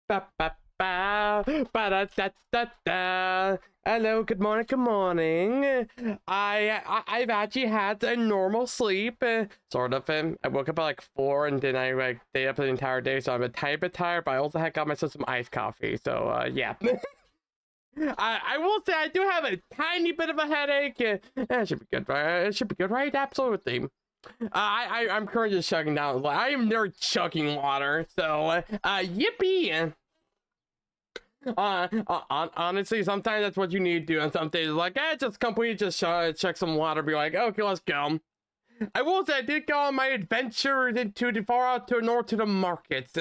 Ba, ba, ba, ba, da, da, da, da. Hello, good morning, good morning. I've actually had a normal sleep, sort of. I woke up at like 4 and then I like stayed up the entire day, so I'm a tiny bit tired, but I also had got myself some iced coffee, so yeah. I will say I do have a tiny bit of a headache. It should be good, right? It should be good, right? Absolutely. I'm currently just chugging down. I am never chugging water, so yippee. Honestly, sometimes that's what you need to do, and some days like, just completely just check some water, be like, okay, let's go. I will say I did go on my adventure into the far out to north to the markets.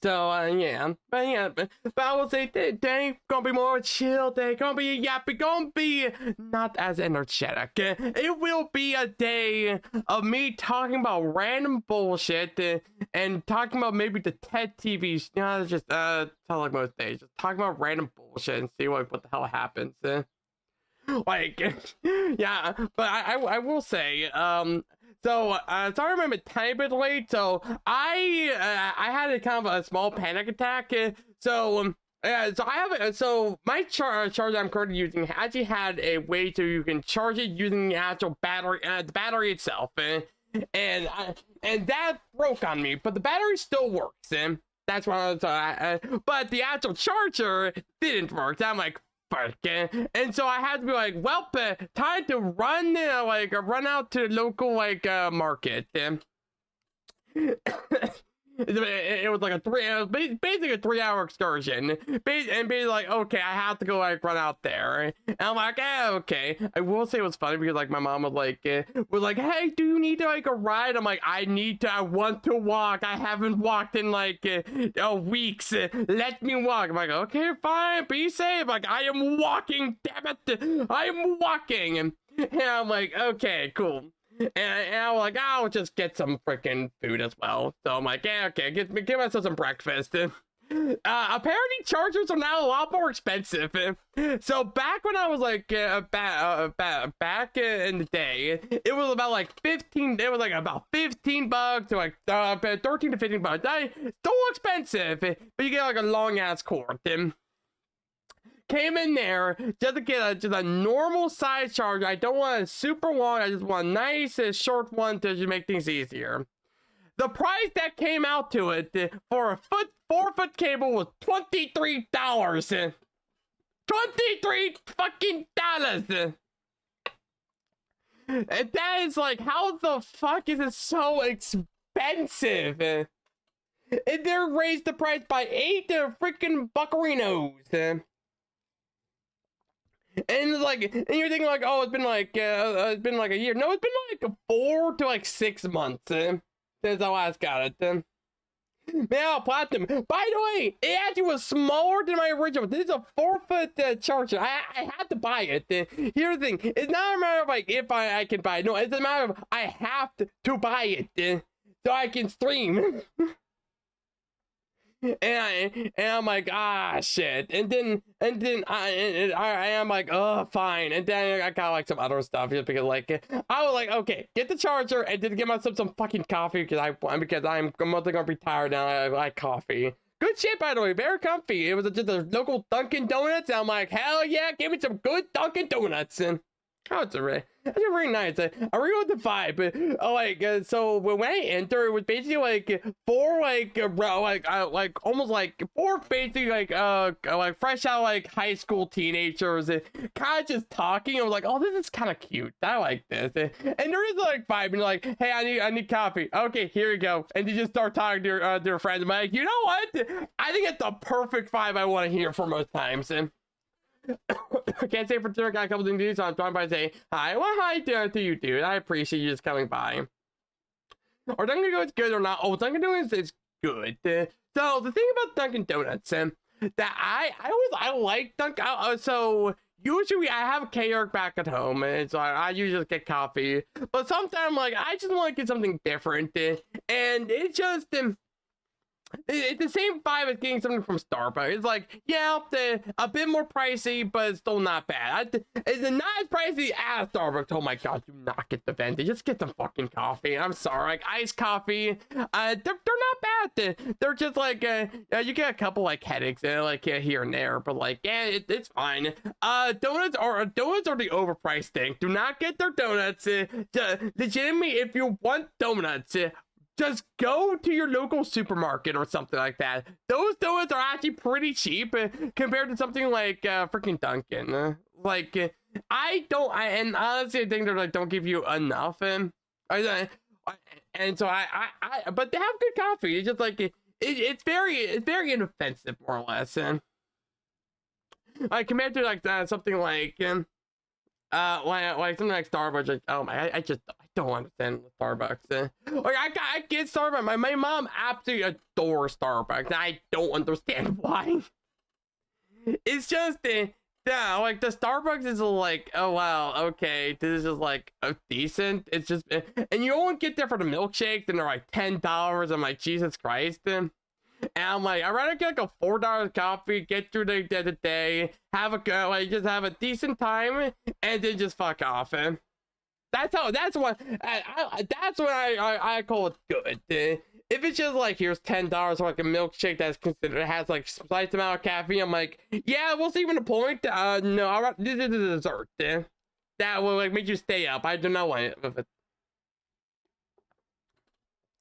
So yeah, but I will say today gonna be more chill day, gonna be yappy, gonna be not as energetic. It will be a day of me talking about random bullshit and talking about maybe the TED TVs. You know, just like most days, just talking about random bullshit and see what the hell happens. Like, yeah, but I will say, so sorry I'm a tiny bit late. So I had a kind of a small panic attack. So so I have so my charger I'm currently using actually had a way to you can charge it using the actual battery, the battery itself, and that broke on me. But the battery still works, and that's why I was, but the actual charger didn't work. So I'm like, and so I had to be like, well, time to run, run out to the local market. It was like basically a 3-hour excursion. And basically like, okay, I have to go run out there. And I'm like, okay. I will say it was funny because my mom was like, hey, do you need to a ride? I'm like, I want to walk. I haven't walked in weeks. Let me walk. I'm like, okay, fine, be safe. Like, I am walking, damn it. I am walking. And I'm like, okay, cool. And I'm like, I'll just get some freaking food as well. So I'm like, yeah, okay, give myself some breakfast. Apparently chargers are now a lot more expensive. So back when I was back in the day, it was about 15. It was about $15 to 13 to $15. Still expensive, but you get a long ass cord. Came in there just to get just a normal size charger. I don't want a super long. I just want a nice short one to just make things easier. The price that came out to it for a 4-foot cable was $23. $23 fucking dollars. And that is like, how the fuck is it so expensive? And they raised the price by 8 freaking buccarinos. And you're thinking oh, it's been a year. No, it's been 4 to 6 months since I last got it. Now, platinum. By the way, it actually was smaller than my original. This is a 4-foot charger. I had to buy it. Here's the thing. It's not a matter of if I can buy it. No, it's a matter of I have to buy it so I can stream. And I'm like, shit. And then I am like, oh, fine. And then I got some other stuff just because I was like, okay, get the charger and then get myself some fucking coffee because I'm mostly gonna be tired now. I like coffee. Good shit, by the way, very comfy. It was just a local Dunkin' Donuts. And I'm like, hell yeah, give me some good Dunkin' Donuts. And it's very nice. I really want the vibe. So when I enter, it was basically 4 almost 4 basically fresh out high school teenagers, kind of just talking. I was like, oh, this is kind of cute. I like this. And there is 5 and hey, I need coffee. Okay, here you go. And they just start talking to their friends. I'm like, you know what? I think it's the perfect vibe I want to hear for most times. I can't say for sure. I got a couple things to do, so I'm trying to say hi. Well, hi to you, dude. I appreciate you just coming by. Or Dunkin' Donuts good or not? Oh, Dunkin' Donuts is good. So the thing about Dunkin' Donuts, that I like Dunkin'. So usually I have a K-York back at home, and so I usually get coffee. But sometimes I just want to get something different, and it's just it's the same vibe as getting something from Starbucks. It's a bit more pricey, but it's still not bad. It's not as pricey as Starbucks. Oh my god, do not get the venti. Just get the fucking coffee. I'm sorry, iced coffee. They're not not. They're just like you get a couple like headaches and like here and there, but like it's fine. Donuts are the overpriced thing. Do not get their donuts. Legitimately, if you want donuts, just go to your local supermarket or something like that. Those donuts are actually pretty cheap compared to something like freaking Dunkin'. And honestly, I think they're like don't give you enough. And so but they have good coffee. It's just like it's very inoffensive, more or less. Like compared to like something like something like Starbucks. Like oh my, I don't understand Starbucks. Like I get Starbucks. My mom absolutely adores Starbucks. And I don't understand why. It's just yeah, like the Starbucks is like, oh wow, okay, this is just like decent. It's just, and you only get there for the milkshakes, and they're like $10. I'm like, Jesus Christ. And I'm like, I'd rather get like a $4 coffee, get through the day, have a like just have a decent time, and then just fuck off. And that's what I call it good. If it's just like here's $10 for like a milkshake that's considered has like slight amount of caffeine, I'm like, yeah, what's even the point? No, this is a dessert. That will like make you stay up. I do not want it.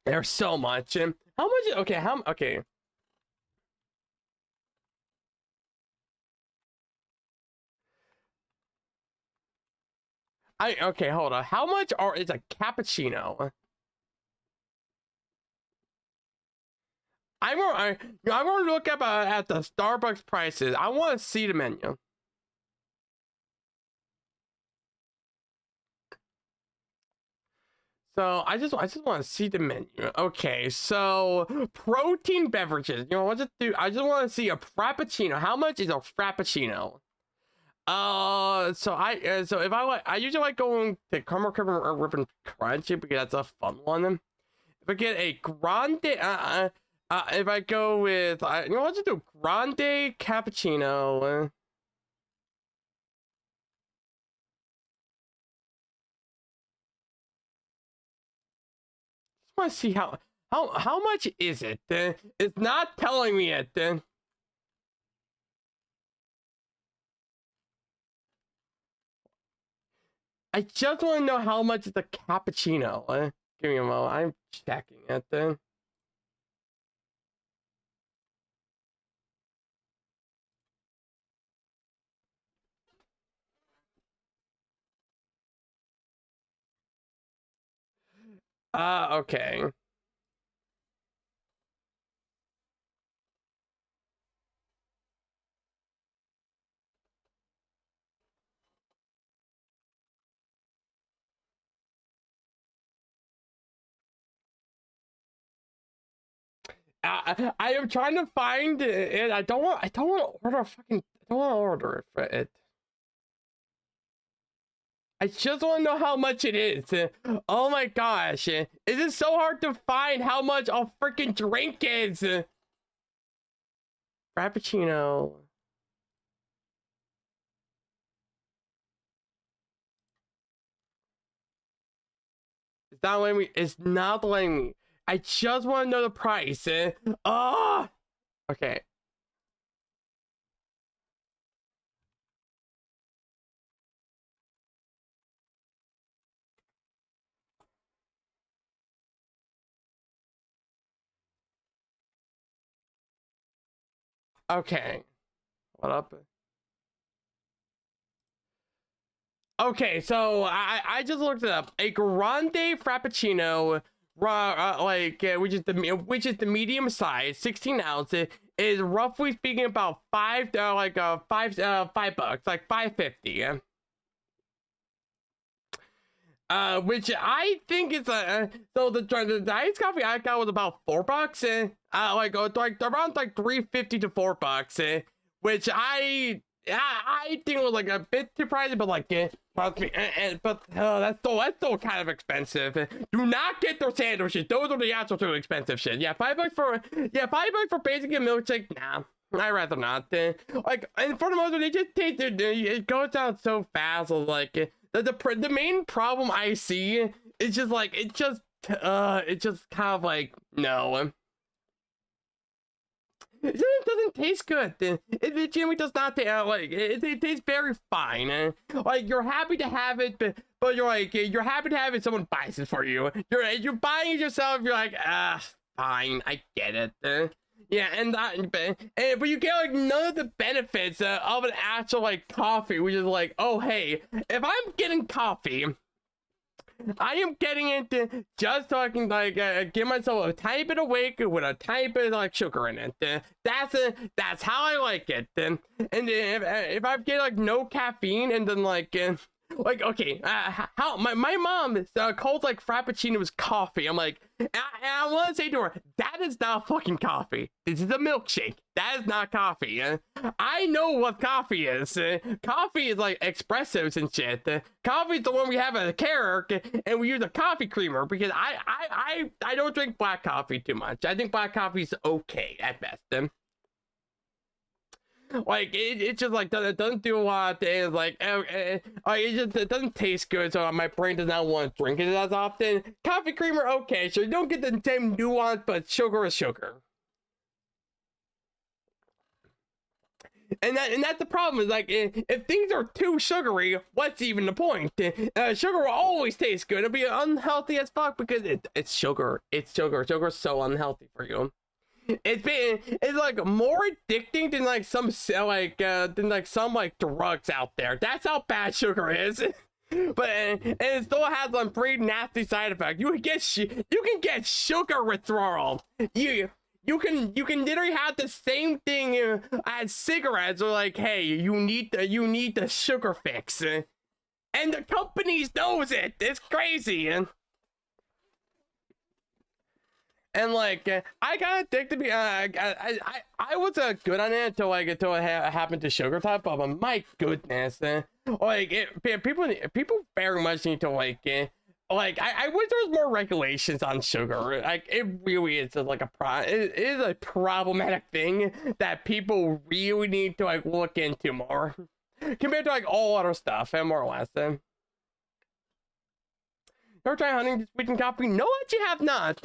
There's so much. How much? Okay, okay. Okay, hold on. How much is a cappuccino? I want to look up at the Starbucks prices. I want to see the menu. So I just want to see the menu. Okay, so protein beverages. You know what? I just want to see a frappuccino. How much is a frappuccino? So if I usually like going to caramel ribbon crunchy because that's a fun one. If I get a grande, if I go with, you know, let's just do grande cappuccino. Just want to see how much is it? It's not telling me it. I just want to know how much is a cappuccino. Give me a moment. I'm checking it then. Okay. I am trying to find it. I don't want to order I don't want to order it for it. I just want to know how much it is. Oh my gosh. Is it so hard to find how much a freaking drink is? Frappuccino. It's not letting me. It's not letting me. I just want to know the price. Oh! Okay. Okay. What up? Okay, so I just looked it up. A grande frappuccino, which is the medium size, 16 ounce, is roughly speaking about $5, $5, like $5.50. Which I think is so the iced coffee I got was about $4. Like around like $3.50 to $4. Which I think was like a bit too pricey, but like trust me, but that's still kind of expensive. Do not get their sandwiches; those are the absolute expensive shit. Yeah, $5 for basic and milkshake. Nah, I'd rather not. Like, and for the most part, they just take it goes down so fast. Like the main problem I see is just like it's just kind of like no. It doesn't taste good. It genuinely does not taste like it tastes very fine. Like you're happy to have it, but you're like you're happy to have it. Someone buys it for you. You're buying it yourself. You're like fine, I get it. Yeah, but you get like none of the benefits of an actual like coffee, which is like, oh hey, if I'm getting coffee, I am getting it just so I can like give myself a tiny bit awake with a tiny bit of like sugar in it. That's how I like it. And if I get like no caffeine and then like okay, how my mom calls like frappuccinos coffee. I'm like, I want to say to her, that is not fucking coffee. This is a milkshake. That is not coffee. I know what coffee is. Coffee is like espressos and shit. Coffee is the one we have at a karaoke, and we use a coffee creamer because I don't drink black coffee too much. I think black coffee is okay at best. Like it just like it doesn't do a lot of things. Like it doesn't taste good, so my brain does not want to drink it as often. Coffee creamer, okay, so you don't get the same nuance, but sugar is sugar. And that's the problem, is like if things are too sugary, what's even the point? Sugar will always taste good. It'll be unhealthy as fuck because it's sugar. It's sugar. Sugar's so unhealthy for you. It's like more addicting than like some drugs out there. That's how bad sugar is. But and it still has some pretty nasty side effects. You can get sugar withdrawal. You can literally have the same thing as cigarettes. Or like, hey, you need the sugar fix, and the companies knows it. It's crazy. And like I got addicted. I was good on it until it happened to sugar type. But my goodness, people very much need to I wish there was more regulations on sugar. Like it really is just like it is a problematic thing that people really need to like look into more compared to like all other stuff, and more or less. Ever try hunting sweetened coffee? No, actually have not.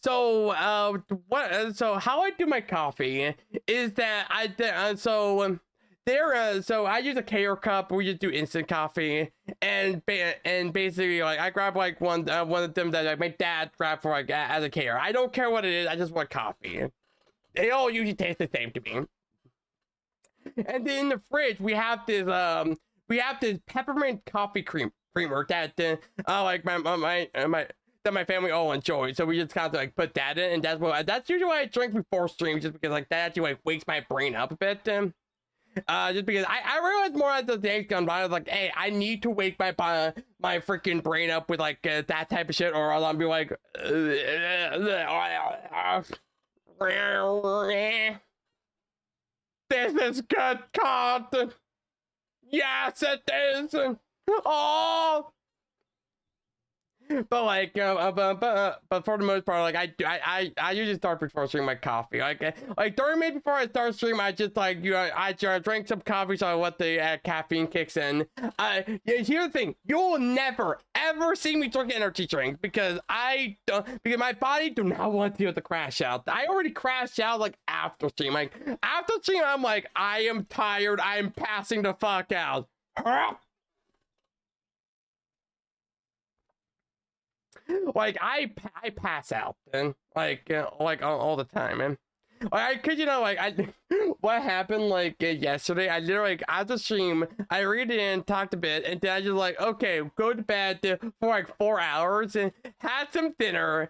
So how I do my coffee is that so I use a K cup. We just do instant coffee, and basically like I grab like one of them that like my dad grabbed for like as a K. I don't care what it is. I just want coffee. They all usually taste the same to me. And then in the fridge we have this peppermint coffee creamer that like my family all enjoys, so we just kind of like put that in, and that's usually what I drink before stream, just because like that actually like wakes my brain up a bit. Just because I realized more as the days gone by, I was like, hey, I need to wake my freaking brain up with like that type of shit, or I'll be like this is good content. Yes, it is. Oh, but like but for the most part, like I usually start before stream my coffee. Like 30 minutes before I start stream, I just like I drink some coffee so I let the caffeine kicks in. Here's the thing: you'll never ever see me drink energy drink because because my body do not want to deal with the crash out. I already crashed out like after stream. Like after stream, I'm like, I am tired. I am passing the fuck out. Like I pass out, and like all the time, man. Like cause what happened like yesterday, I literally like after stream I read it in, talked a bit, and then I just like, okay, go to bed for like 4 hours and had some dinner,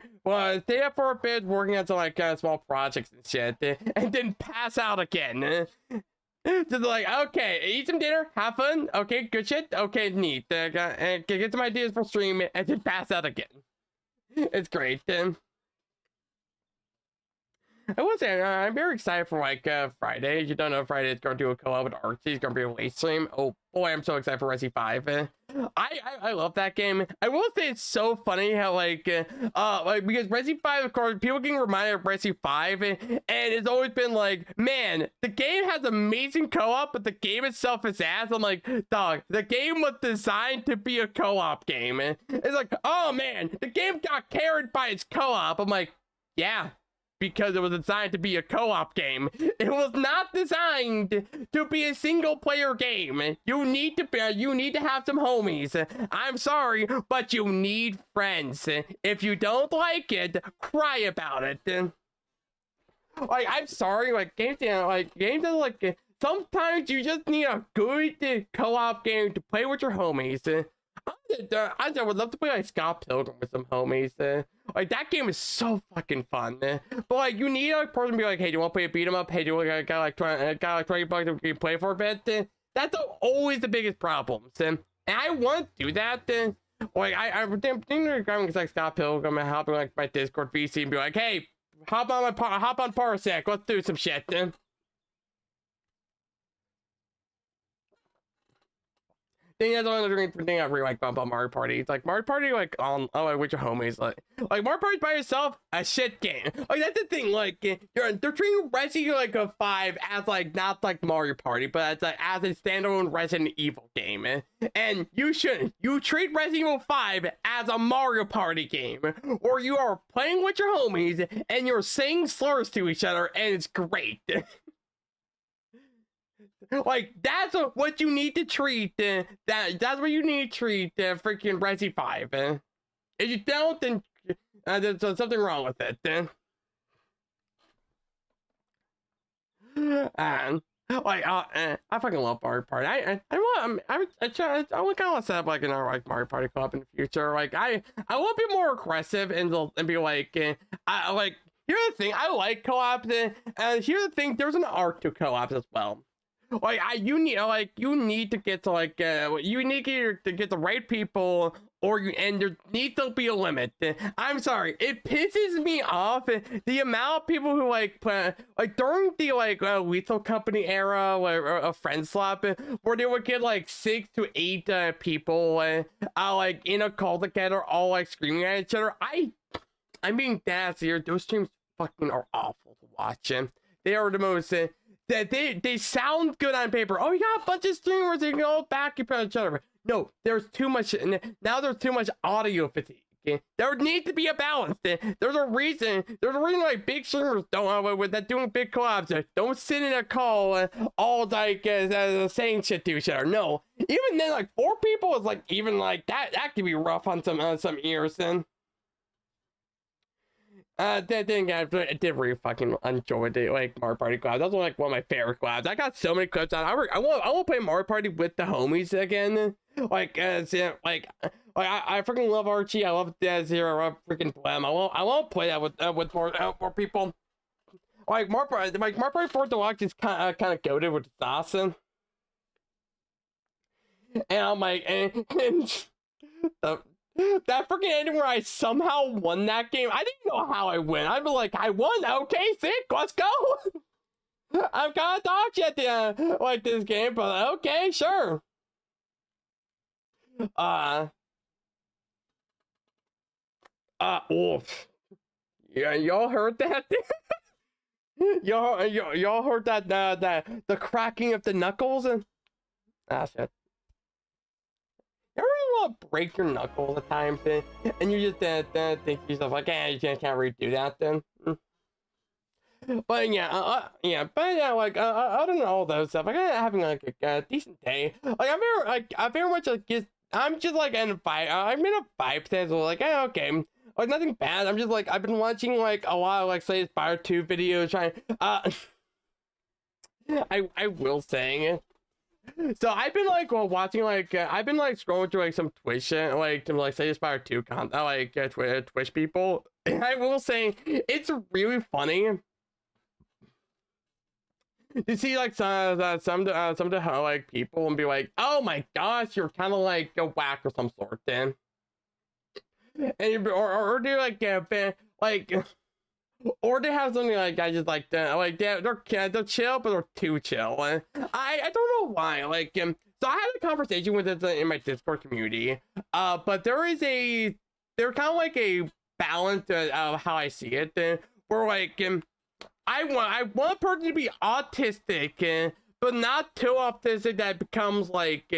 stay up for a bit working on some like small projects and shit, and then pass out again. Just like, okay, eat some dinner, have fun, okay, good shit, okay, neat, and get some ideas for stream, and then pass out again. It's great. I will say, I'm very excited for like Friday. You don't know, Friday is going to do a collab with Archie. It's going to be a late stream. Oh boy, I'm so excited for Resi 5. I love that game. I will say it's so funny how like because Resi 5, of course, people getting reminded of Resi 5, and it's always been like, man, the game has amazing co-op, but the game itself is ass. I'm like, dog, the game was designed to be a co-op game. It's like, oh man, the game got carried by its co-op. I'm like, yeah. because it was designed to be a co-op game. It was not designed to be a single player game. You need to have some homies. I'm sorry, but you need friends. If you don't like it, cry about it. Like, I'm sorry, like games are like, sometimes you just need a good co-op game to play with your homies. I would love to play like Scott Pilgrim with some homies. Like, that game is so fucking fun. But like, you need a person to be like, hey, do you want to play a beat 'em up? Hey, do you want got like $20 to play for a bit? That's always the biggest problems. And I want to do that. Like, I'm grabbing like Scott Pilgrim and hopping like my Discord VC and be like, hey, hop on Parsec, let's do some shit. That's the only thing I really like about Mario Party. It's like Mario Party, like with your homies, like Mario Party by yourself, a shit game. Like, that's the thing. Like, they're treating Resident like a 5 as like not like Mario Party, but as like as a standalone Resident Evil game. And you shouldn't. You treat Resident Evil 5 as a Mario Party game, or you are playing with your homies and you're saying slurs to each other, and it's great. Like, that's what you need to treat. That's what you need to treat freaking Resi 5. If you don't, then there's something wrong with it. And like, I fucking love Mario Party. I kind of want to set up like another like Mario Party club in the future. Like, I want to be more aggressive and be like, like, here's the thing. I like co-ops. Here's the thing. There's an art to co-ops as well. Like, you need to get to like you need to get the right people, and there needs to be a limit. I'm sorry, it pisses me off the amount of people who like during the like Lethal Company era, or a friend swap, where they would get like 6 to 8 people like in a call together, all like screaming at each other. I'm being dead here. Those streams fucking are awful to watch. They are the most. They sound good on paper. Oh, you got a bunch of streamers that can all back each other. No, there's too much. Now there's too much audio fatigue. There needs to be a balance. There's a reason like big streamers don't that doing big collabs don't sit in a call all like saying shit to each other. No, even then, like 4 people is like even like that could be rough on some ears. Then. I did really fucking enjoy the like Mario Party collabs. That was like one of my favorite collabs. I got so many clips on. I want to play Mario Party with the homies again. Like, like I freaking love Archie. I love Zero. I love freaking Blem. I want to play that with more people. Like Mario Party 4 Deluxe is kind of goated with Dawson. And I'm like, that freaking ending where I somehow won that game. I didn't know how I win. I'd be like, I won. Okay, sick. Let's go. I'm kind of dog shit like this game, but okay, sure. Oof. Yeah, y'all heard that? y'all heard that the cracking of the knuckles? Ah, shit. You ever want to break your knuckles at times, and you just think to yourself like, you can't really do that then. But yeah, like other than all those stuff, like I'm having like a decent day. Like I'm very much like I'm just like in a vibe. I'm in a vibe state, so like okay, like nothing bad. I'm just like I've been watching like a lot of like say Spire 2 videos trying. I will say. So I've been like watching like I've been like scrolling through like some Twitch like to like say Spire 2 content like Twitch people, and I will say it's really funny to see like some of the like people and be like, oh my gosh, you're kind of like a whack or some sort then, and or do like like. Or they have something like I just like that, like they're chill, but they're too chill. I don't know why. Like so I had a conversation with it in my Discord community. But there's kind of like a balance of how I see it. Where like I want a person to be autistic, but not too autistic that it becomes like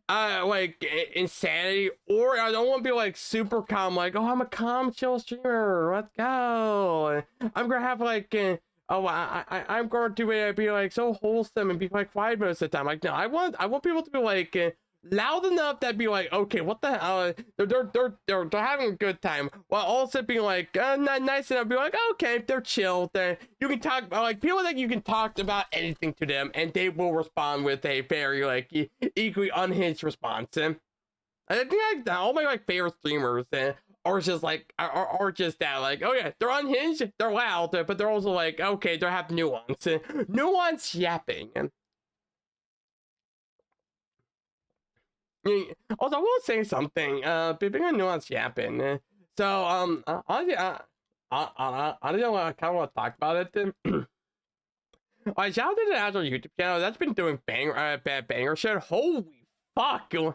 like insanity, or I don't want to be like super calm, like, oh, I'm a calm chill streamer, let's go. I'm gonna have like oh, I'm going to be like so wholesome and be like quiet most of the time. Like, no, I want people to be like loud enough that be like, okay, what the hell, they're having a good time, while also being like not nice enough, be like, okay, they're chill, you can talk about, like, people that you can talk about anything to them and they will respond with a very like equally unhinged response. And I think like all my like favorite streamers are just like are just that, like, oh yeah, they're unhinged, they're loud, but they're also like, okay, they have nuance, nuance yapping. And also, I will say something. Being a nuance yapping. So honestly, I don't know. I kind of want to talk about it. Like, shout out to the actual YouTube channel that's been doing banger shit. Holy fuck! They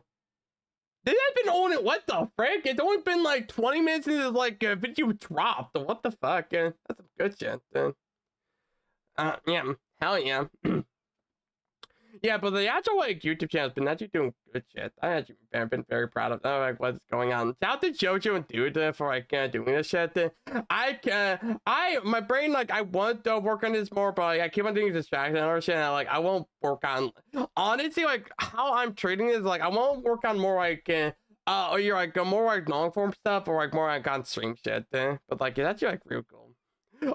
have been on it. What the frick? It's only been like 20 minutes since like video dropped. What the fuck? That's some good shit. Yeah, hell yeah. Yeah, but the actual like YouTube channel has been actually doing good shit. I actually been very proud of like what's going on. Shout out to Jojo and Dude for like doing this shit. My brain, like, I want to work on this more, but like I keep on getting distracted and other shit. And, like, I won't work on, honestly, like how I'm treating this. Like, I won't work on more like or you're like more like long form stuff, or like more like on stream shit. But like it's actually like real cool.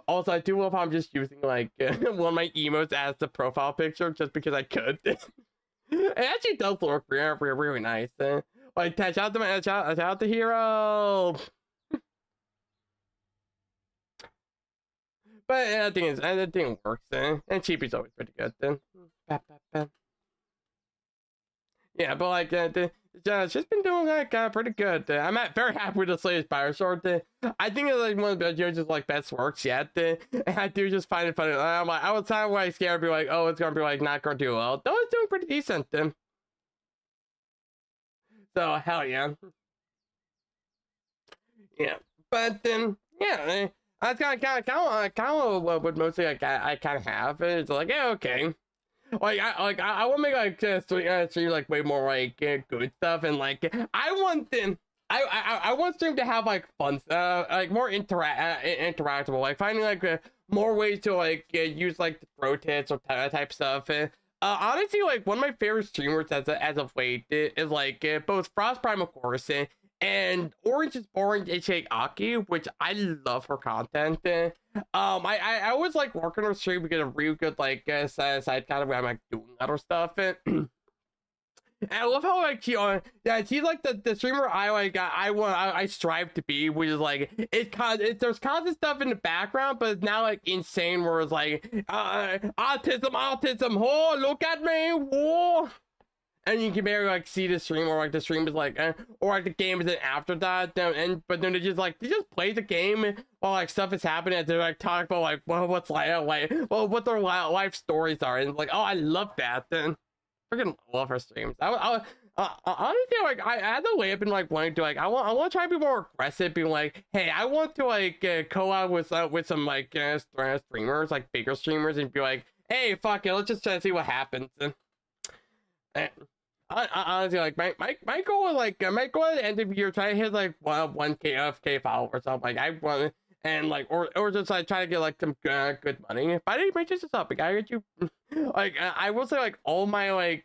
Also, I do love how I'm just using like one of my emotes as the profile picture just because I could. It actually does look really nice. Like, shout out to my shout out to Hero. But I think it works. And Cheapy's always pretty good. Yeah, but like it's just been doing like pretty good. I'm very happy with the latest Spire short. I think it's like one of the JoJo's like best works yet. And I do just find it funny. I'm like, I was kind of like scared to be like, oh, it's gonna be like not gonna do well. Though it's doing pretty decent. So hell yeah. Yeah, but yeah, that's kind of what mostly like I kind of have. It's like, yeah, okay. Like I want to make like stream like way more like good stuff, and like I want them. I want stream to have like fun, like more interactable, like finding like more ways to like use like the rotates or type stuff. Honestly, like one of my favorite streamers as of late is like both Frost Prime, of course, and Orange is Orange aka Aki, which I love her content. I always like working her stream because a real good like side kind of where I'm like doing other stuff. And I love how like she's like the streamer I like I strive to be, which is like there's constant stuff in the background, but it's now like insane where it's like autism, oh, look at me, whoa. And you can barely like see the stream, or like the stream is like or like the game is an afterthought, but then they just play the game while like stuff is happening, and they're like talking about like what's like what their life stories are, and it's like, oh, I love that. Then freaking love her streams. I honestly, like I had the way I've been like wanting to like I want to try to be more aggressive, being like, hey, I want to like co-op with some like streamers, like bigger streamers, and be like, hey, fuck it, let's just try to see what happens. And honestly, like my goal is like my goal at the end of the year, try to hit like 1K followers or something. Like I want, and like or just like try to get like some good money. If I didn't make this up, like I get you, like I will say like all my like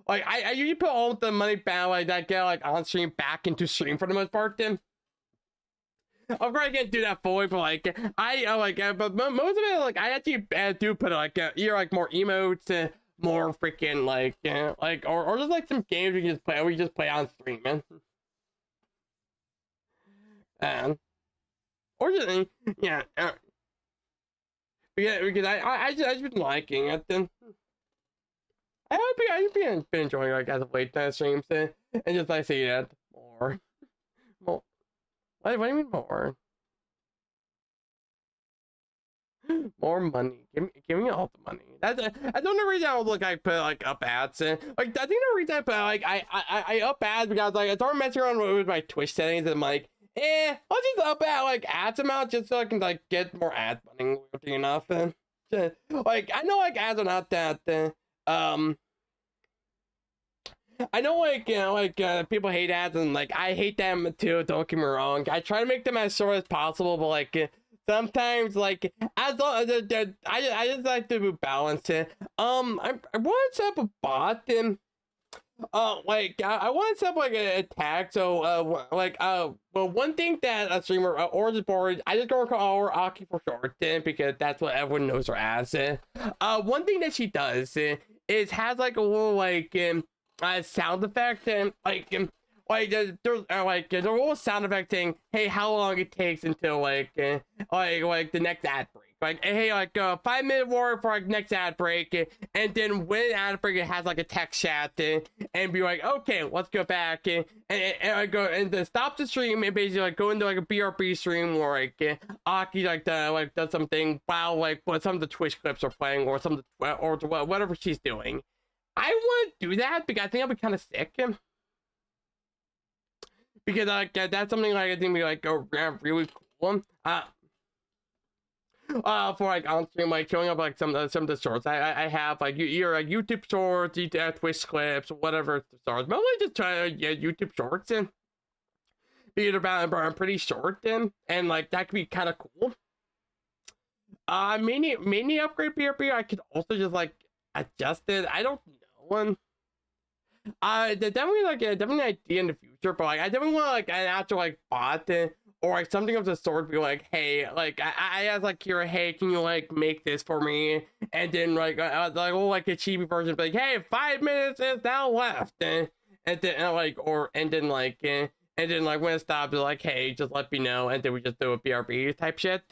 I usually put all the money back like that get like on stream back into stream for the most part. Then of course I can't do that fully, but like I like but most of it like I actually do put like either like more emotes. More freaking like or just like some games we just play on stream, man. Or just yeah, because I just been liking it. Then I've been enjoying like as of late streams and just like see that more. What do you mean more? More money. Give me all the money. That's the only reason I would I put like up ads. Like I think the reason I put like I up ads because like I started messing around with my Twitch settings, and I'm like, I'll just up ad like ads amount just so I can like get more ad money enough. And like I know like ads are not that I know, like, people hate ads, and like I hate them too. Don't get me wrong. I try to make them as short as possible, but like sometimes, like, as long as I just like to balance it. I want to set up a bot, and like I want to set up like a tag. So well, one thing that a streamer Orange Board, I just go call her Aki for short, because that's what everyone knows her as. One thing that she does is has like a little like sound effect, and there's like there's a little sound effect saying, hey, how long it takes until like the next ad break, like, hey, like 5-minute warning for like next ad break, and then when ad break it has like a text chat, and be like, okay, let's go back, and I go and then stop the stream and basically like go into like a BRB stream where like Aki like does something while like what some of the Twitch clips are playing, or some of the or whatever she's doing. I want to do that because I think I'll be kind of sick. Because like that's something like I think be like really cool. For like on stream, like showing up like some of the shorts I have, like either like YouTube shorts, Twitch clips, whatever shorts. Mostly just try YouTube shorts, and because I'm pretty short, and like that could be kind of cool. Mini upgrade PRP, I could also just like adjust it. I don't know. Definitely an idea in the future, but like I definitely want like an actual like bot, or like something of the sort, be like, hey, like I asked like Kira, hey, can you like make this for me? And then like like a cheapy version, be like, hey, 5 minutes is now left, and then when it stops, like, hey, just let me know, and then we just do a BRB type shit.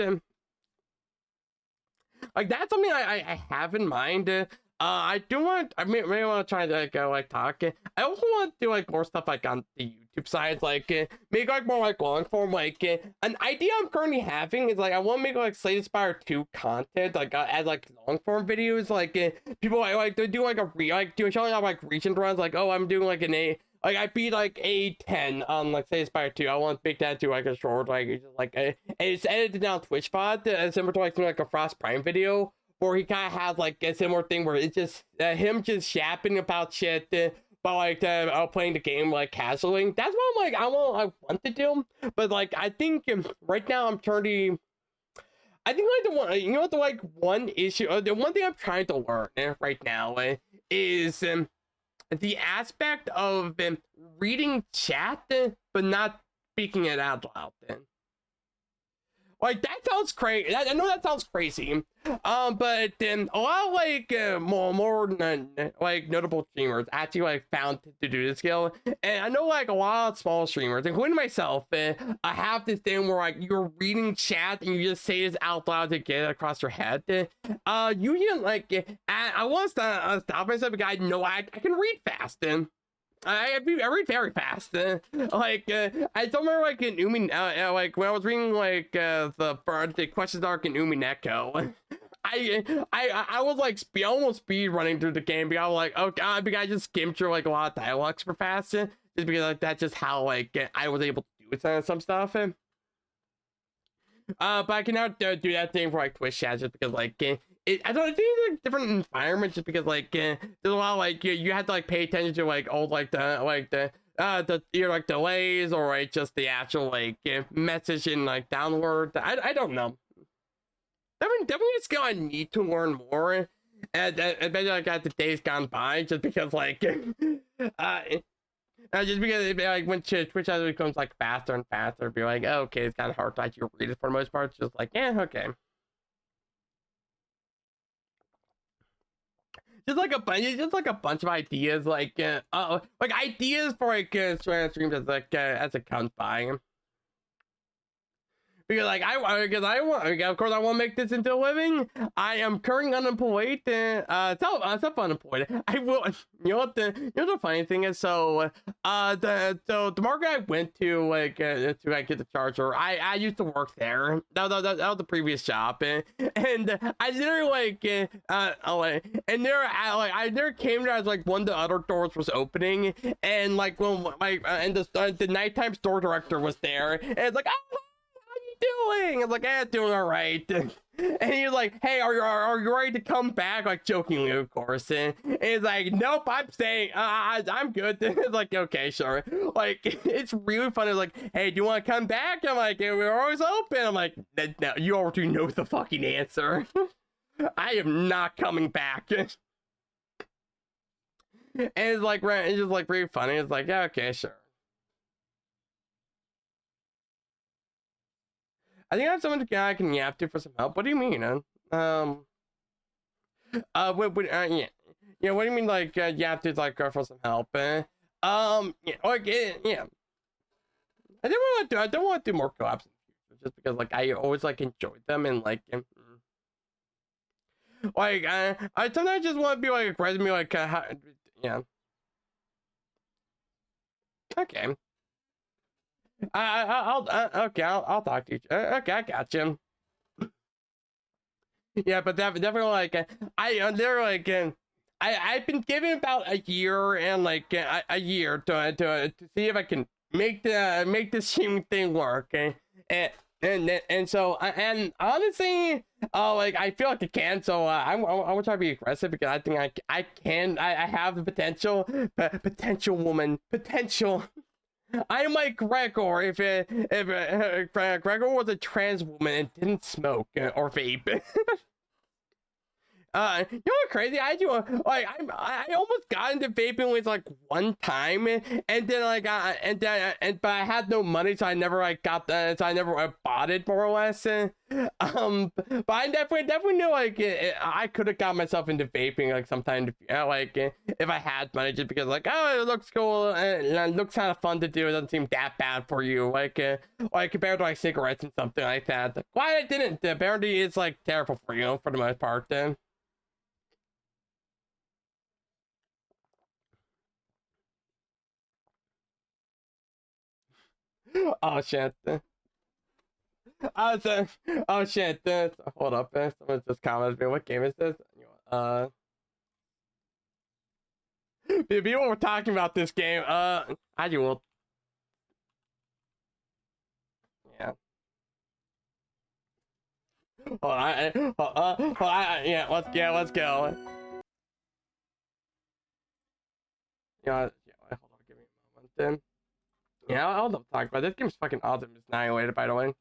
Like that's something I have in mind. I do want. I may want to try to go like talk. I also want to do like more stuff like on the YouTube side, like make like more like long form. Like an idea I'm currently having is like I want to make like Spire 2 content, like as like long form videos. Like people like they do like showing off like recent runs. Like, oh, I'm doing like an A. Like I beat like A10 on like Spire 2. I want to make that to like a short, it's edited down Twitch pod, similar to like a Frost Prime video, where he kind of has like a similar thing where it's just him just yapping about shit, but like playing the game like casually. That's what I'm like I want to do, but like I think right now I'm turning. I think like the one, you know what, the like one issue, the one thing I'm trying to learn right now is the aspect of reading chat but not speaking it out loud. Like that sounds crazy. I know that sounds crazy. But a lot of like more like notable streamers actually like found to do this skill, and I know like a lot of small streamers, including myself, I have this thing where like you're reading chat and you just say this out loud to get it across your head. You can like I want to stop myself because I know I can read fast. I read very fast. I don't remember like in Umi, like when I was reading like the questions arc in Umi Neko. I was like almost speed running through the game because I was like, okay, because I just skimmed through like a lot of dialogue super fast, just because like that's just how like I was able to do some stuff. But I can now do that thing for like Twitch chat, just because like I don't think it's like different environments, just because like there's a lot of, like you have to like pay attention to like all like the either like delays or like just the actual like message in like downward. I don't know. Definitely it's gonna need to learn more, and especially like as the days gone by, just because like just because like when Twitch as it becomes like faster and faster, be like, oh, okay, it's kind of hard to actually read it for the most part. It's just like, yeah, okay. Just like a bunch of ideas, like ideas for like streams as it comes by. Because like I want, of course I want to make this into a living. I am currently unemployed. Self-unemployed. I will. You know the funny thing is, so the market I went to like to like get the charger. I used to work there. That was the previous job, and I literally I never came there as like one of the other doors was opening, and like when and the nighttime store director was there, and it's like, oh, doing? I'm like, doing all right. And he's like, hey, are you ready to come back? Like, jokingly, of course. And he's like, nope, I'm staying. I'm good. It's like, okay, sure. Like, it's really funny. It's like, hey, do you want to come back? I'm like, yeah, we're always open. I'm like, no, you already know the fucking answer. I am not coming back. And it's like, it's just like really funny. It's like, yeah, okay, sure. I think I have someone I can yap to for some help. What do you mean? Yeah, yeah. What do you mean, like, yap to like for some help? Yeah, okay, yeah. I don't want to do more collabs just because like I always like enjoy them and like. Like I sometimes just want to be like aggressive, me like yeah. Okay. I'll okay. I'll talk to you. Okay, I got you. Yeah, but definitely like they're like I've been given about a year and like a year to see if I can make the streaming thing work. And so and honestly, like I feel like I can. So I will try to be aggressive because I think I can. I have the potential. Potential woman. Potential. I'm like Gregor if Gregor was a trans woman and didn't smoke or vape. You know what crazy? I do like I almost got into vaping with like one time, and then like but I had no money, so I never like got that, so I never bought it more or less. But I definitely knew like I could have got myself into vaping like sometime, like if I had money, just because like oh it looks cool and it looks kind of fun to do. It doesn't seem that bad for you, like compared to like cigarettes and something like that. Why I didn't? Apparently it's like terrible for you for the most part. Then. Oh shit. So, oh shit. Hold up. Someone just commented me. What game is this? People were talking about this game. I will. Yeah. Yeah. Let's go. Yeah. Hold on. Give me a moment. Then. Yeah. I'll talk about this game's fucking awesome. It's annihilated, by the way.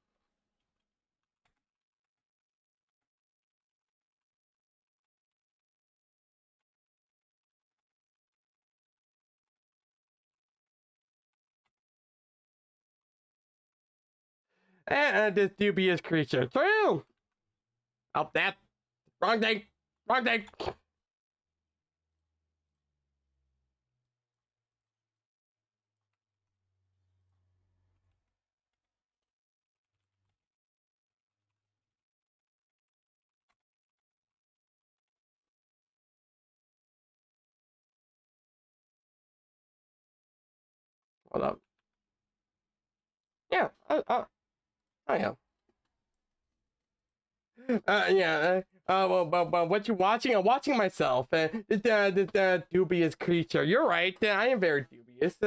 And this dubious creature. True. Oh, that. Wrong thing. Wrong thing. Hold up. Yeah. Oh yeah. Yeah. Well, what you watching? I'm watching myself. This dubious creature. You're right. I am very dubious.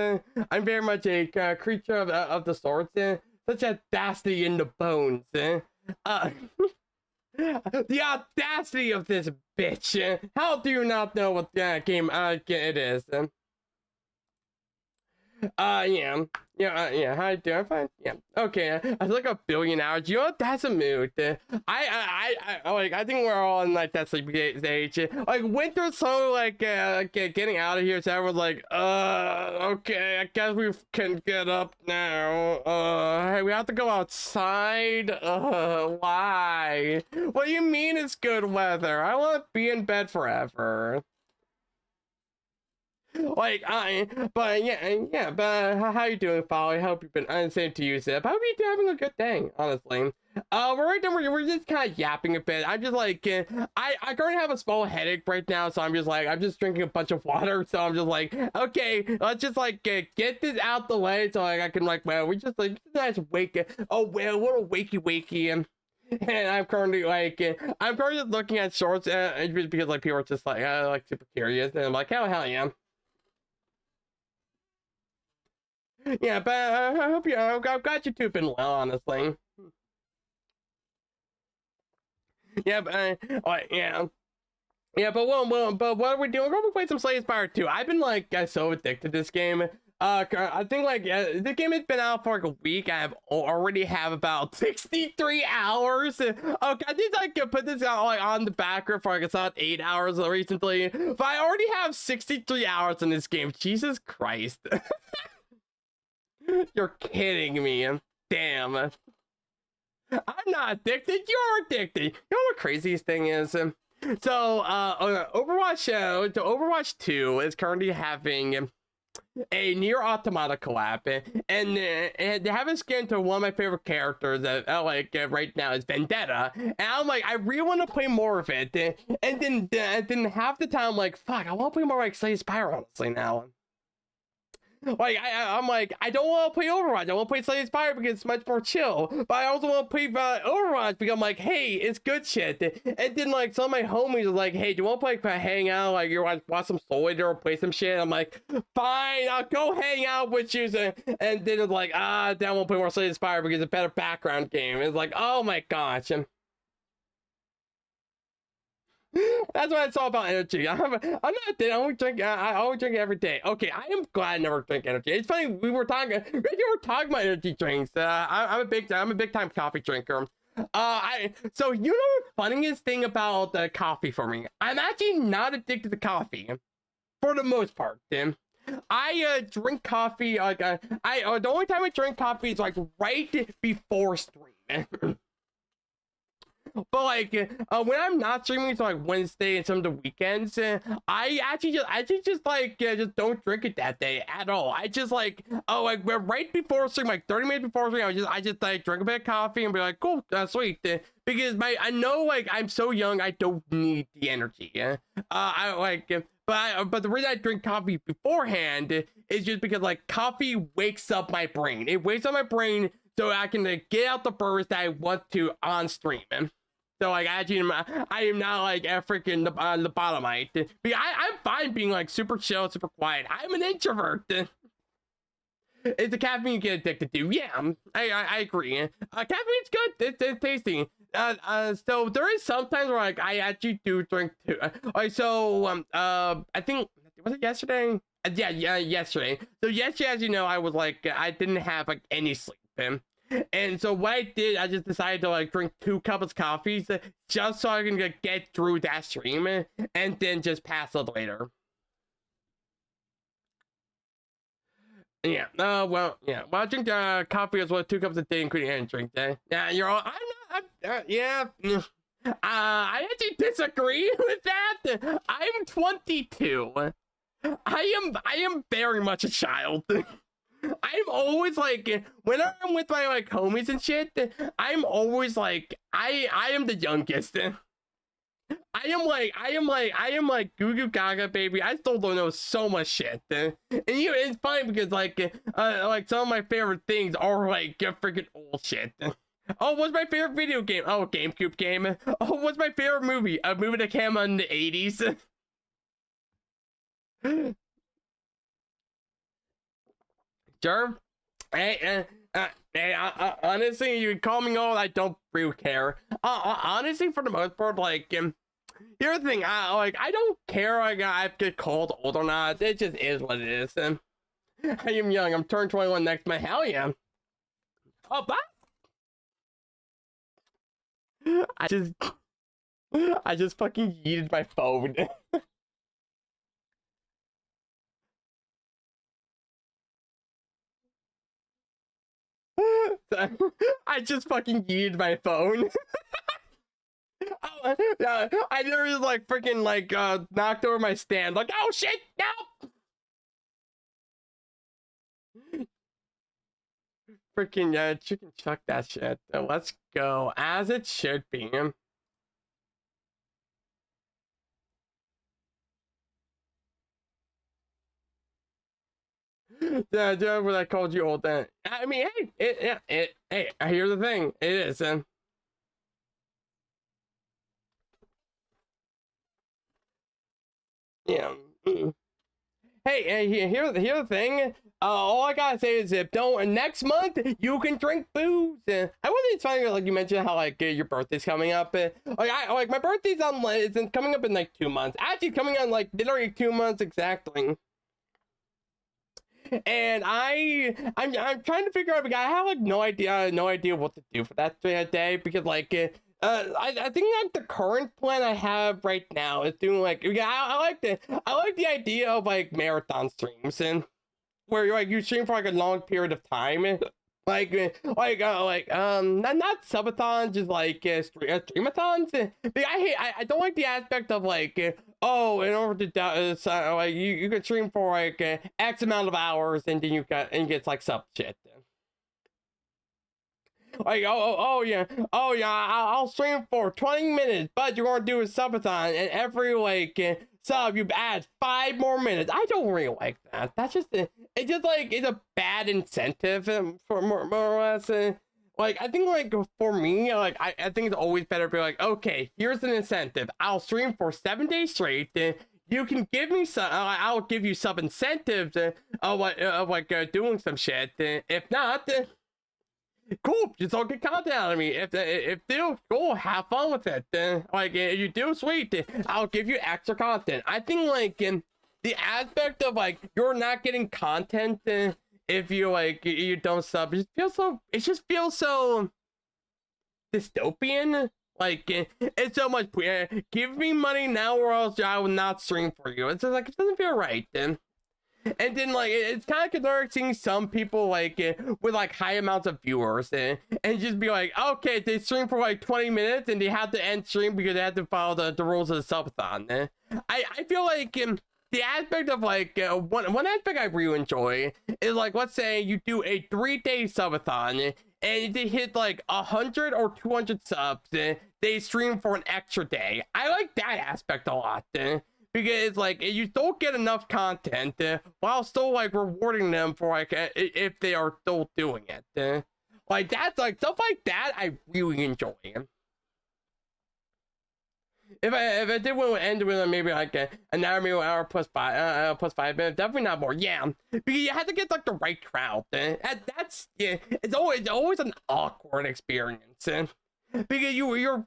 I'm very much a creature of the sorts. Such audacity in the bones. Uh, the audacity of this bitch. How do you not know what game it is? Yeah. Yeah, how you doing? Fine. Yeah. Okay. I feel like a billion hours. You know what? That's a mood. I think we're all in like that sleepy stage. Like winter's so like getting out of here. So everyone's like, okay, I guess we can get up now. Hey, we have to go outside. Why? What do you mean it's good weather? I want to be in bed forever. Like but yeah, but how you doing, Folly? I hope you've been same to you, Zip. I hope you're having a good day, honestly. We're right now, we're just kind of yapping a bit. I'm just like I currently have a small headache right now, so I'm just drinking a bunch of water. So I'm just like, okay, let's just like get this out the way, so like I can like, well, we just like nice wake. Oh well, what a wakey. And I'm currently looking at shorts because like people are just like super curious, and I'm like, oh hell yeah. Yeah, but I hope you. I'm glad you two been well, honestly. Yeah, but yeah. Yeah, but what are we doing? We're gonna play some Spire 2. I've been like so addicted to this game. I think like the game has been out for like a week. I've already have about 63 hours. Okay, I think I could put this out like on the backer for like it's not 8 hours recently. But I already have 63 hours in this game. Jesus Christ. You're kidding me. Damn. I'm not addicted. You're addicted. You know what the craziest thing is? So, Overwatch 2 is currently having a Near Automata collab, and they have a skin to one of my favorite characters that right now is Vendetta, and I'm like, I really want to play more of it, and then half the time I'm like, fuck, I want to play more like Spire honestly now. Like I'm like, I don't want to play Overwatch. I want to play Slay Spire because it's much more chill. But I also want to play Overwatch because I'm like, hey, it's good shit. And then like some of my homies are like, hey, do you want to play hang out? Like you want to watch some Soul Eater or play some shit? I'm like, fine, I'll go hang out with you. And then it's like, then I won't play more Slay Spire because it's a better background game. It's like, oh my gosh. That's what it's all about, energy. I'm not I only drink. I always drink every day. Okay, I am glad I never drink energy. It's funny we were talking about energy drinks. I'm a big time coffee drinker. So you know the funniest thing about coffee for me? I'm actually not addicted to coffee, for the most part. Tim. I drink coffee like the only time I drink coffee is like right before stream. But like when I'm not streaming, so like Wednesday and some of the weekends, I actually just don't drink it that day at all. I just like right before stream, like 30 minutes before stream, I just like drink a bit of coffee and be like, cool, sweet, because I know like I'm so young, I don't need the energy. But the reason I drink coffee beforehand is just because like coffee wakes up my brain. It wakes up my brain so I can get out the burst that I want to on stream. So like actually, I am not like a freaking lobotomite. I'm fine being like super chill, super quiet. I'm an introvert. It's the caffeine you get addicted to. Yeah, I agree. Caffeine's good. It's tasty. So there is sometimes where like I actually do drink too. I think was it yesterday? Yeah, yesterday. So yesterday, as you know, I was like I didn't have like any sleep. And so what I did, I just decided to like drink 2 cups of coffee just so I can get through that stream and then just pass out later. Yeah. Well, I drink coffee as well, 2 cups a day, including energy drink. Yeah, you're all. Yeah. I actually disagree with that. I'm 22. I am very much a child. I'm always like, when I'm with my like homies and shit, I'm always like, I am the youngest. I am like goo goo gaga baby. I still don't know so much shit. And it's funny because like some of my favorite things are like freaking old shit. Oh, what's my favorite video game? Oh, GameCube game. Oh, what's my favorite movie? A movie that came out in the 80s. Sure. Hey, honestly, you call me old, I don't really care. Honestly, for the most part, like, here's the thing, I don't care, like, I get called old or not. It just is what it is. I am young. I'm turning 21 next month. Hell yeah. Oh, but I just fucking yeeted my phone. I just fucking yeeted my phone. Oh, I literally like freaking like knocked over my stand. Like, oh shit, no! Freaking chicken chuck that shit. So let's go as it should be. Yeah, what I called you old then. I mean, hey, here's the thing. It is, yeah. hey, here's the thing. All I gotta say is, if don't next month you can drink booze. I wasn't. It's funny, like you mentioned how like your birthday's coming up. Like my birthday's on it's coming up in like 2 months. Actually, coming on like literally 2 months exactly. And I'm trying to figure out, because I have like no idea what to do for that day, because like I think like the current plan I have right now is doing like, yeah, I like the idea of like marathon streams, and where you stream for like a long period of time, not subathons, just like streamathons. I don't like the aspect of like oh, in order to like you can stream for like X amount of hours, and then you get like sub shit. Like yeah, I'll stream for 20 minutes, but you're gonna do a subathon, and every like sub you add 5 more minutes. I don't really like that. That's just it's just like it's a bad incentive for more or less. Like I think like for me, like I think it's always better to be like, okay, here's an incentive. I'll stream for 7 days straight. You can give me some. I'll give you some incentives of doing some shit. If not. Cool, just don't get content out of me. If do, cool, have fun with it. Like if you do, sweet, I'll give you extra content. I think like the aspect of like you're not getting content if you like you don't sub, it just feels so dystopian. Like it's so much give me money now or else I will not stream for you. It's just like it doesn't feel right. And then like it's kind of concerning seeing some people like with like high amounts of viewers and just be like, okay, they stream for like 20 minutes and they have to end stream because they have to follow the rules of the subathon. I feel like the aspect of like one aspect I really enjoy is like, let's say you do a 3-day subathon and they hit like 100 or 200 subs, they stream for an extra day. I like that aspect a lot. Because it's like you don't get enough content while still like rewarding them for like if they are still doing it. Like that's like stuff like that I really enjoy. If I did want to end with maybe like an hour plus 5 minutes, definitely not more. Yeah, because you have to get like the right crowd. That's yeah, it's always an awkward experience. Because you're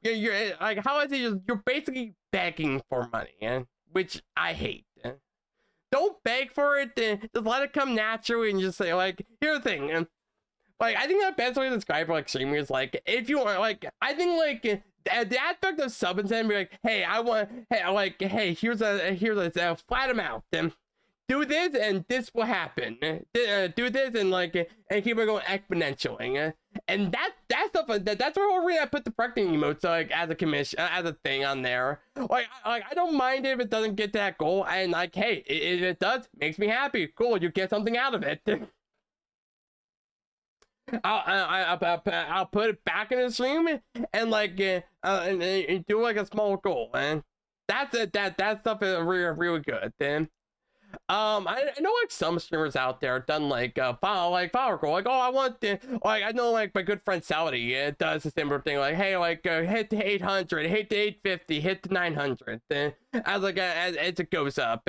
like, how I say, you're basically begging for money. Which I hate. Don't beg for it. Just let it come naturally and just say like, here's the thing. Like I think the best way to describe like streaming is like, if you want like, I think like the aspect of sub and be like, hey, here's a flat amount. Do this and this will happen. Do this and like and keep it going exponentially. And that's stuff that's where I put the pregnant emotes like as a commission, as a thing on there. Like I don't mind if it doesn't get to that goal, and like, hey, if it does, makes me happy. Cool, you get something out of it. I'll put it back in the stream and like and do like a small goal, and that's it. That stuff is really good. Then. I know like some streamers out there done like power goal, like, oh, I want to, like, I know like my good friend Saudi does the same thing, like, hey, like hit to 800, hit to 850, hit to 900 as like as it goes up.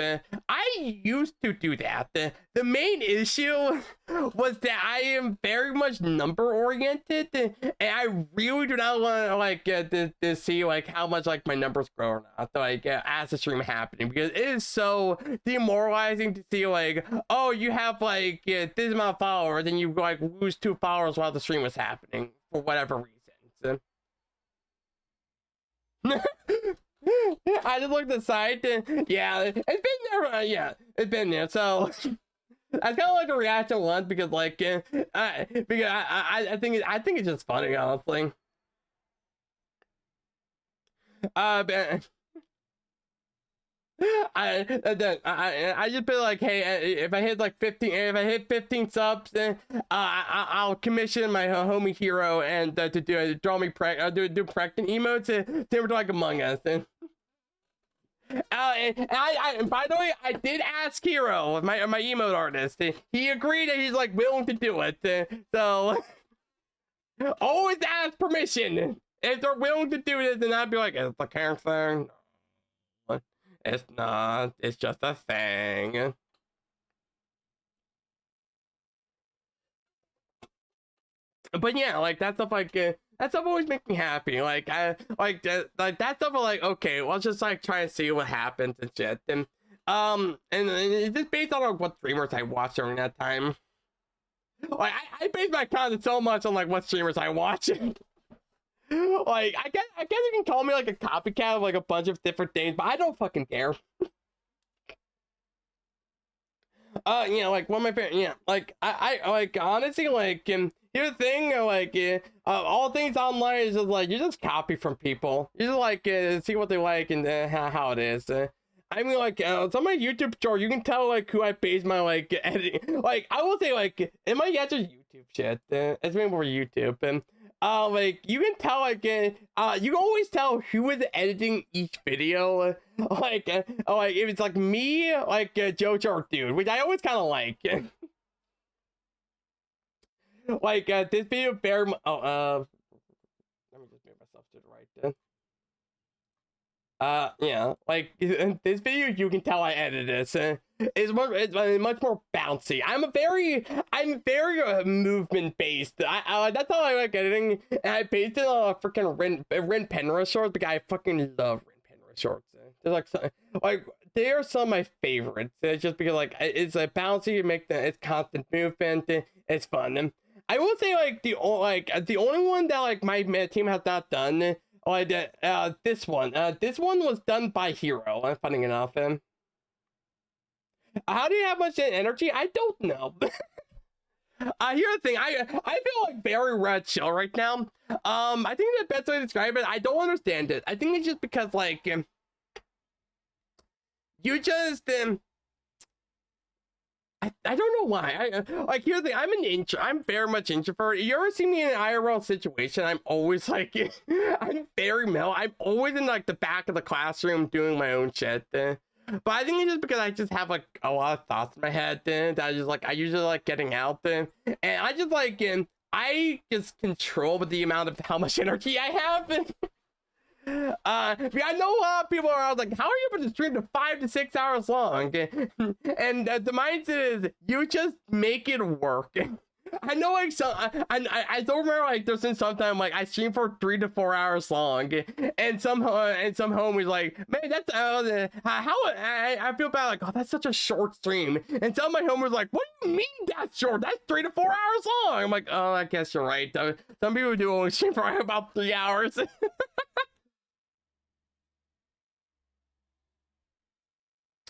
I used to do that. The main issue was that I am very much number oriented, and I really do not want to like to see like how much like my numbers grow or not, like as the stream happening, because it is so demoralizing to see like, oh, you have like this amount of followers and you like lose 2 followers while the stream was happening for whatever reasons. I just looked at the site. Yeah, it's been there. Yeah, it's been there. So I kind of like a reaction once because like, I think it's just funny, honestly. But I just feel like, hey, if I hit like 15 subs, I'll commission my homie Hero and to draw me do pregnant emotes similar to like Among Us. And by the way, I did ask Hero, my emote artist. He agreed that he's like willing to do it. So always ask permission if they're willing to do this, and I'd be like, it's the current thing. It's not. It's just a thing. but yeah, like that stuff, like that stuff always makes me happy. Like like that stuff. Like okay, let's just like try and see what happens and shit. And it's just based on like, what streamers I watch during that time. Like I base my content so much on like what streamers I watch. Like I guess you can call me like a copycat of like a bunch of different things, but I don't fucking care. Yeah, like one of my favorite, yeah, like I like honestly, like here's the thing, like all things online is just like you just copy from people. You just like see what they like and how it is. I mean, like some of my YouTube short, you can tell like who I base my like editing. Like I will say, like in my just YouTube shit, it's mainly for YouTube, and like you can tell, like you can always tell who is editing each video. Like if it's like me, like Joe Shark Dude, which I always kind of like. Like this video very let me just move myself to the right then. Yeah, like this video, you can tell I edited this. It's much more bouncy. I'm very movement based. I that's how I like editing. And I based it on freaking Ren Penrose shorts because I fucking love Ren Penrose shorts. They're like they are some of my favorites. It's just because like it's a bouncy. You make it's constant movement. It's fun. And I will say like the only one that like my team has not done. Like this one was done by Hero. Funny enough, how do you have much energy? I don't know. Here's the thing. I feel like very red chill right now. I think the best way to describe it, I don't understand it. I think it's just because like you just I don't know why. Like here's the thing. I'm very much introvert. You ever see me in an IRL situation? I'm always like I'm very mellow. I'm always in like the back of the classroom doing my own shit. But I think it's just because I just have like a lot of thoughts in my head. That I usually like getting out there, and I just like I just control the amount of how much energy I have. I know a lot of people are like, how are you able to stream to 5 to 6 hours long? And the mindset is you just make it work. I know like I don't remember like there's been sometime like I stream for 3 to 4 hours long, and some homie's like, man, that's how I feel bad, like, oh, that's such a short stream, and some of my homies like, what do you mean that's short? That's 3 to 4 hours long. I'm like, oh, I guess you're right. Some people do only stream for about 3 hours.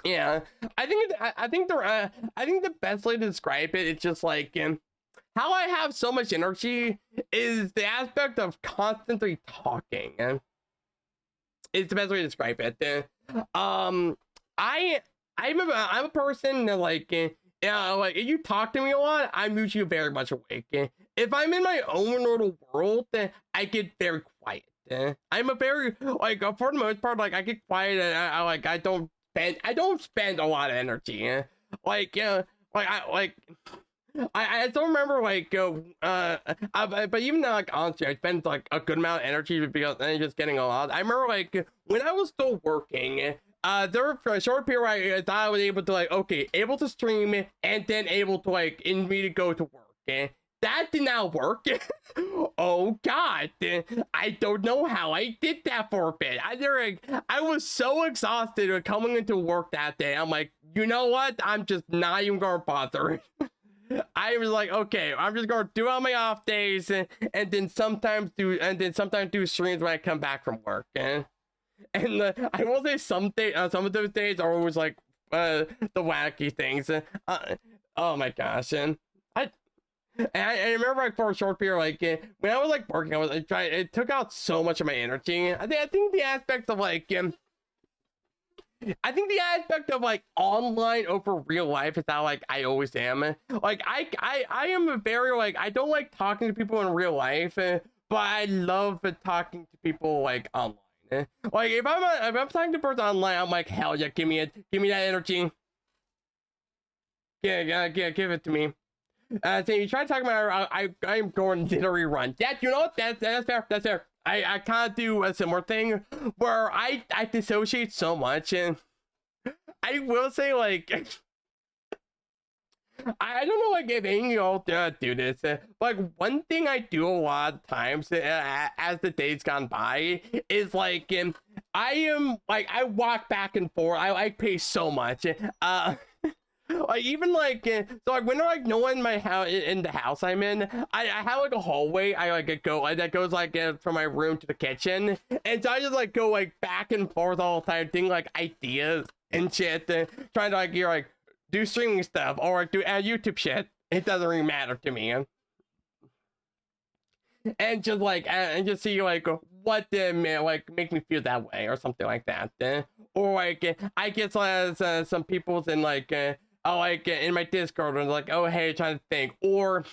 Yeah, I think the best way to describe it is just like how I have so much energy is the aspect of constantly talking. It's the best way to describe it. I'm a person that like like if you talk to me a lot, I'm usually very much awake. If I'm in my own little world, I get very quiet. I'm a very like for the most part, like I get quiet and I don't spend a lot of energy. Like I don't remember like but even though like honestly I spend like a good amount of energy because I'm just getting a lot. I remember like when I was still working, there were for a short period where I thought I was able to like able to stream and then able to like immediately go to work. That did not work. Oh god, I don't know how I did that for a bit. I was so exhausted coming into work that day. I'm like, you know what? I'm just not even gonna bother. I was like, okay, I'm just gonna do it on my off days, and then sometimes do streams when I come back from work. And I will say some of those days are always like the wacky things. Oh my gosh, and I remember like for a short period, like when I was like working, I was like trying. It took out so much of my energy. I think the aspect of like like online over real life is how like I always am. Like I am a very like I don't like talking to people in real life, but I love talking to people like online. Like if I'm talking to a person online, I'm like, hell yeah, give me that energy. Yeah, give it to me. So you try to talk about I'm going to rerun. Yeah, you know what? That's fair. That's fair. I kind of do a similar thing where I dissociate so much, and I will say like I don't know, like, if any of y'all do this. Like, one thing I do a lot of times as the days gone by is like, I am like, I walk back and forth. I like pay so much. Like, even like, so like when like no one in my house in the house I'm in, I have like a hallway. I like go that goes like from my room to the kitchen, and so I just like go like back and forth all the time, thinking like ideas and shit, trying to like you're like do streaming stuff or do YouTube shit. It doesn't really matter to me. And just like and just see like what like make me feel that way or something like that. Or like I get some people's in like like in my Discord and like, oh hey, trying to think. Or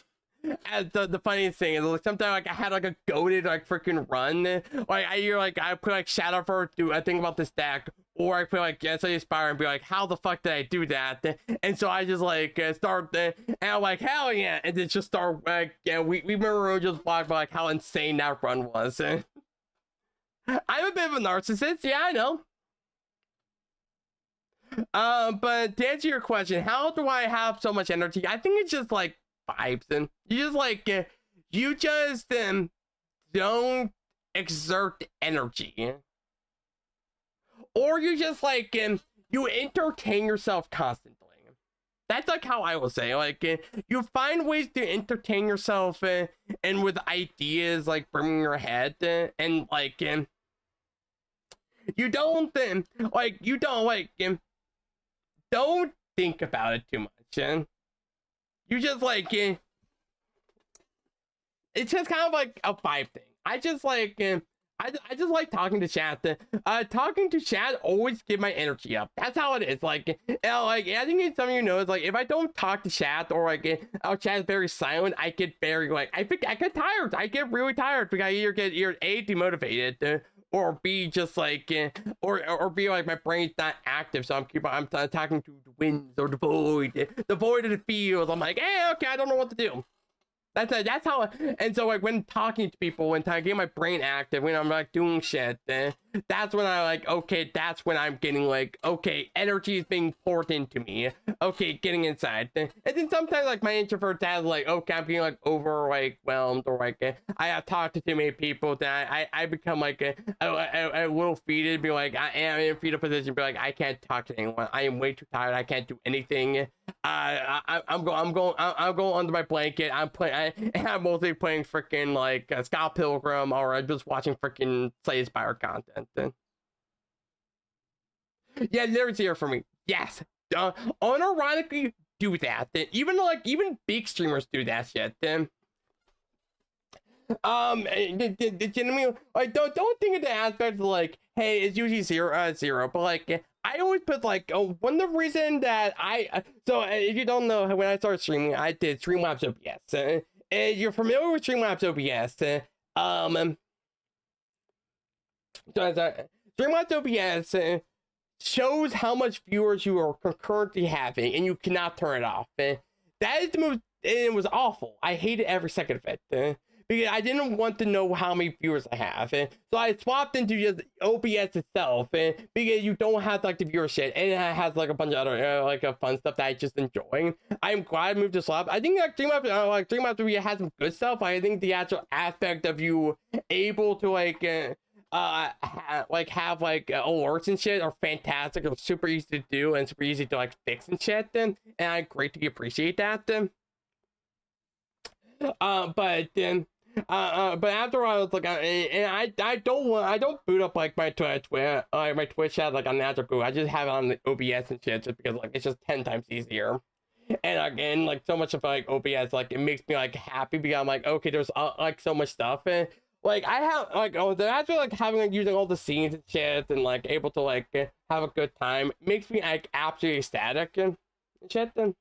as the funniest thing is like sometimes like I had like a goated like freaking run. Like I put like Shadow for do a thing about this deck, or I put like Spire and be like, how the fuck did I do that? And so I just like start and I'm like, hell yeah, and then just start like we remember just talked about like how insane that run was. I'm a bit of a narcissist, yeah, I know. But to answer your question, how do I have so much energy? I think it's just like vibes, and you just don't exert energy, or you just like you entertain yourself constantly. That's like how I will say, like you find ways to entertain yourself and with ideas like from your head, and like you don't don't think about it too much. You just like it's just kind of like a vibe thing. I just like I just like talking to chat. Talking to chat always get my energy up. That's how it is. Like like I think some of you know it's like if I don't talk to chat or like our chat is very silent, I get very like I get tired. I get really tired because I either get A, demotivated, or B, just like or B, like my brain's not active, so I'm talking to the winds or the void of the field. I'm like, hey, okay, I don't know what to do. That's how. And so like when talking to people, when I get my brain active, when I'm like doing shit, that's when I like, okay, that's when I'm getting like, okay, energy is being poured into me. Okay, getting inside. And then sometimes like my introvert has like, okay, I'm being like overwhelmed, or like I have talked to too many people that I become like a little feated, be like I am in a fetal position, be like I can't talk to anyone. I am way too tired. I can't do anything. I'm going under my blanket. I'm mostly playing freaking like Scott Pilgrim, or I'm just watching freaking Spire content. Yeah, there's here for me. Yes, unironically do that. Even big streamers do that shit. Legitimately, like don't think of the aspect of like, hey, it's usually zero, but like I always put like one of the reason that so if you don't know, when I started streaming, I did Streamlabs OBS. If you're familiar with Streamlabs OBS, Streamlabs OBS shows how much viewers you are concurrently having, and you cannot turn it off. That is the most, it was awful. I hated every second of it. Because I didn't want to know how many viewers I have, so I swapped into just OBS itself, because you don't have like the viewership, and it has like a bunch of other like fun stuff that I just enjoy. I'm glad I moved to Swap. I think like Dreamlabs has some good stuff. I think the actual aspect of you able to like have alerts and shit are fantastic. They're super easy to do and super easy to like fix and shit. And I greatly appreciate that. But after a while, it's like, and I don't boot up like my Twitch, where my Twitch has like a natural boot. I just have it on the OBS and shit, just because like it's just 10 times easier. And again, like so much of like OBS, like it makes me like happy because I'm like, okay, there's like so much stuff, and like I have like after like having like using all the scenes and shit, and like able to like have a good time, makes me like absolutely ecstatic and shit. And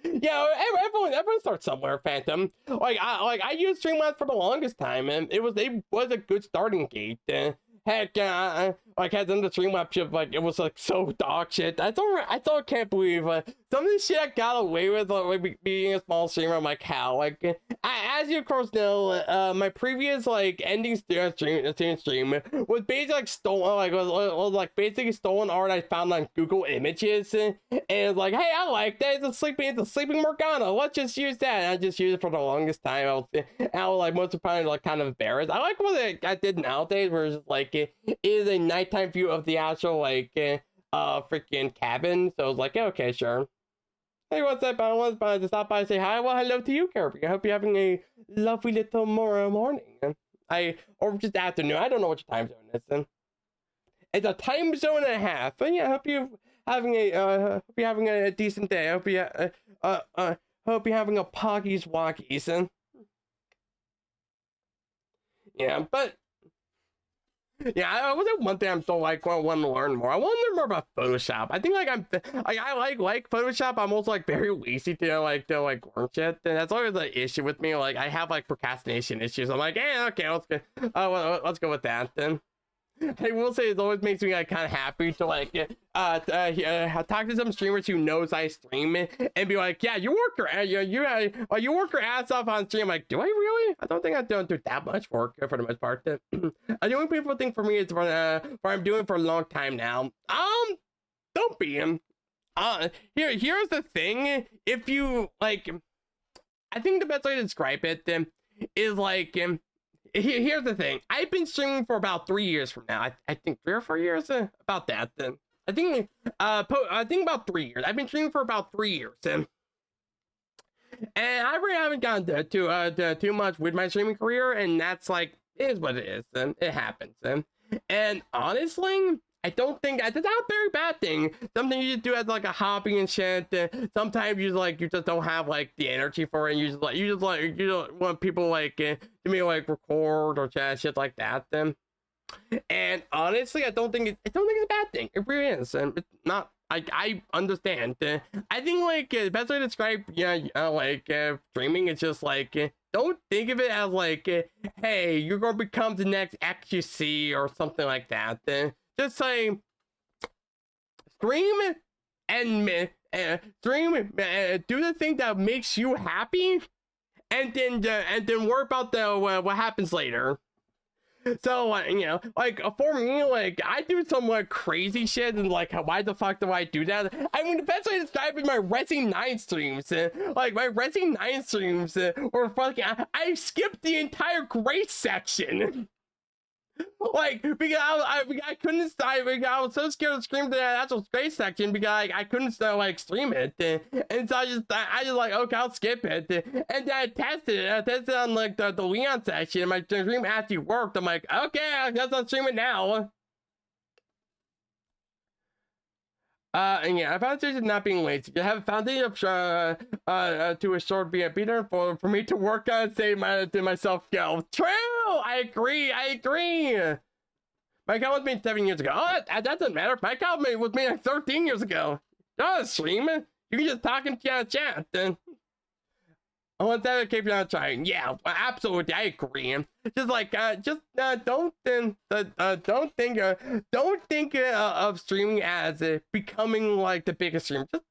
yeah, everyone starts somewhere, Phantom. Like I used Streamlabs for the longest time, and it was a good starting gate. Heck, like had them the stream web ship, like it was like so dog shit. I still can't believe some of the shit I got away with like being a small streamer. I'm like, how? Like as you of course know, my previous like ending stream was basically like stolen, like was like basically stolen art I found on Google Images, and it's like, hey, I like that. It's a sleeping Morgana. Let's just use that. And I just used it for the longest time. I was like most of the time like kind of embarrassed. I like what I did nowadays, where it's just like it is a nighttime view of the actual like freaking cabin. So I was like, yeah, okay, sure. Hey, what's up? I wanted to stop by and say hi. Well, hello to you, Kirby. I hope you're having a lovely little morning. Or just afternoon. I don't know what your time zone is. It's a time zone and a half. But yeah, I hope you're having a decent day. I hope you hope you're having a poggies walkies. Yeah, but yeah, I was one thing I'm still like want to learn more. I want to learn more about Photoshop. I think like I like Photoshop. I'm also like very lazy to learn shit, and that's always the issue with me. Like I have like procrastination issues. I'm like, yeah, okay, let's go with that then. I will say it always makes me like kind of happy to like talk to some streamers who knows I stream and be like, yeah, you work you work your ass off on stream. Like, do I really? I don't think I don't do that much work for the most part. The only people think for me is for I'm doing for a long time now. Don't be him. Here's the thing. If you like, I think the best way to describe it is like. Here's the thing. I've been streaming for about 3 years from now. I think 3 or 4 years, about that. I think about 3 years. I've been streaming for about 3 years, and I really haven't gotten too much with my streaming career, and that's like it is what it is, and it happens. And honestly, I don't think that's not a very bad thing. Something you just do as like a hobby and shit. Sometimes you just don't have like the energy for it. And you don't want people like to me like record or chat shit like that. And honestly, I don't think it's a bad thing. It really is, and it's not. I understand. I think like the best way to describe streaming is just like don't think of it as like hey, you're gonna become the next XQC or something like that. Just say stream and do the thing that makes you happy, and then worry about the what happens later. So you know, like for me, like I do some like crazy shit, and like why the fuck do I do that? I mean, the best way to describe it is my Resi 9 streams. Like my Resi 9 streams were fucking. I skipped the entire grace section. Like because I couldn't I was so scared to stream the actual space section because I couldn't like stream it, and so I just like, okay, I'll skip it, and then I tested on like the Leon section, and my stream actually worked. I'm like, okay, I guess I'll stream it now. And yeah, I found it not being lazy. You have a foundation to a short beater for me to work on, say to myself, go. True, I agree. My account was made 7 years ago. Oh, that doesn't matter. My account was made like 13 years ago. Not a stream. You can just talk in chat. I want that to keep you on trying. Yeah, absolutely, I agree. Just like, don't think of streaming as becoming like the biggest stream. Just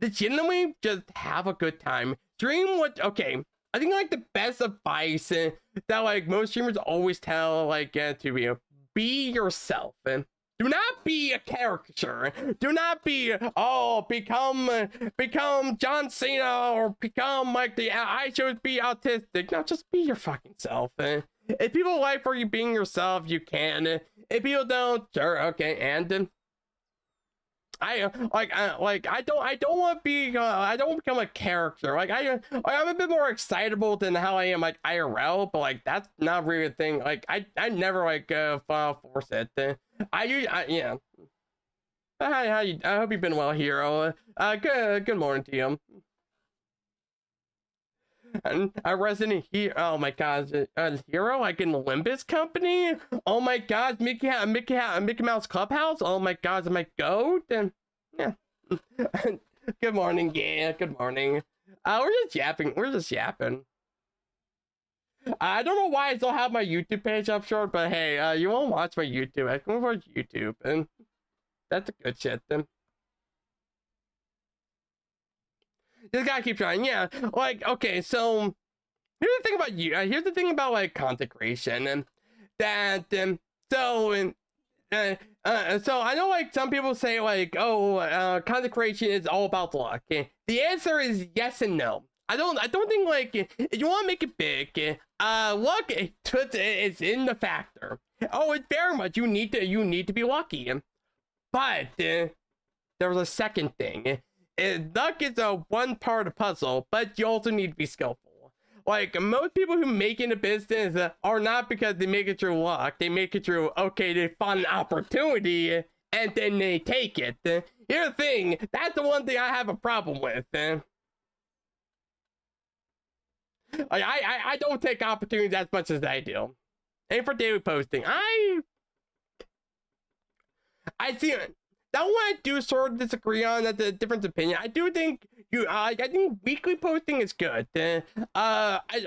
legitimately, just have a good time. Stream what? Okay, I think like the best advice that like most streamers always tell like to be yourself. Do not be a caricature. Do not be, become John Cena or become like I should be autistic. No, just be your fucking self. If people like for you being yourself, you can. If people don't, sure, okay. And I don't want to be I don't want to become a character. Like I'm a bit more excitable than how I am like IRL, but like that's not really a thing. Like I never like force it. Yeah. Hi, how you? I hope you've been well, Hero. Good morning to you. And a resident here. Oh my god, Hero like in the Olympus company. Oh my god, Mickey Mouse Clubhouse. Oh my god, am I goat? And yeah. Good morning, yeah. Good morning. We're just yapping. I don't know why I still have my YouTube page up short, but hey, you won't watch my YouTube. I can watch YouTube, and that's a good shit then. Just gotta keep trying. Yeah, like, okay, so here's the thing about you. Here's the thing about like content creation, and that so I know like some people say like, oh, content creation is all about luck. The answer is yes and no. I don't think like if you want to make it big, luck is in the factor. Oh, it's very much you need to be lucky, but there's a second thing. Luck is one part of the puzzle, but you also need to be skillful. Like, most people who make it a business are not because they make it through luck. They make it through, okay, they find an opportunity, and then they take it. Here's the thing, that's the one thing I have a problem with. I don't take opportunities as much as I do. And for daily posting, I see that one I do sort of disagree on. That's a different opinion. I do think I think weekly posting is good. There is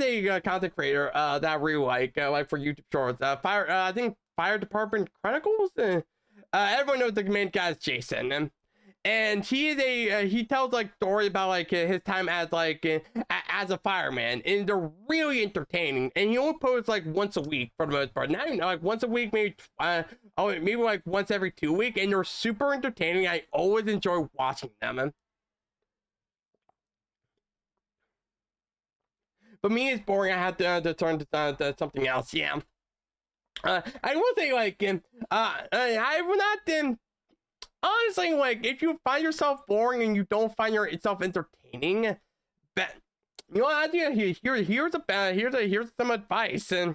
a content creator that I really like for YouTube Shorts. I think Fire Department Chronicles. Everyone knows the main guy is Jason. And he is he tells like stories about like his time as like as a fireman, and they're really entertaining. And he only posts like once a week for the most part. Not even like once a week, maybe maybe like once every 2 weeks, and they're super entertaining. I always enjoy watching them. But me, it's boring. I have to turn to something else. Yeah. I will say like I will not honestly, like, if you find yourself boring and you don't find yourself entertaining, but you know what? Here's some advice, and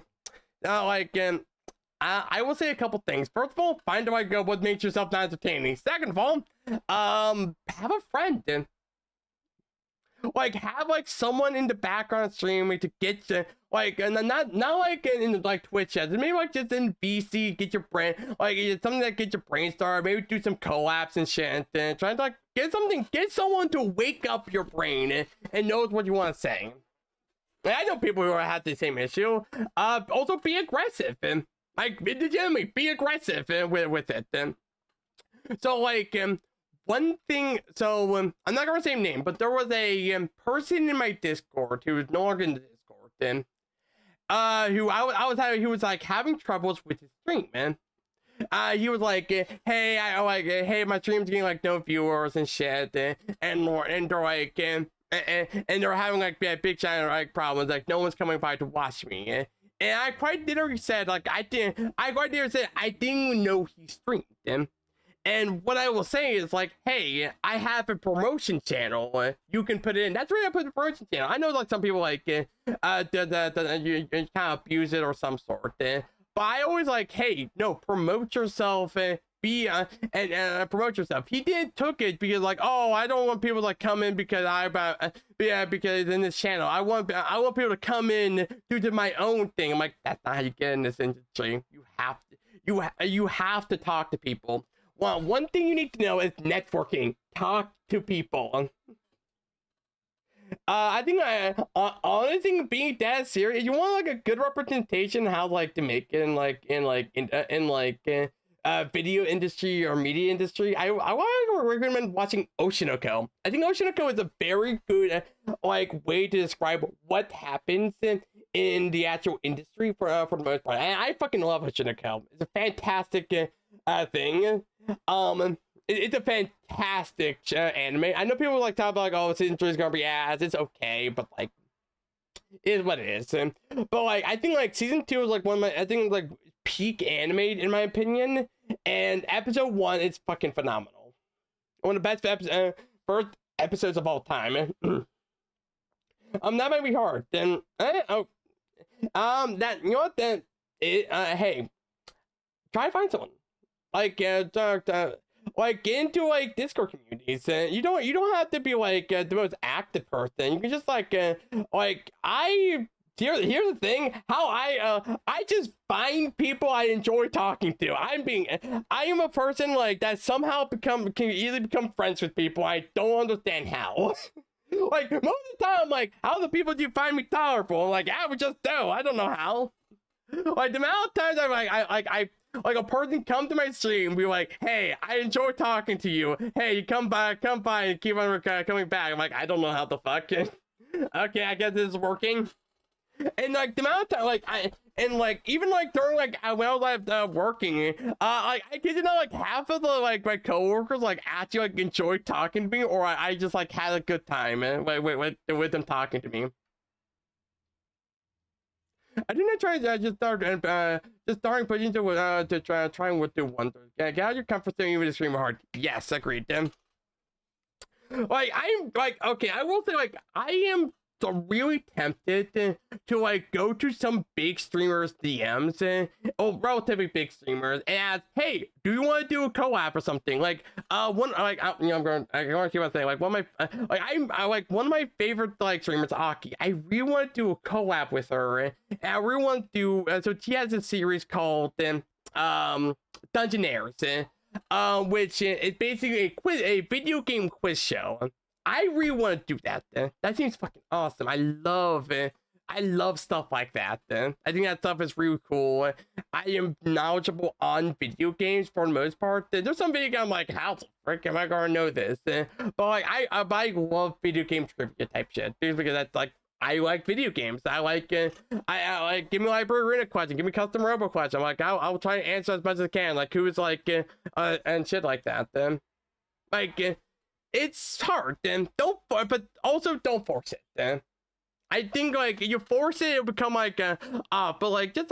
I will say a couple things. First of all, find out what makes yourself not entertaining. Second of all, have a friend, and like have like someone in the background streaming to get you like, and not like in like Twitch ads, maybe like just in VC, get your brain like something that gets your brain started. Maybe do some collabs and shit, and try to like get someone to wake up your brain and knows what you want to say. And I know people who have the same issue. Also be aggressive, and like legitimately be aggressive with it. And so like one thing, so I'm not gonna say name, but there was a person in my Discord who was no longer in the Discord, and he was like having troubles with his stream, man. He was like, hey, my stream's getting like no viewers and shit, and they're like, and they're having like big giant like problems, like no one's coming by to watch me, and I quite literally said like I didn't even know he streamed. And what I will say is like, hey, I have a promotion channel. You can put it in. That's where I put the promotion channel. I know like some people like you kind of abuse it or some sort. But I always like, hey, no, promote yourself. Promote yourself. He took it because like, oh, I don't want people to like come in because because in this channel I want people to come in due to my own thing. I'm like, that's not how you get in this industry. You have to talk to people. Well, one thing you need to know is networking. Talk to people. I think honestly, being that serious, you want like a good representation of how like to make it in video industry or media industry. I want to recommend watching Oshinoko. I think Oshinoko is a very good like way to describe what happens in the actual industry for the most part. And I fucking love Oshinoko. It's a fantastic thing. It's a fantastic anime. I know people like talk about like, oh, season 3 is gonna be ass. It's okay, but like, it is what it is. But like, I think like season 2 is like one of my, I think like peak anime in my opinion. And episode 1 is fucking phenomenal. One of the best first episodes of all time. That might be hard. Then that you know what? Then hey, try to find someone. Like like get into like Discord communities. You don't have to be like the most active person. You can just like here's the thing, how I just find people I enjoy talking to. I am a person like that somehow can easily become friends with people. I don't understand how. Like, most of the time, like, how the people do find me tolerable? Like, I would just do. I don't know how. Like, the amount of times I'm like a person come to my stream and be like, hey, I enjoy talking to you. Hey, you come by and keep on coming back. I'm like, I don't know how the fuck. Okay, I guess this is working. And like the amount of time, like even like during like when I was working, like I did know like half of the like my coworkers like actually like enjoyed talking to me, or I just like had a good time with them talking to me. I didn't try to just starting putting to trying with the wonders. Yeah, get out your comfort zone even to stream hard. Yes, agreed. Then, like I'm like okay, I will say like I am really tempted to like go to some big streamers DMs, relatively big streamers, and ask, hey, do you want to do a collab or something? Like one like I'm going to keep on saying like one of my I like one of my favorite like streamers, Aki. I really want to do a collab with her, and I really want to do so she has a series called Dungeonaires, which is basically a video game quiz show. I really want to do that. That seems fucking awesome. I love it. I love stuff like that. I think that stuff is really cool. I am knowledgeable on video games for the most part. There's some video game I'm like, how the frick am I gonna know this? But like, I love video game trivia type shit because that's like I like video games. I like I like give me library arena question, give me custom robo question. I'm like I'll try to answer as much as I can. Like who is like and shit like that. Like. It's hard, then don't, but also don't force it. Then I think like you force it, it'll become like but like just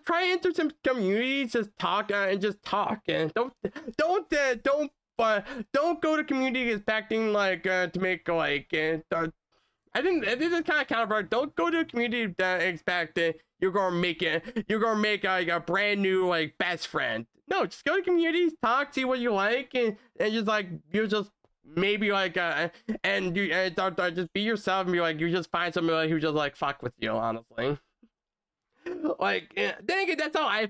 try to enter some communities, just talk and just talk, and don't go to community expecting like to make like I think this is kind of counterpart. Don't go to a community that expect you're gonna make like a brand new like best friend. No, just go to communities, talk, see what you like, and just like you just. Maybe like and you just be yourself and be like you just find somebody who just like fuck with you, honestly. Like then again, that's how I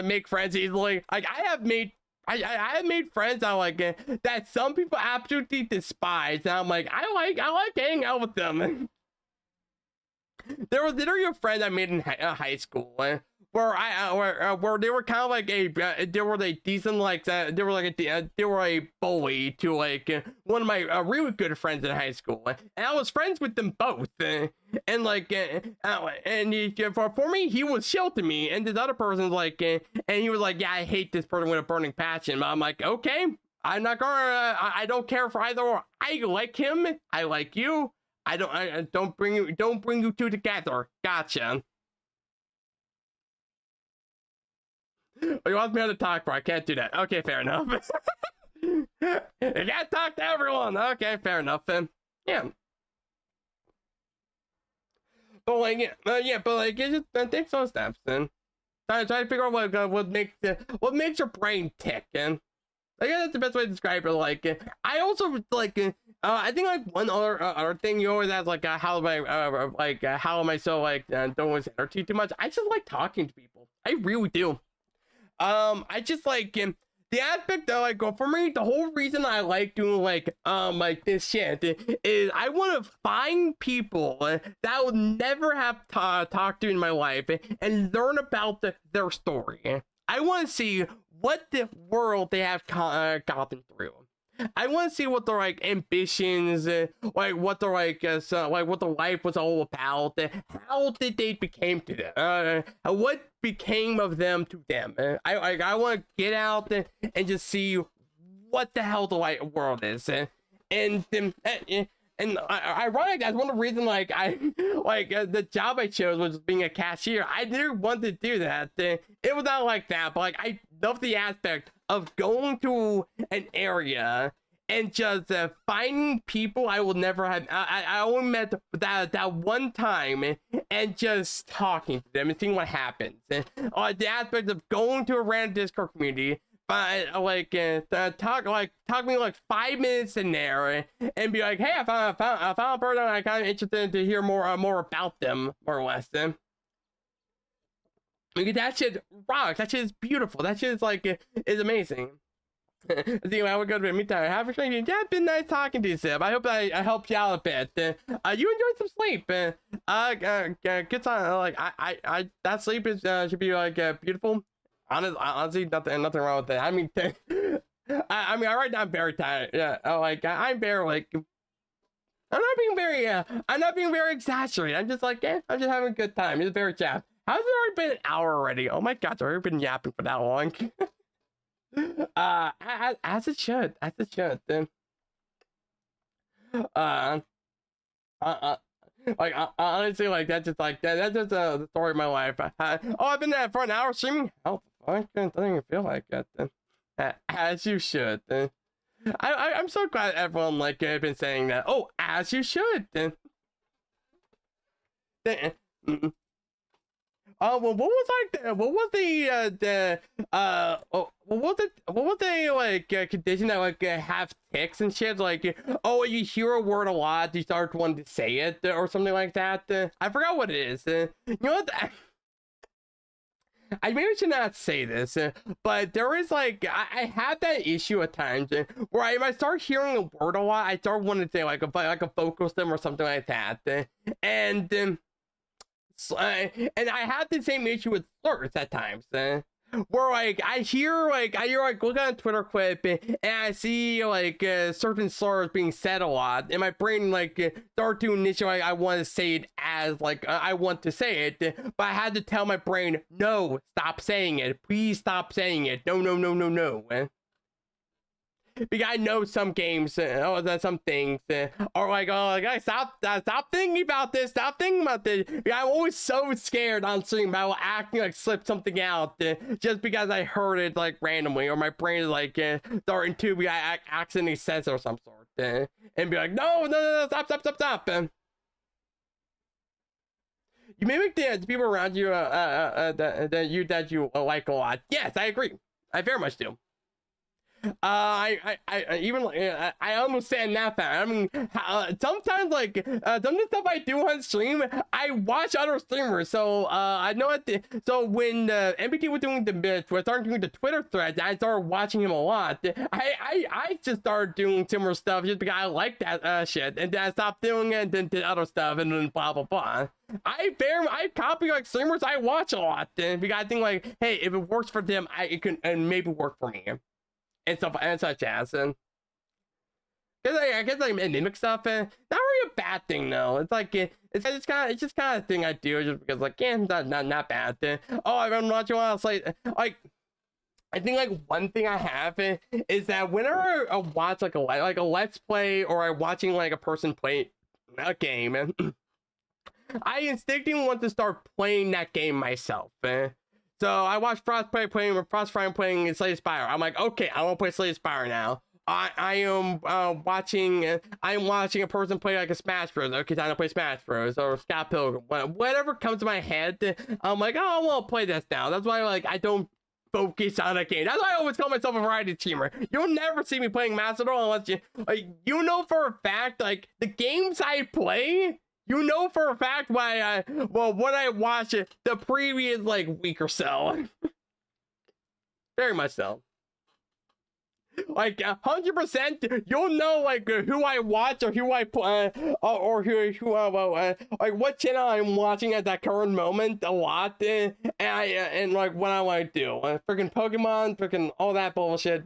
make friends easily. Like I have made friends that like that some people absolutely despise, and I'm like I like hanging out with them. There was literally a friend I made in high school where they were kind of like they were like decent like they were like they were a bully to like one of my really good friends in high school, and I was friends with them both, and like and for me he was chill to me, and this other person's like and he was like, yeah, I hate this person with a burning passion, but I'm like, okay, I'm not gonna I don't care for either or. I like him, I like you. I don't bring you two together. Gotcha. Oh, you want me to talk, bro? I can't do that. Okay, fair enough. You can't talk to everyone. Okay, fair enough. Yeah. But like, yeah, but like, it just take some steps. And try to figure out what makes your brain tick. And I guess that's the best way to describe it. Like, I also like. I think like one other thing you always ask like how am I so like don't waste energy too much. I just like talking to people. I really do. I just like the aspect that like for me, the whole reason I like doing like this shit is I want to find people that would never have talked to in my life and learn about their story. I want to see what the world they have gotten through. I want to see what their like ambitions, like what their like, like what their life was all about. How did they became to them? What became of them to them? I want to get out and just see what the hell the like world is. And ironic, that's one of the reasons like I like the job I chose was being a cashier. I didn't want to do that. It was not like that, but like I love the aspect of going to an area and just finding people I will never have. I only met that one time and just talking to them and seeing what happens. The aspect of going to a random Discord community. But like talk me like 5 minutes in there and be like, hey, I found a person I'm kind of interested to hear more about them, more or less. Like, that shit rocks. That shit is beautiful. That shit is like is amazing. See, I would go to me time. Have a great day. Yeah, it's been nice talking to you, Sib. I hope I helped you out a bit. You enjoyed some sleep. Good time. Like that sleep is should be like beautiful. Honestly, nothing wrong with that. I mean, I mean, right now I'm very tired. Yeah, like I'm very like. I'm not being very exaggerated. I'm just like, I'm just having a good time. It's very chat. How's it already been an hour already? Oh my god, I've already been yapping for that long. As it should. Uh, like honestly, like that's just like that's just the story of my life. I've been there for an hour streaming. Oh, I don't even feel like it. As you should. I'm so glad everyone like been saying that. Oh, as you should. Well, what was like what was the like condition that like have ticks and shit, like oh, you hear a word a lot, you start wanting to say it or something like that. I forgot what it is. You know what? I maybe should not say this, but there is like I have that issue at times where if I start hearing a word a lot, I start wanting to say like a vocal stem or something like that, and I have the same issue with slurs at times. Where like I hear like look at a Twitter clip and I see like certain slurs being said a lot, and my brain like start to initiate I want to say it as like I want to say it, but I had to tell my brain, no, stop saying it, please stop saying it, no. Because I know some games, some things are like, oh, like, stop thinking about this, Because I'm always so scared on stream about acting like slip something out just because I heard it like randomly, or my brain is like starting to be I accidentally says or some sort, and be like, no, stop. You mimic the people around you that you like a lot. Yes, I agree. I very much do. I even I understand that fact. I mean, sometimes like some of the stuff I do on stream, I watch other streamers, so I know what. So when MBT was doing started doing the Twitter threads, I started watching him a lot. I just started doing similar stuff just because I like that shit, and then I stopped doing it, and then did other stuff, and then blah blah blah. I copy like streamers I watch a lot, because I think like, hey, if it works for them, it can and maybe work for me. And stuff and such as, and I guess like mimic stuff, not really a bad thing though. It's like it's just kind of thing I do just because like not bad. Oh, I've been watching a lot of like I think like one thing I have is that whenever I watch like a let's play, or I'm watching like a person play a game, I instinctively want to start playing that game myself. So I watched Frostfire playing Slay Spire. I'm like, okay, I want to play Slay Spire now. I am watching a person play like a Smash Bros. Okay, time to play Smash Bros. Or Scott Pilgrim. Whatever comes to my head, I'm like, oh, I want to play this now. That's why like I don't focus on a game. That's why I always call myself a variety streamer. You'll never see me playing Macedon unless you know for a fact like the games I play. You know for a fact why what I watched the previous like week or so. Very much so. Like 100%, you'll know like who I watch or who I play, or who like what channel I'm watching at that current moment a lot, and like what I want to do, freaking Pokemon, freaking all that bullshit.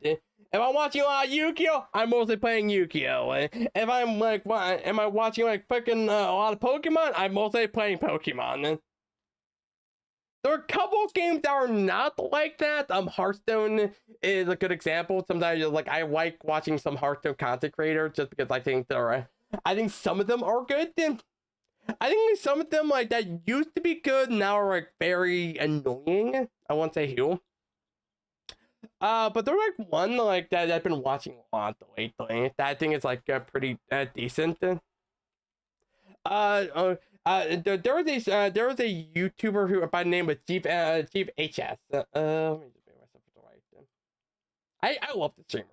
If I'm watching a lot of Yu-Gi-Oh, I'm mostly playing Yu-Gi-Oh. If I'm like, am I watching like freaking a lot of Pokemon? I'm mostly playing Pokemon. There are a couple of games that are not like that. Hearthstone is a good example. Sometimes like I like watching some Hearthstone content creators just because I think I think some of them are good. I think some of them like that used to be good now are like very annoying. I won't say who. But there's like one like that I've been watching a lot lately. That I think is like pretty decent. There was a YouTuber who by the name of Chief HS. Let me just make myself the right. I love the streamer.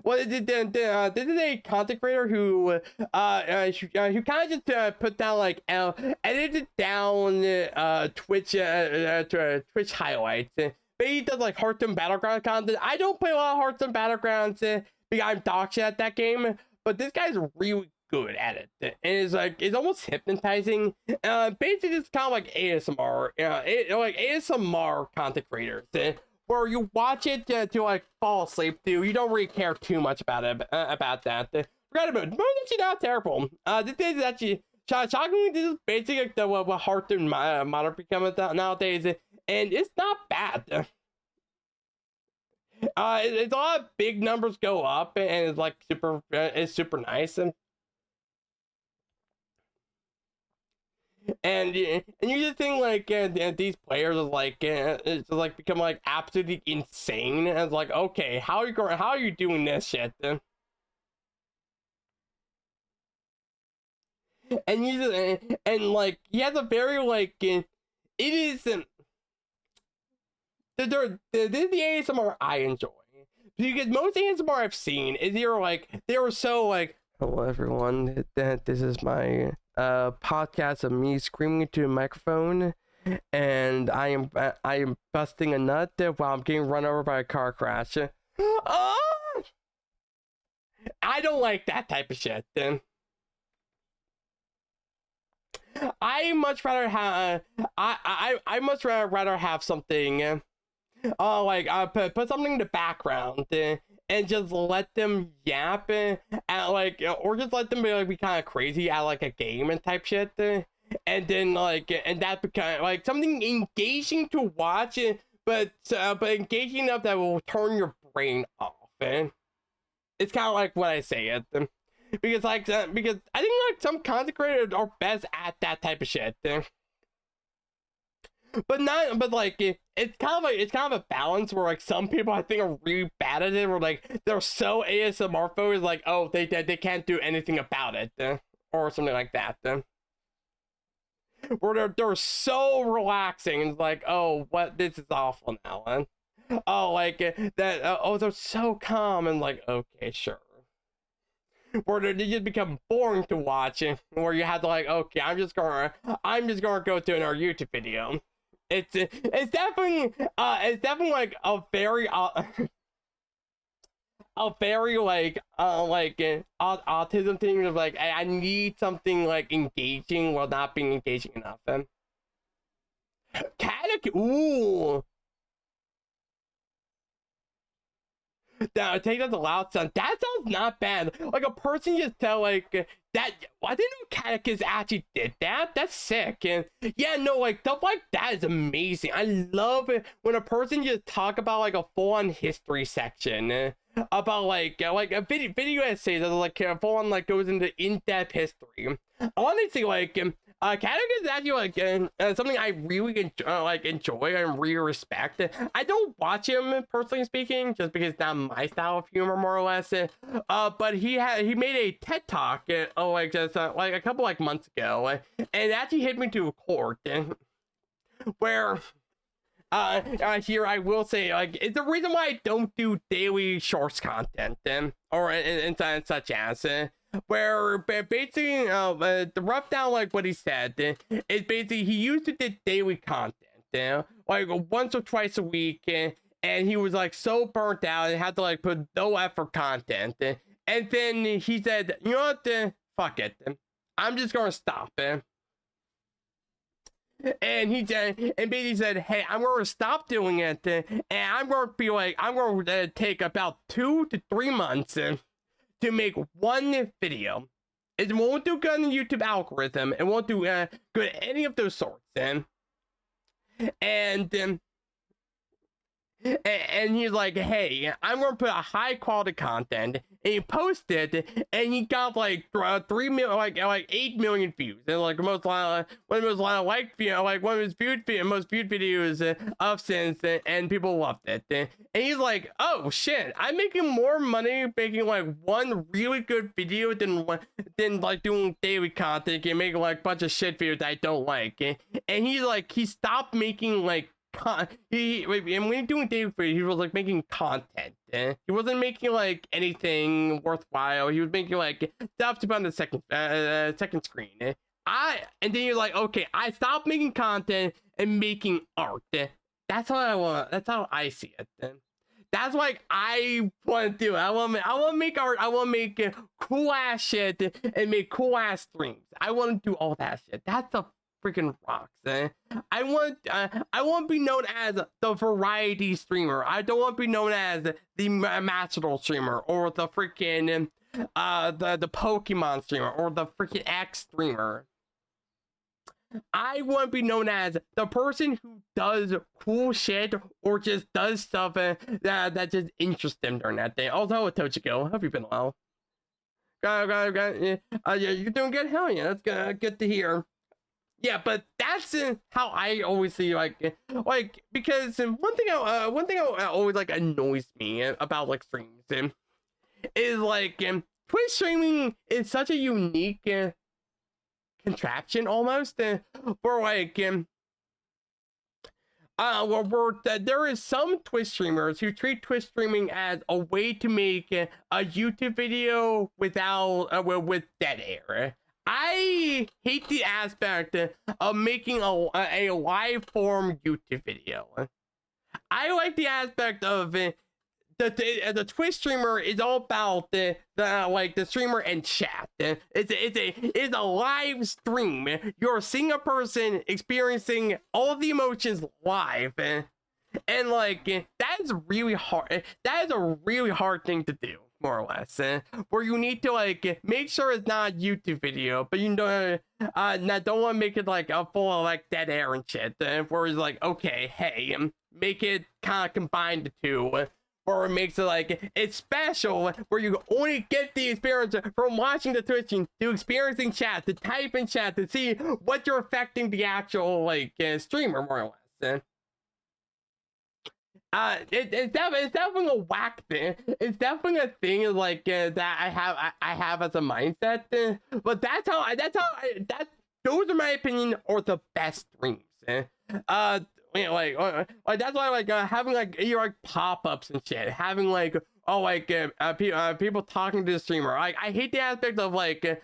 Well, this is a content creator who kind of just put down like edited down Twitch highlights. but he does like Hearthstone Battleground content. I don't play a lot of Hearthstone Battlegrounds because I'm dog shit at that game, but this guy's really good at it, and it's almost hypnotizing. Basically it's kind of like ASMR, like ASMR content creators, where you watch it to like fall asleep to. You don't really care too much about it, about that. Forget about it. But it's actually not terrible. This is actually shockingly, this is basically like the what Hearthstone modern becoming nowadays, and it's not bad. It's a lot of big numbers go up, and it's like it's super nice. And you just think like these players are like it's like become like absolutely insane. And it's like, okay, how are you doing this shit? And you just and like he has a very like it is the ASMR I enjoy, because most ASMR I've seen is either like they were so like, hello everyone, this is my podcast of me screaming into a microphone, and I am busting a nut while I'm getting run over by a car crash. Oh! I don't like that type of shit. I much rather have I much rather have something like put something in the background and just let them yap at like, or just let them be kind of crazy at like a game and type shit, and then like, and that become like something engaging to watch, but engaging enough that will turn your brain off. It's kind of like what I say it, because like because I think like some content creators are best at that type of shit. But like it's kind of a balance where like some people I think are really bad at it, where like they're so ASMR focused, like, oh, they can't do anything about it, or something like that, where they're so relaxing and it's like, oh, what, this is awful now, oh, like that, oh, they're so calm, and like, okay, sure. Where they just become boring to watch, where you have to like, okay, I'm just gonna go to another YouTube video. It's definitely like a very like autism thing of like, I need something like engaging while not being engaging enough. Ooh. Now take that the loud sound. That sounds not bad. Like a person just tell like that. I didn't know Catechus actually did that. That's sick. And yeah, no, like stuff like that is amazing. I love it when a person just talk about like a full-on history section about like a video essays that like full-on like goes into in-depth history. Honestly, like Catechus is actually like something I really enjoy and really respect. I don't watch him personally speaking, just because it's not my style of humor, more or less. But he made a TED talk like just like a couple like months ago, and it actually hit me to a chord, where here I will say, like, it's the reason why I don't do daily shorts content, or and such as. Where basically the rough down like what he said is basically he used to do daily content like once or twice a week, and he was like so burnt out and had to like put no effort content, and then he said, you know what, fuck it, I'm just gonna stop. And he said, and basically said, hey, I'm going to stop doing it, and I'm going to be like, I'm going to take about 2 to 3 months to make one video. It won't do good on the YouTube algorithm. It won't do good at any of those sorts. And he's like, hey, I'm gonna put a high quality content, and he posted, and he got like 3 million, like 8 million views, and like one of the most liked video, like one of his most viewed videos of since, and people loved it. And he's like, oh shit, I'm making more money making like one really good video than like doing daily content and making like a bunch of shit videos that I don't like. And he's like, he stopped making like and when you're doing daily videos, he was like making content. He wasn't making like anything worthwhile. He was making like stuff to put on the second screen. And then you're like, okay, I stopped making content and making art. That's what I want. That's how I see it. Then that's like I want to do. I want to make art. I want to make cool ass shit and make cool ass streams. I want to do all that shit. That's the freaking rocks. I want to be known as the variety streamer. I don't want to be known as the master streamer or the freaking the Pokemon streamer or the freaking X streamer. I want to be known as the person who does cool shit or just does stuff that just interests them during that day. Also, Tochiko, have you been well? Yeah, you're doing good. Hell yeah, that's good to hear. Yeah, but that's how I always see like because one thing I always like annoys me about like streams is like Twitch streaming is such a unique contraption almost for like there is some Twitch streamers who treat Twitch streaming as a way to make a YouTube video without with dead air. I hate the aspect of making a live form YouTube video. I like the aspect of the Twitch streamer is all about the streamer and chat. It's a live stream. You're seeing a person experiencing all the emotions live, and like that is really hard. That is a really hard thing to do, more or less. Where you need to like make sure it's not a YouTube video, but you don't want to make it like a full of like dead air and shit. Where it's like, okay, hey, make it kind of combine the two. Or it makes it like it's special where you only get the experience from watching the Twitch stream to experiencing chat, to type in chat, to see what you're affecting the actual like streamer, more or less. It's definitely a whack thing. It's definitely a thing like that I have as a mindset. But those are my opinion are the best streams. You know, like that's why like having like like pop-ups and shit, having like people talking to the streamer. Like I hate the aspect of like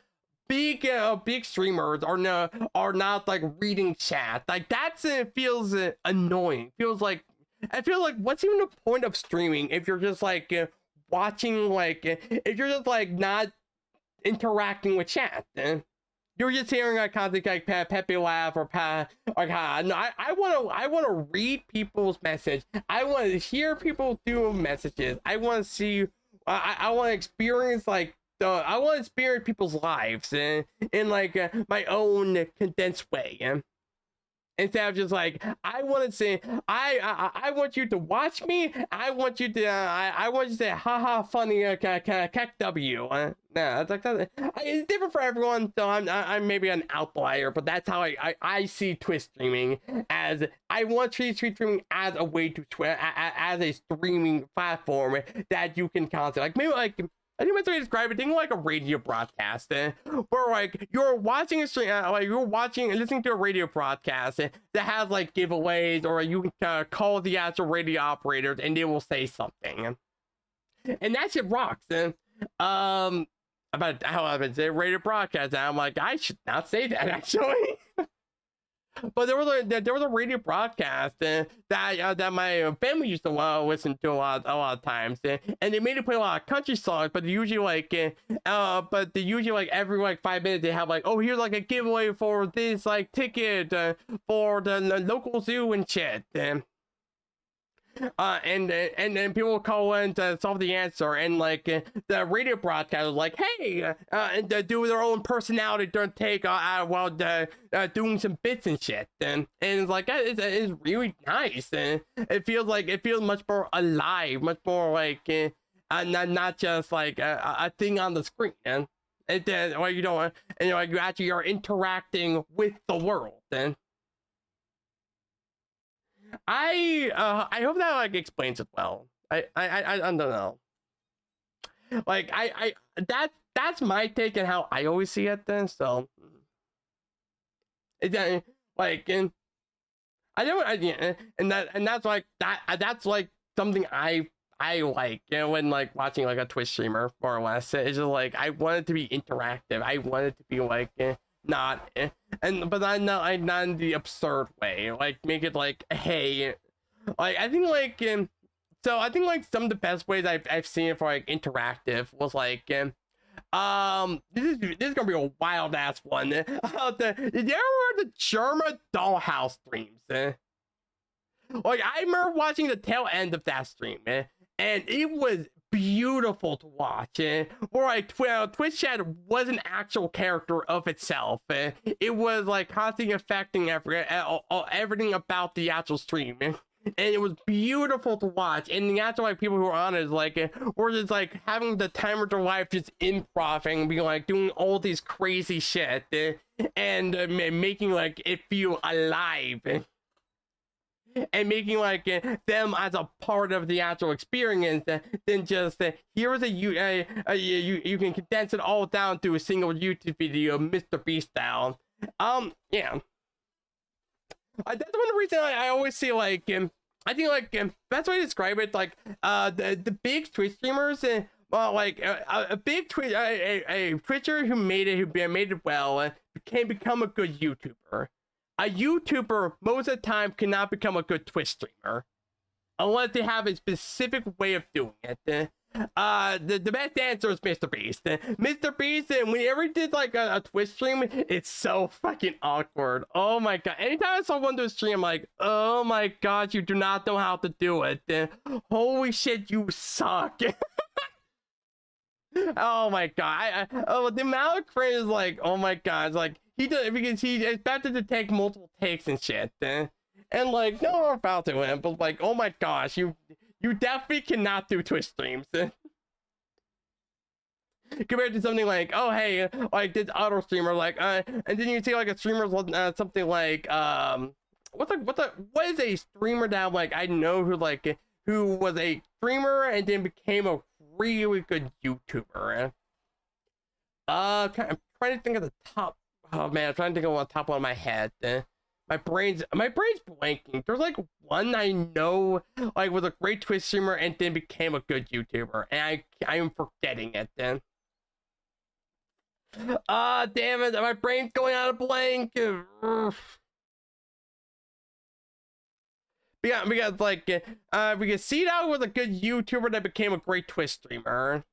big streamers are not like reading chat. Like that's feels annoying. I feel like what's even the point of streaming if you're just like watching, like if you're just like not interacting with chat. You're just hearing like content like Pepe laugh or like no, I want to read people's message. I want to hear people do messages. I want to see. I want to experience like I want to experience people's lives in like my own condensed way. Instead of just like I want to say I want you to watch me. I want you to say haha funny W. No, that's like that. It's different for everyone. So I'm maybe an outlier, but that's how I see Twitch streaming. As I want Twitch streaming as a way to as a streaming platform that you can constantly like maybe like. I think that's how I describe it. Think like a radio broadcast, where like you're watching a stream, like you're watching and listening to a radio broadcast that has like giveaways, or you can call the actual radio operators and they will say something, and that shit rocks. About how I've been saying radio broadcast, and I'm like, I should not say that actually. But there was a radio broadcast that my family used to listen to a lot of times, and they made it play a lot of country songs. But they usually like every like 5 minutes they have like, oh, here's like a giveaway for this like ticket for the local zoo and shit. And then people call in to solve the answer, and like the radio broadcast was like, hey, and do their own personality during take while doing some bits and shit, and it's like it's really nice, and it feels much more alive, much more like not just like a thing on the screen, and well, you don't, and like you actually are interacting with the world, and I hope that like explains it well. I don't know. Like that's my take on how I always see it then. So it's like and I don't yeah, and that's like that's like something I like, you know, when like watching like a Twitch streamer, more or less. It's just like I want it to be interactive. I want it to be like but not in the absurd way. Like make it like, hey, Like I think like so I think like some of the best ways I've seen it for like interactive was like this is gonna be a wild ass one. Did you ever heard the Germa Dollhouse streams? Like I remember watching the tail end of that stream, and it was beautiful to watch. Where like Twitch chat was an actual character of itself. It was like constantly affecting everything about the actual stream. And it was beautiful to watch, and the actual like people who were on it like were just like having the time of their life, just improving, being like doing all these crazy shit, and making like it feel alive, and making like them as a part of the actual experience, than just here is you can condense it all down to a single YouTube video, Mr. Beast style. Yeah. That's one reason I always see like I think like best way to describe it, like the big Twitch streamers, like a big Twitch a Twitcher who made it well can become a good YouTuber. A YouTuber most of the time cannot become a good Twitch streamer unless they have a specific way of doing it. The best answer is Mr. Beast. Mr. Beast, and whenever he did like a Twitch stream, it's so fucking awkward. Oh my god. Anytime I saw one do a stream, I'm like, oh my god, you do not know how to do it. Holy shit, you suck. Oh my god. The amount of cringe is like, oh my god, it's like he does, because he expected to take multiple takes and shit. And like, no more about to him, but like, oh my gosh, you definitely cannot do Twitch streams. Compared to something like, oh hey, like this auto streamer, like and then you see like a streamer something like what is a streamer that like I know who was a streamer and then became a really good YouTuber. I'm trying to think of the top. Oh man, I'm trying to think of the top one of my head. My brain's blanking. There's like one I know like was a great Twitch streamer and then became a good YouTuber, and I am forgetting it then. Damn it, my brain's going out of blank. Because like because C-Dog was a good YouTuber that became a great Twitch streamer.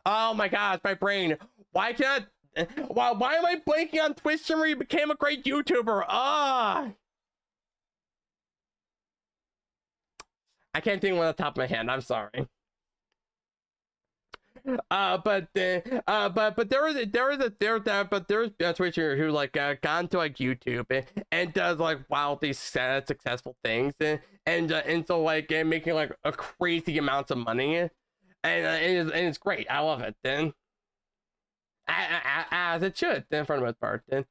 Oh my gosh, my brain. Why can't why am I blanking on Twitch streamer? He became a great YouTuber. I can't think of one on the top of my head. I'm sorry. But there's a Twitcher who like got into like YouTube and does like wildly successful things, and so like making like a crazy amounts of money, and it's great. I love it. Then as it should, then for the most part. Then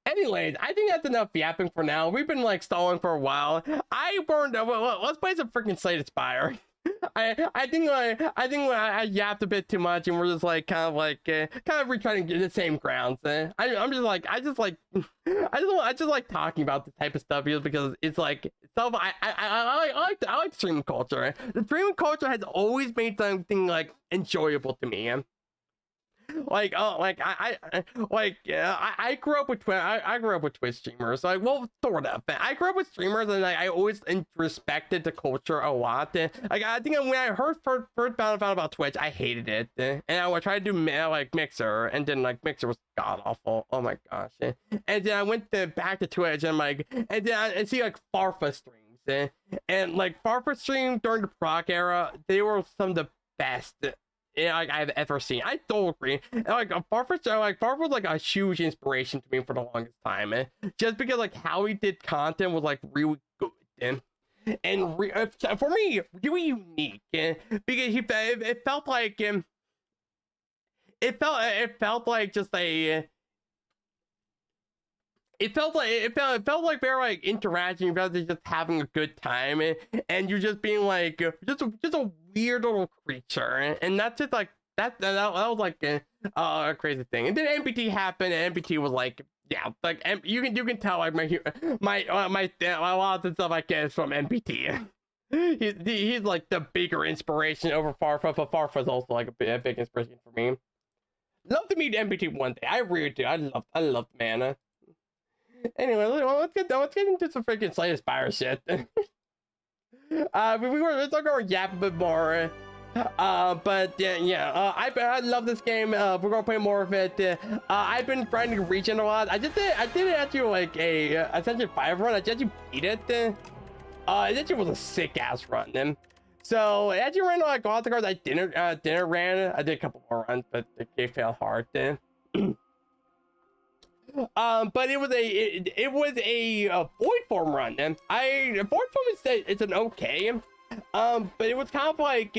anyways, I think that's enough yapping for now. We've been like stalling for a while. Let's play some freaking Spire. I think I yapped a bit too much, and we're just like kind of retreading the same grounds. I just like talking about this type of stuff because it's like stuff I like streaming culture. The streaming culture has always made something like enjoyable to me. Like I grew up with I grew up with Twitch streamers, like, well, sort of. I grew up with streamers, and like I always respected the culture a lot. Like I think when I first found about Twitch, I hated it, and I tried to do like Mixer, and then like Mixer was god awful. Oh my gosh. And then I went back to Twitch, and like and then I see like Farfa streams, and like Farfa stream during the proc era, they were some of the best like I've ever seen. I don't agree. Like Farfa was like a huge inspiration to me for the longest time, just because like how he did content was like really good, and for me really unique, because it felt like it felt like just a. It felt like they're like interacting rather than just having a good time, and you're just being like just a weird little creature, and that's just like that was like a crazy thing. And then MPT happened, and MPT was like, yeah, like you can tell like my a lot of the stuff I get is from MPT. He's like the bigger inspiration over Farfa, but Farfa's also like a big inspiration for me. Love to meet MPT one day. I really do. I love man. Anyway, let's get into some freaking Spire shit. we're gonna yap a bit more. But yeah, I love this game. We're gonna play more of it. I've been grinding region a lot. I did actually like a Ascension 5 run. I actually beat it. It actually was a sick ass run. Then, so I actually ran like a lot of the cards I didn't ran. I did a couple more runs, but the game failed hard. Then. But it was a void form run, and void form is it's an okay. But it was kind of like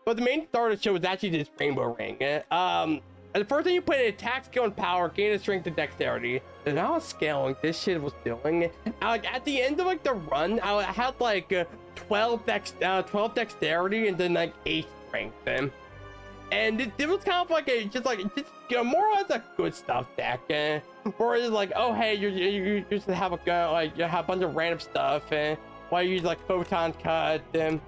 but the main star of the show was actually this rainbow ring. The first thing you put in attack, skill, and power, gain a strength and dexterity. And I was scaling this shit was doing. Like at the end of like the run, I had like 12 dexterity and then like 8 strength. Then. And it was kind of like just more or less a good stuff deck, where it's like, oh hey, you just have you have a bunch of random stuff, while you use like photon cut, and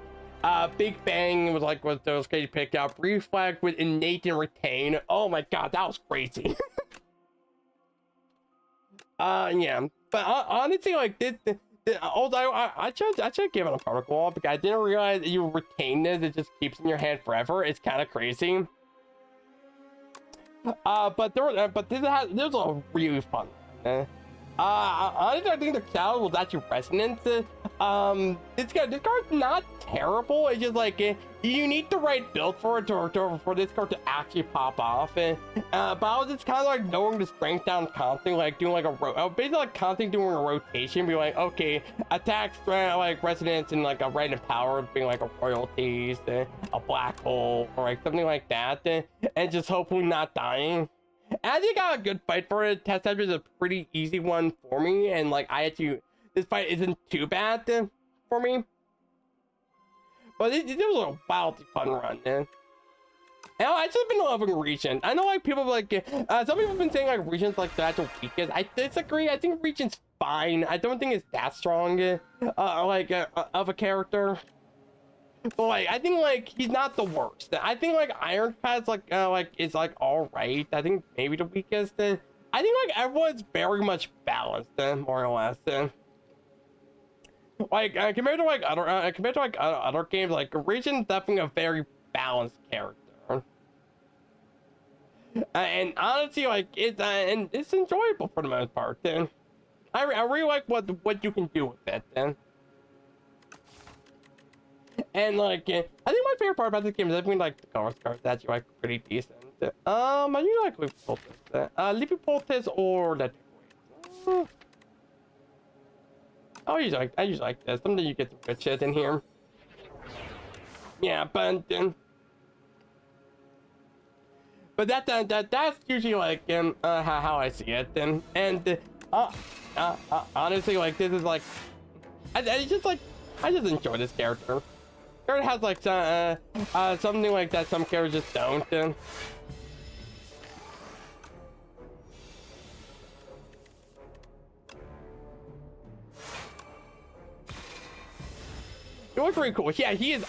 Big Bang was those crazy picked up, reflect with innate and retain. Oh my god, that was crazy. Yeah, but honestly, like this. Also, I should give it a protocol because I didn't realize that you retain it just keeps in your hand forever. It's kind of crazy. But there's a really fun one. Honestly, I think the cloud was actually resonant. This card's not terrible. It's just like you need the right build for it for this card to actually pop off. But I was just kind of like lowering the strength down constantly, like doing like basically like constantly doing a rotation, be like, okay, attack, strength, like resonance, and like a random power, being like a royalties, a black hole, or like something like that, and just hopefully not dying. I think I got a good fight for it. Test Edge is a pretty easy one for me, and like this fight isn't too bad for me. But it was a wildly fun run, man. And I just been loving Regent. I know like people like some people have been saying like Regent's like the actual weakest. I disagree. I think Regent's fine. I don't think it's that strong of a character. But like I think like he's not the worst. I think like Iron Pat's is like all right. I think maybe the weakest. I think like everyone's very much balanced, more or less. Compared to other games, like Regent's definitely a very balanced character. And honestly, like it's enjoyable for the most part. I really like what you can do with it. And like, I think my favorite part about this game is definitely like the color cards that you like pretty decent. I usually like Leafy Poultice, Leafy Poultice or the. I usually like this. Sometimes you get some good shit in here. Yeah, but that's usually like how I see it. And honestly, like this is like, I just enjoy this character. It has like something like that some characters just don't. It was pretty cool. Yeah, he is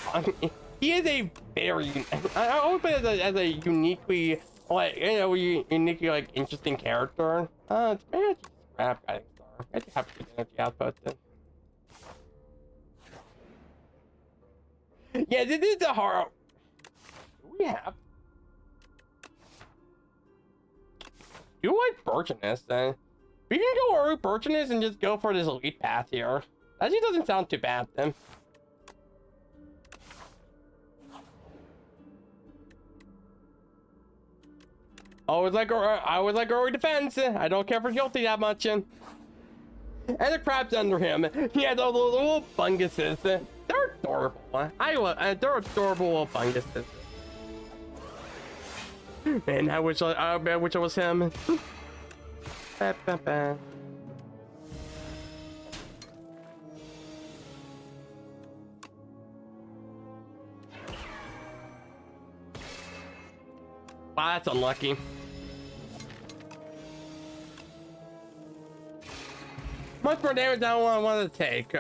a very. I would put it as a uniquely uniquely like interesting character. It's very scrap guiding star. I just have to get energy output. Yeah, this is a horror. We have. You like Birchiness, then? We can go early Birchiness and just go for this elite path here. That just doesn't sound too bad, then. I would like early defense. I don't care for guilty that much. And the crab's under him. He has those little funguses. They're adorable. They're adorable little funguses. And I wish it was him. Ba, ba, ba. Wow, that's unlucky. Much more damage than I want to take.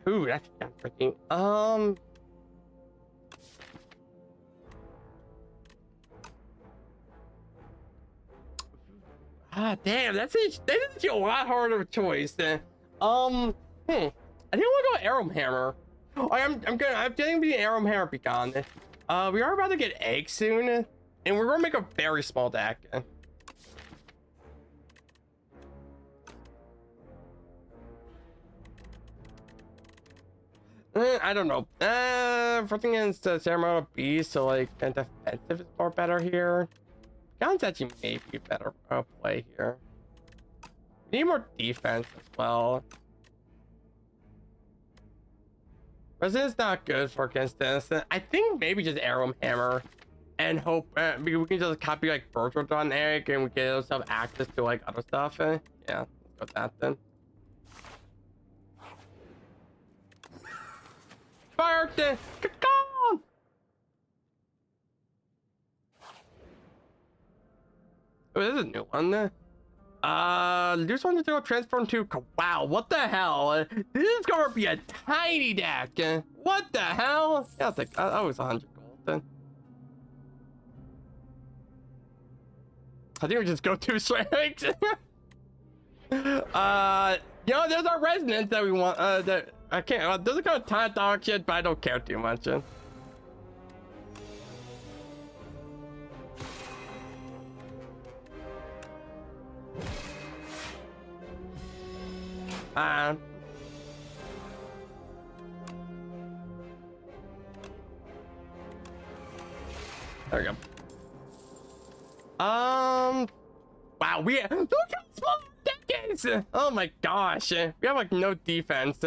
Ooh, that's kind of freaking. Ah, damn, that's a lot harder choice. I think I want to go Arrow Hammer. Oh, I'm getting the Arrow Hammer Beacon. We are about to get eggs soon, and we're gonna make a very small deck. I don't know. First against Ceremonial Beast, so like and defensive is more better here. Guns actually may be better play here. We need more defense as well. Resonance not good for against this. I think maybe just Arrow Hammer and hope we can just copy like Virtual Dawn Egg and we get ourselves access to like other stuff. Yeah, let's go with that then. Fire the caw. Oh, this is a new one. This one is gonna transform to wow. What the hell? This is gonna be a tiny deck. What the hell? Yeah, I'll take. I was 100 gold then. I think we just go 2 strikes. You know, there's our resonance that we want. That I can't. Those are kind of time dog shit, but I don't care too much. There we go. Wow, look how small the deck is. Oh my gosh, we have like no defense.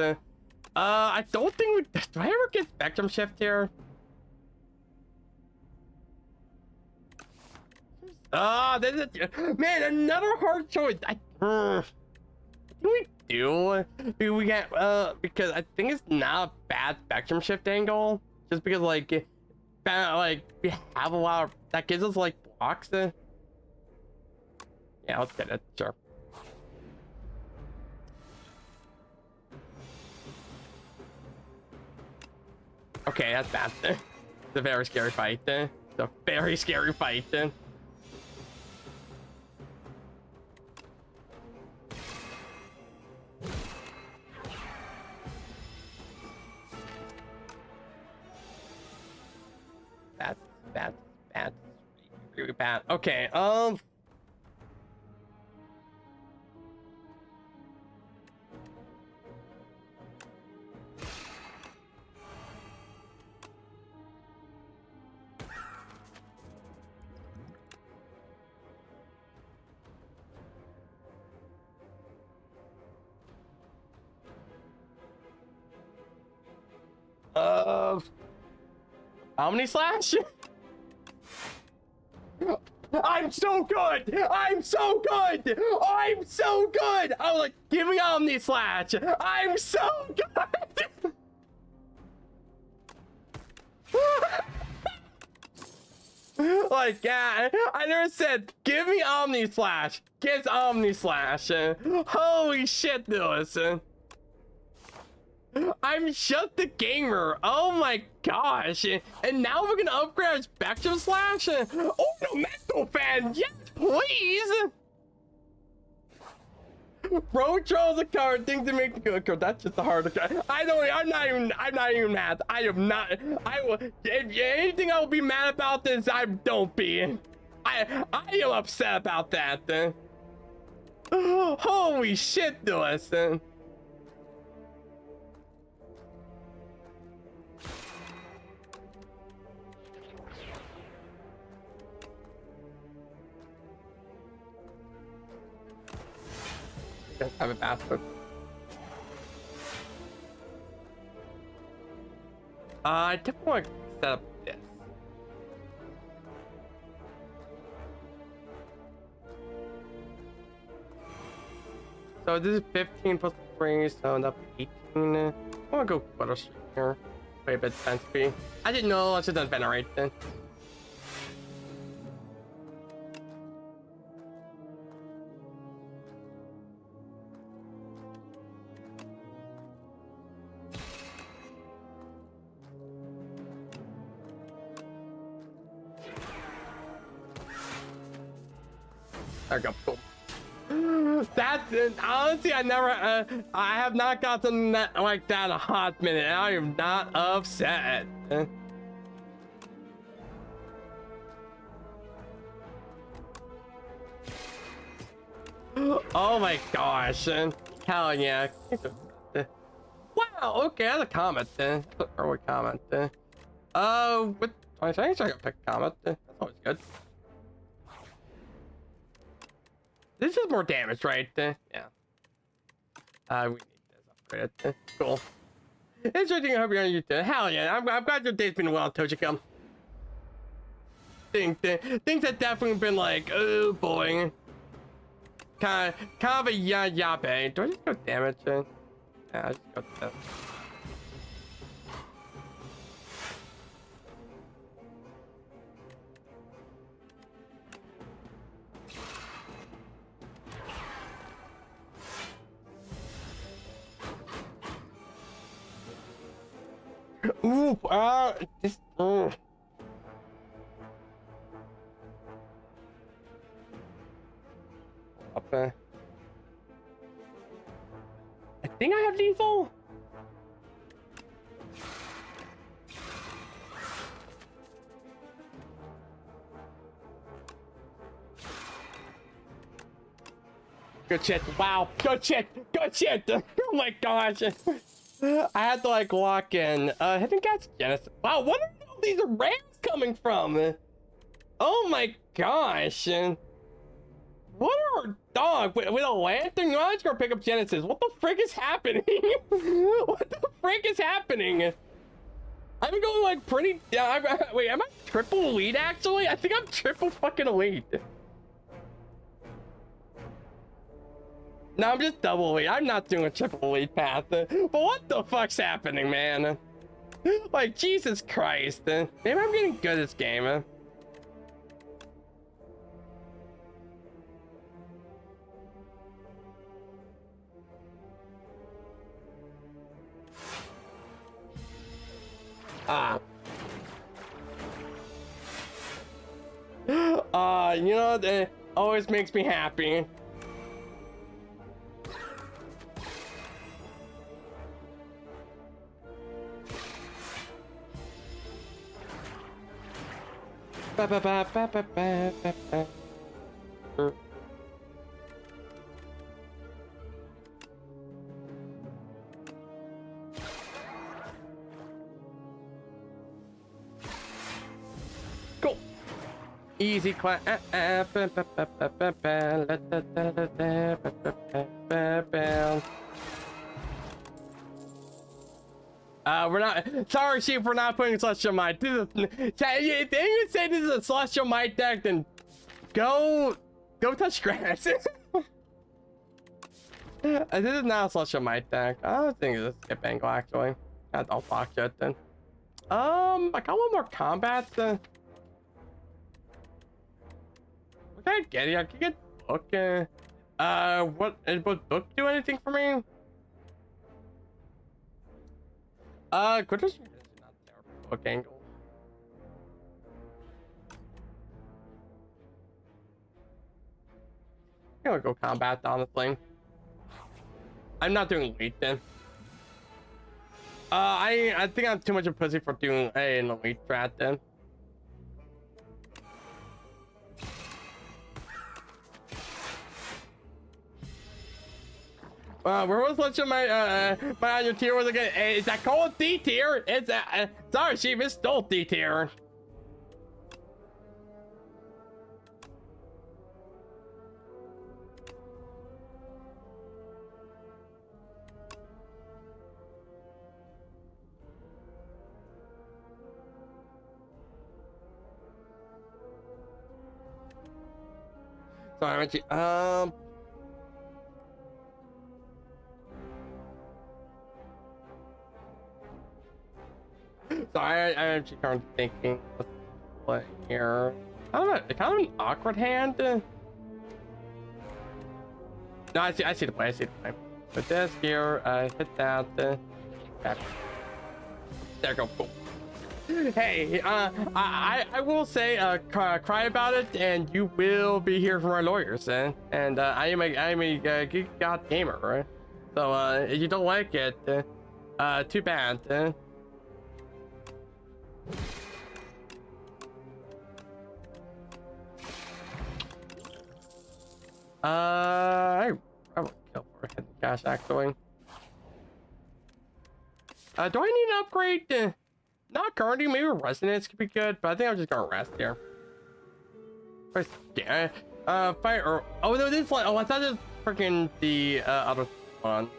I don't think we. Do I ever get Spectrum Shift here? This is man, another hard choice. I think we do. We get because I think it's not a bad Spectrum Shift angle. Just because like we have a lot of that gives us like blocks. Yeah, let's get it. Sure. Okay, that's bad. It's a very scary fight. It's a very scary fight. Bad. Really bad. Okay, Omni Slash? I'm so good! I'm so good! I'm so good! Oh, like, give me Omni Slash! I'm so good! Like, yeah, I never said, give me Omni Slash. Get Omni Slash. Holy shit, Lewis. I'm just a gamer. Oh my gosh. And now we're gonna upgrade our Spectrum Slash. Oh, no, Mental Fan. Yes, please. Bro trolls a card. Things to make the good card. That's just a hard card. I'm not even mad. I am not. I will. If anything I will be mad about this, I don't be. I am upset about that. Holy shit, Lewis. Have a bathroom. I definitely want to set up this. So this is 15 plus 3, so that'll be 18. I want to go Butter Street here. Wait a bit defensive. I didn't know. I should have done Venerate then. There we go. Cool. That honestly, I have not gotten that like that in a hot minute. And I am not upset. Oh my gosh! Hell yeah! Wow. Okay, that's a comment. That's an early comment. What? I think I can pick a comment. That's always good. This is more damage, right? Yeah. We need this upgrade. Cool. Interesting. I hope you're on YouTube. Hell yeah! I'm glad your day's been well, Tochicum. Things have definitely been like, oh boy. Kind of a yappe. Do I just go damage? Yeah, I just go that. Ooh, this. Up. I think I have lethal. Good shit. Wow. Good shit. Good shit. Oh my gosh. I had to like lock in. Hidden Cat's Genesis. Wow, what are all these rares coming from? Oh my gosh. What are dog with a lantern? I'm just gonna pick up Genesis. What the frick is happening? What the frick is happening? I'm going like pretty. Wait, am I triple elite actually? I think I'm triple fucking elite. No, I'm just double elite. I'm not doing a triple elite path. But what the fuck's happening, man? Like, Jesus Christ. Maybe I'm getting good at this game. You know, that always makes me happy. Cool. Easy clap. We're not. Sorry, Sheep, we're not putting Celestial Might. If you say this is a Celestial Might deck, then go touch grass. This is not a Celestial Might deck. I don't think it's a skip angle actually. I'll block it then. I got one more combat. What can I get here? I can get book. Would book do anything for me? Good is not there. Book angle. I'm gonna go combat, honestly. I'm not doing elite then. I think I'm too much of a pussy for doing an elite strat then. Where was much of my your tier was again? Is that called D tier? It's sorry, Chief, it's still D tier. Sorry, Richie. Sorry, I'm actually kind of thinking what here. Kind of an awkward hand. No, I see the play. I see the play. Put this here. Hit that. Back. There we go. Cool. Hey, I will say, cry about it, and you will be here from our lawyers, and I am a geek god gamer, right? So if you don't like it, too bad. I would kill for a hidden cash actually. Do I need an upgrade? Not currently. Maybe resonance could be good, but I think I'm just gonna rest here. Yeah. Fire. Oh no, this is like. Oh, I thought it was freaking the other one.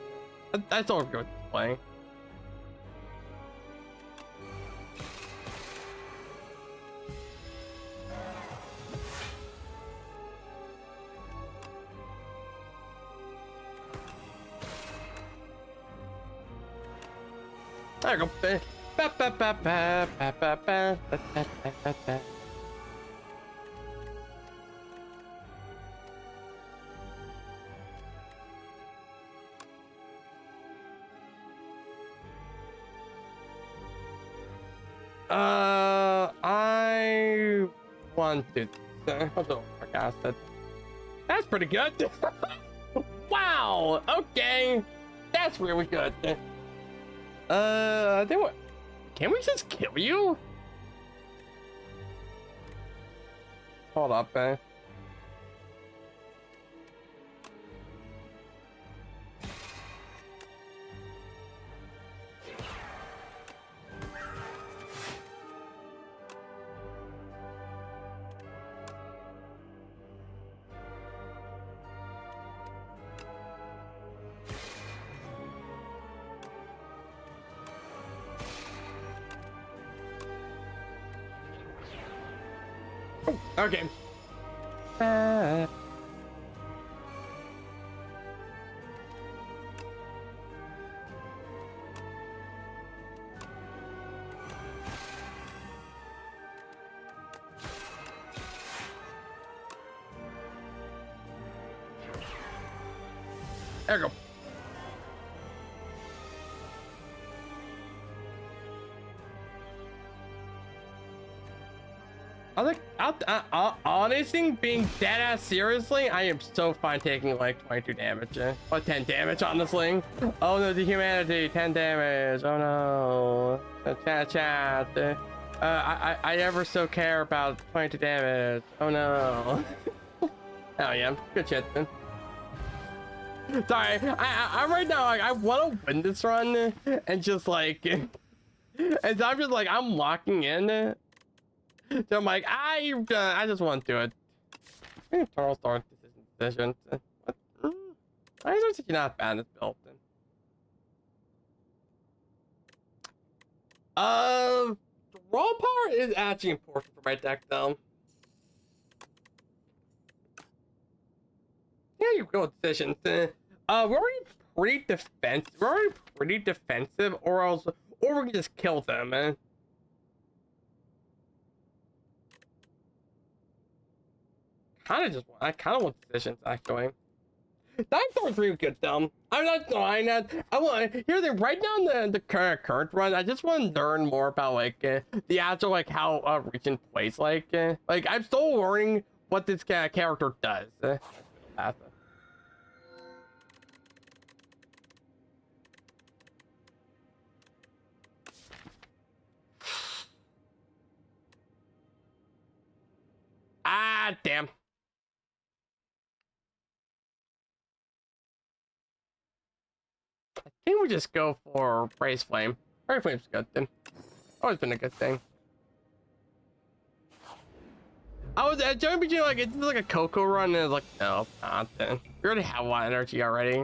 That's all good playing. There you go. I wanted acid. That's pretty good. Wow. Okay, that's really good. Then what? Can we just kill you? Hold up, man. Okay. There you go. Honestly, being dead ass seriously, I am so fine taking like 22 damage, or 10 damage, honestly. Oh no, the humanity, 10 damage. Oh no, chat. I ever so care about 22 damage. Oh no. Oh yeah, good shit then. Sorry, I'm right now. Like, I want to win this run, and just like, and so I'm just like, I'm locking in. So I'm like, I just want to do it. Total start decisions. I don't think you're not bad at built. Raw power is actually important for my deck, though. Yeah, you go with decisions. We're already pretty defensive. We're already pretty defensive, or we can just kill them, man. I kind of want decisions actually. Dinosaur's really good though. I'm not lying. That I want. Here's the right now in the current run. I just want to learn more about like the actual like how region plays like. Like I'm still learning what this character does. Ah damn. I think we just go for Praise Flame. Praise Flame's good then. Always been a good thing. I was jumping between like it's like a Coco run, and I was like, no, not then. We already have a lot of energy already,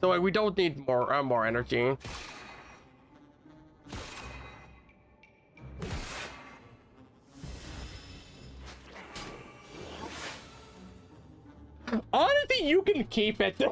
so like we don't need more energy. Honestly, you can keep it.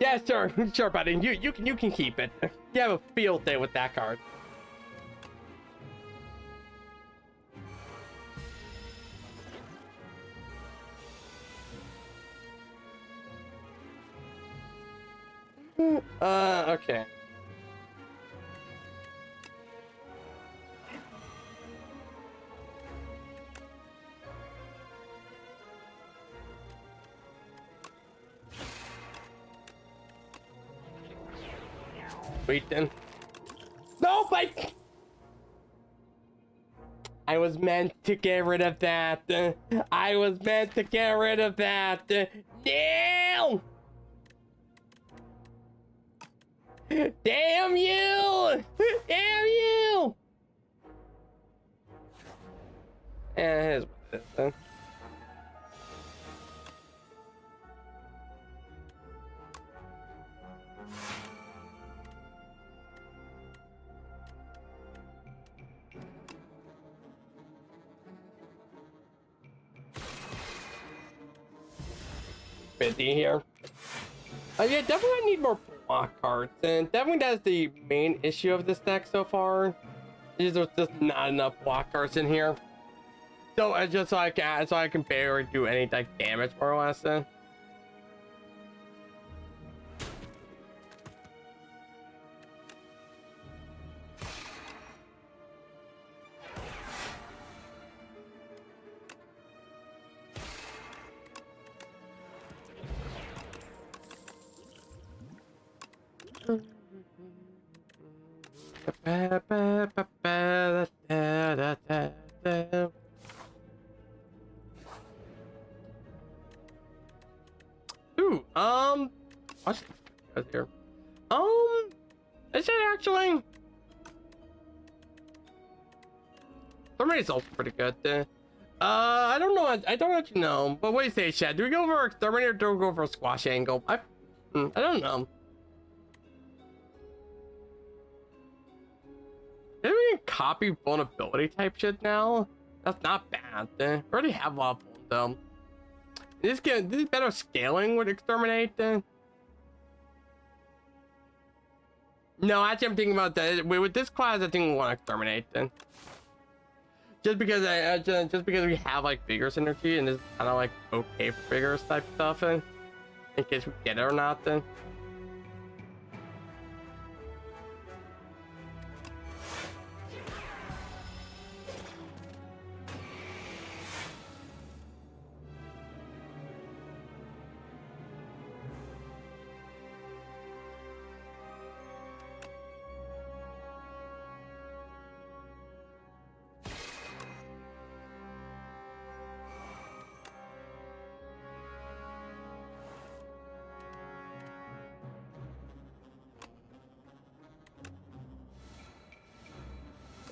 Yeah, sure, sure, buddy. You can keep it. You have a field day with that card. Okay. Wait then. No, but I was meant to get rid of that. I was meant to get rid of that. Damn! Damn you! Damn you! Here's what it is then. Busy here. Yeah, definitely need more block cards, and definitely that's the main issue of this deck so far. There's just not enough block cards in here, so just so I can barely do any like damage more or less. Then. Ooh, what's here? Is it actually? Somebody's also pretty good. I don't know. I don't actually know. But what do you say, Chad? Do we go for exterminator or do we go for a squash angle? I don't know. Maybe we can copy vulnerability type shit now. That's not bad. We already have a lot of them. This is better scaling with exterminate. No, actually, I'm thinking about that. With this class, I think we want to exterminate. Just because we have like vigorous energy, and this is kind of like okay for vigorous type stuff, in case we get it or not. Then.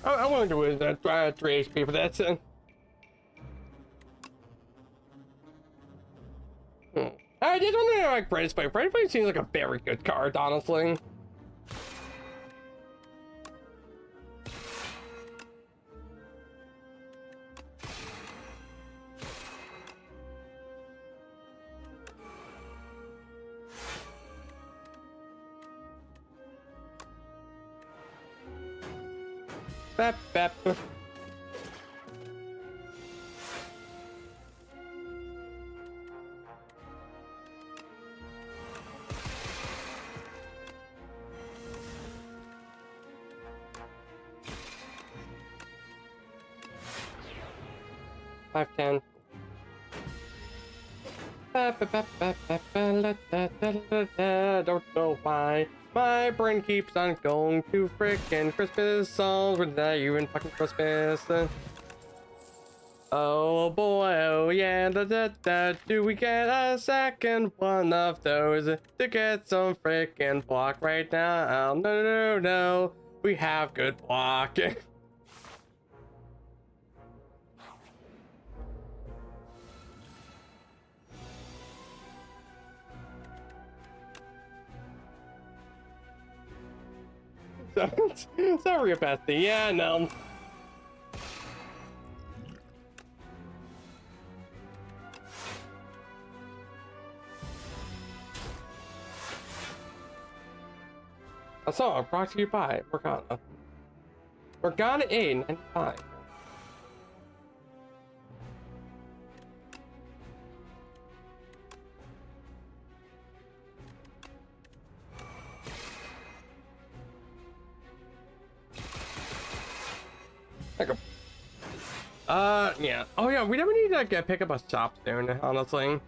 I want to do is 3 HP for that. I just want to like British Play. British Play seems like a very good card, honestly. Bap, bap. Five, 10. Don't know why my brain keeps on going to frickin' Christmas songs without even fucking Christmas. Oh boy, oh yeah, do we get a second one of those to get some frickin' block right now? No, we have good block. Sorry about that. Yeah, no. A song brought to you by Morgana. Morgana A95. There you go. Yeah. Oh yeah, we never need to like pick up a shop soon, honestly.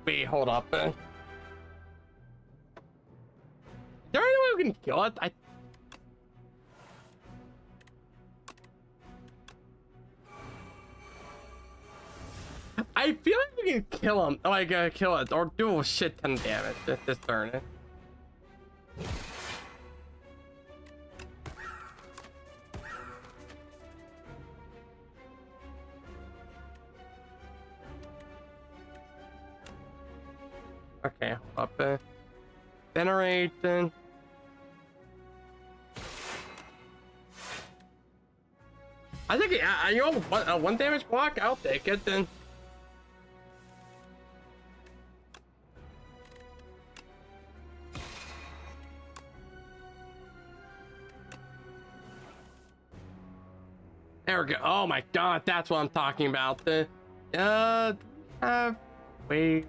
Wait, hold up. Is there any way we can kill it? I feel like we can kill him, like kill it, or do a shit ton of damage this turn. Okay, hold up. Venerate. I think you know, one damage block. I'll take it then. There we go. Oh my god, that's what I'm talking about. Wait.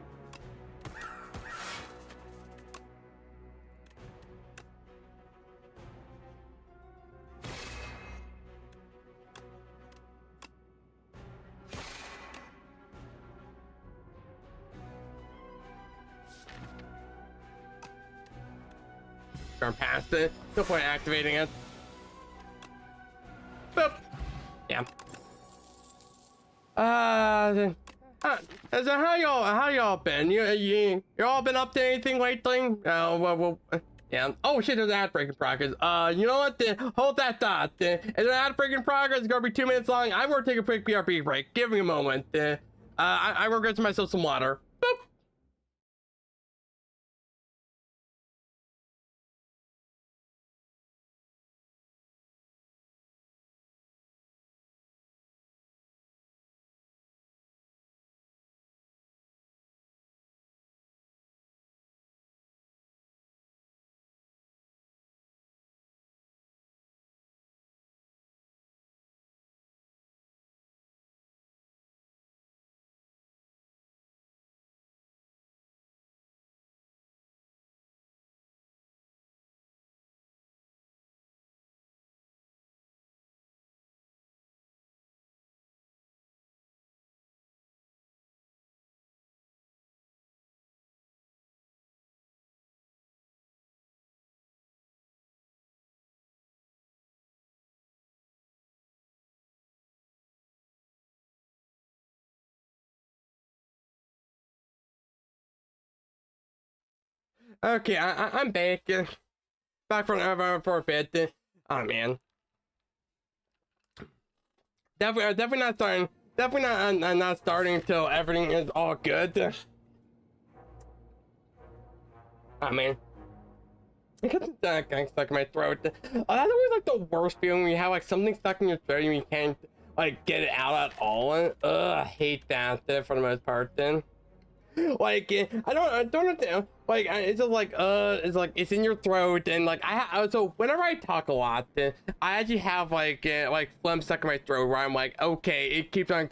Turn past it. No point activating it. Boop. Yeah. So how y'all been? You all been up to anything lately? Well, yeah. Oh shit, there's an ad break in progress. You know what? Hold that thought. Is an ad break in progress? It's gonna be 2 minutes long. I'm gonna take a quick BRB break. Give me a moment. I'm gonna get myself some water. Boop. Okay, I'm back. Back for a bit. Oh man. Definitely not starting. Definitely not starting until everything is all good. Oh man. It gets getting stuck in my throat. Oh, that's always like the worst feeling when you have like something stuck in your throat and you can't like get it out at all. I hate that for the most part. Then. Like I don't understand. Like it's just like it's in your throat and like so whenever I talk a lot, I actually have like phlegm stuck in my throat where I'm like, okay, it keeps on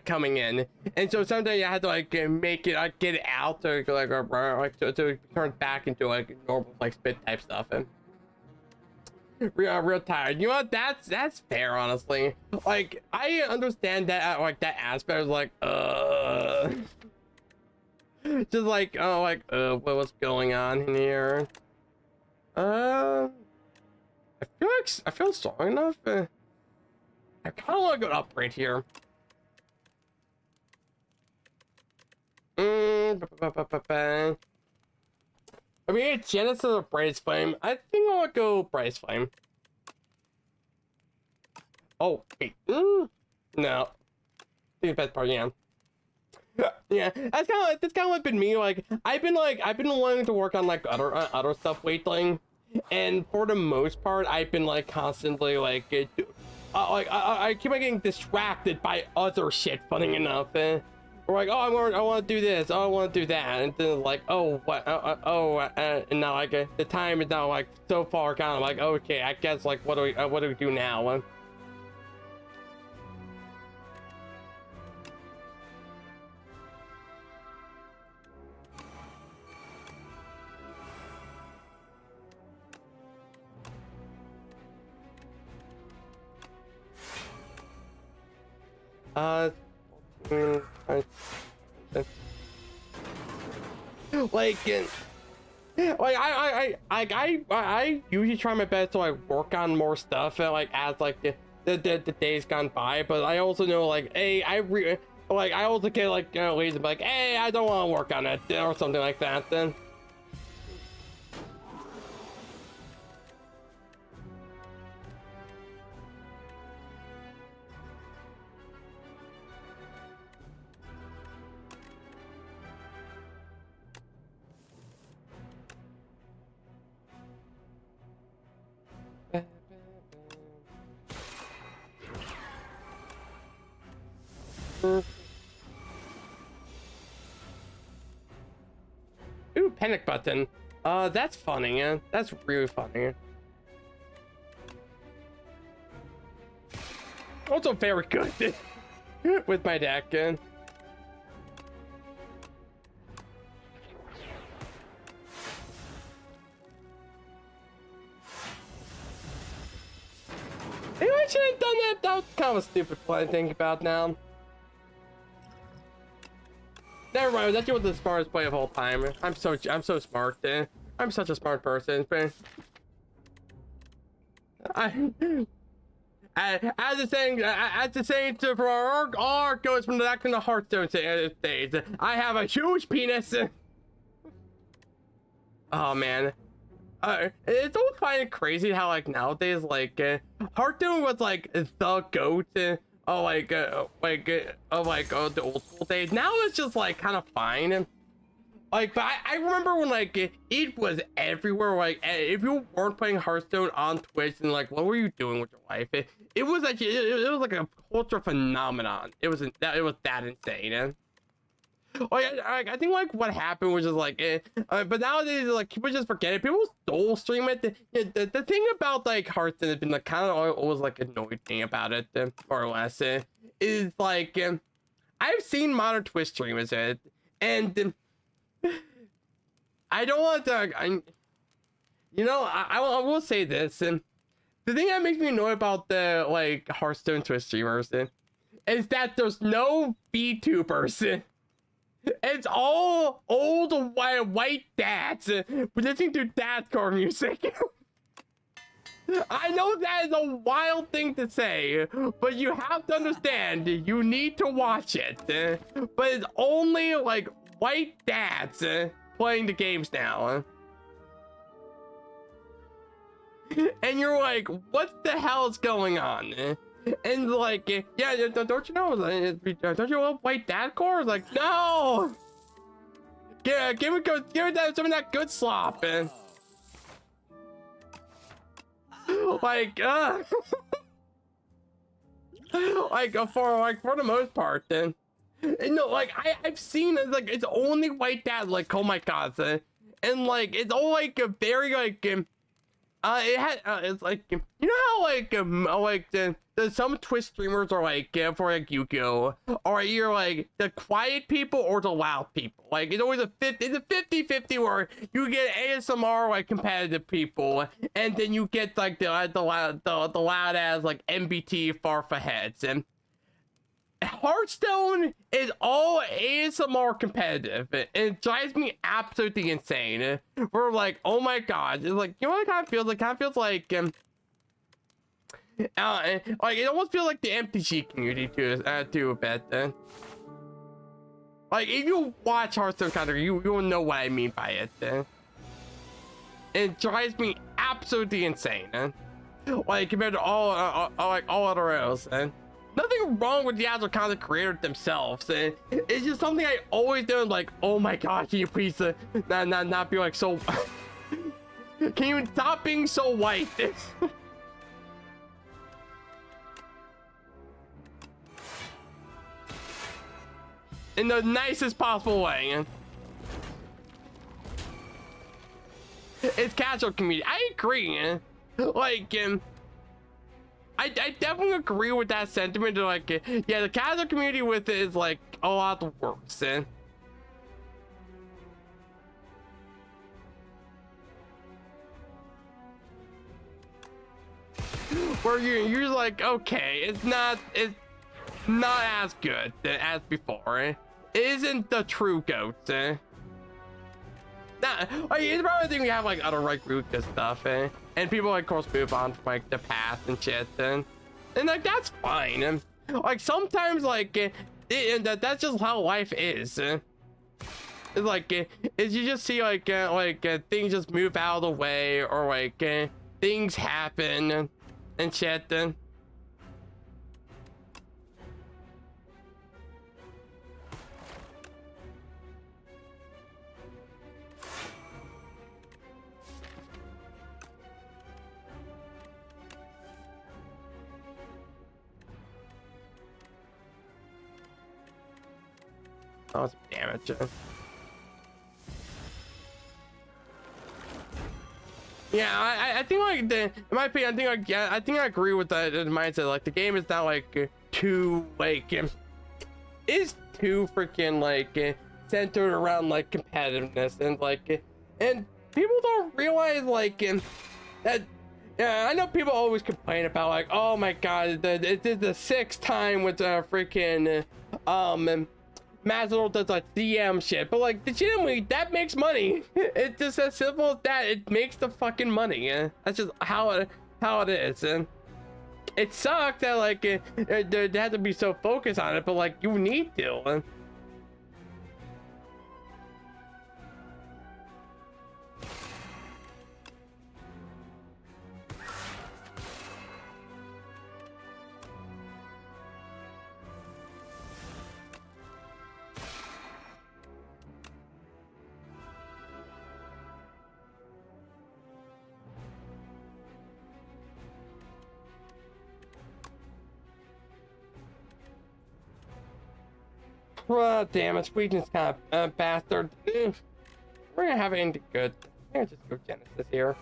coming in, and so sometimes I have to like make it get it out so so it turns back into like normal like spit type stuff. And real tired. You know what? That's fair, honestly. Like I understand that like that aspect is like just like what's going on in here? I feel strong enough. I kind of want to go up right here. I mean, it's Genesis or Bryce Flame. I think I'll go Bryce Flame. Oh wait, no. The best part, yeah. Yeah, that's kind of like been me. Like I've been wanting to work on like other stuff lately, and for the most part, I've been like constantly like I keep on getting distracted by other shit. Funny enough, or like, oh, I want to do this, oh, I want to do that, and then like, oh, what, and now like the time is now like so far gone. I'm like, okay, I guess like what do we do now? Mm, like I usually try my best to like work on more stuff like as like the days gone by, but I also know like, hey, I also get like lazy, like, hey, I don't want to work on it or something like that then. Ooh, panic button. That's funny. That's really funny. Also very good with my deck. Maybe I should have done that. That was kind of a stupid play to think about now. Never mind, that was the smartest play of all time. I'm so smart. I'm such a smart person. As the saying for our art goes from the Hearthstone stage. I have a huge penis. Oh man. It's always kind of crazy how like nowadays like Hearthstone was like the goat the old school days. Now it's just like kind of fine. Like, but I remember when like it was everywhere. Like, if you weren't playing Hearthstone on Twitch, and like, what were you doing with your life? It was actually it was like a culture phenomenon. It was that insane. Like, I think like what happened was just like, but nowadays like people just forget it. People still stream it. The thing about like Hearthstone has been like kind of always like annoyed thing about it, more or less, is like I've seen modern Twitch streamers and I don't want to. I will say this, and the thing that makes me annoyed about the like Hearthstone Twitch streamers is that there's no VTubers. It's all old white dads listening to dadcore music. I know that is a wild thing to say, but you have to understand, you need to watch it. But it's only like white dads playing the games now. And you're like, what the hell is going on? And like, yeah, don't you know? Don't you love white dadcore? It's like, no. Give it some of that good slop, man. Like, for the most part, then. And no, like I've seen it, like it's only white dad, like, oh my god, and like it's all like a very like it's like, you know how like some Twitch streamers are like for like Yu-Gi-Oh, or you're like the quiet people or the loud people. Like it's always a 50-50 where you get ASMR like competitive people, and then you get like the loud ass like MBT Farfa heads. And Hearthstone is all ASMR competitive, and it drives me absolutely insane. We're like, oh my god, it's like, you know what it kind of feels like? It kind of feels like like it almost feels like the MTG community too a bit. Like if you watch Hearthstone Counter, you will know what I mean by it. It drives me absolutely insane. Like compared to all other rails. nothing wrong with the actual content creator themselves. It's just something I always do. Like, oh my gosh, can you please not be like so? Can you stop being so white? In the nicest possible way. It's casual community. I agree. Like, I definitely agree with that sentiment. Like, yeah, the casual community with it is like a lot worse. Where you're like, okay, it's not as good as before. It isn't the true goat. Nah, like, it's probably thing we have like other like root and stuff, and people like, of course, move on from like the past and shit, and like that's fine. And like sometimes like that's just how life is. It's like is you just see like things just move out of the way, or like things happen and shit. Then oh, it's damage. Yeah, I think like in my opinion, I think like, yeah, I think I agree with that mindset. Like the game is not like too like is too freaking like centered around like competitiveness, and like and people don't realize like that. Yeah, I know people always complain about like, oh my god, it is the sixth time with freaking Mazzel does like DM shit, but like legitimately that makes money. It's just as simple as that. It makes the fucking money. That's just how it is. And it sucks that like they have to be so focused on it, but like you need to. Oh, damn it, weakness kind of bastard. We're gonna have anything good. I'm gonna just go Genesis here.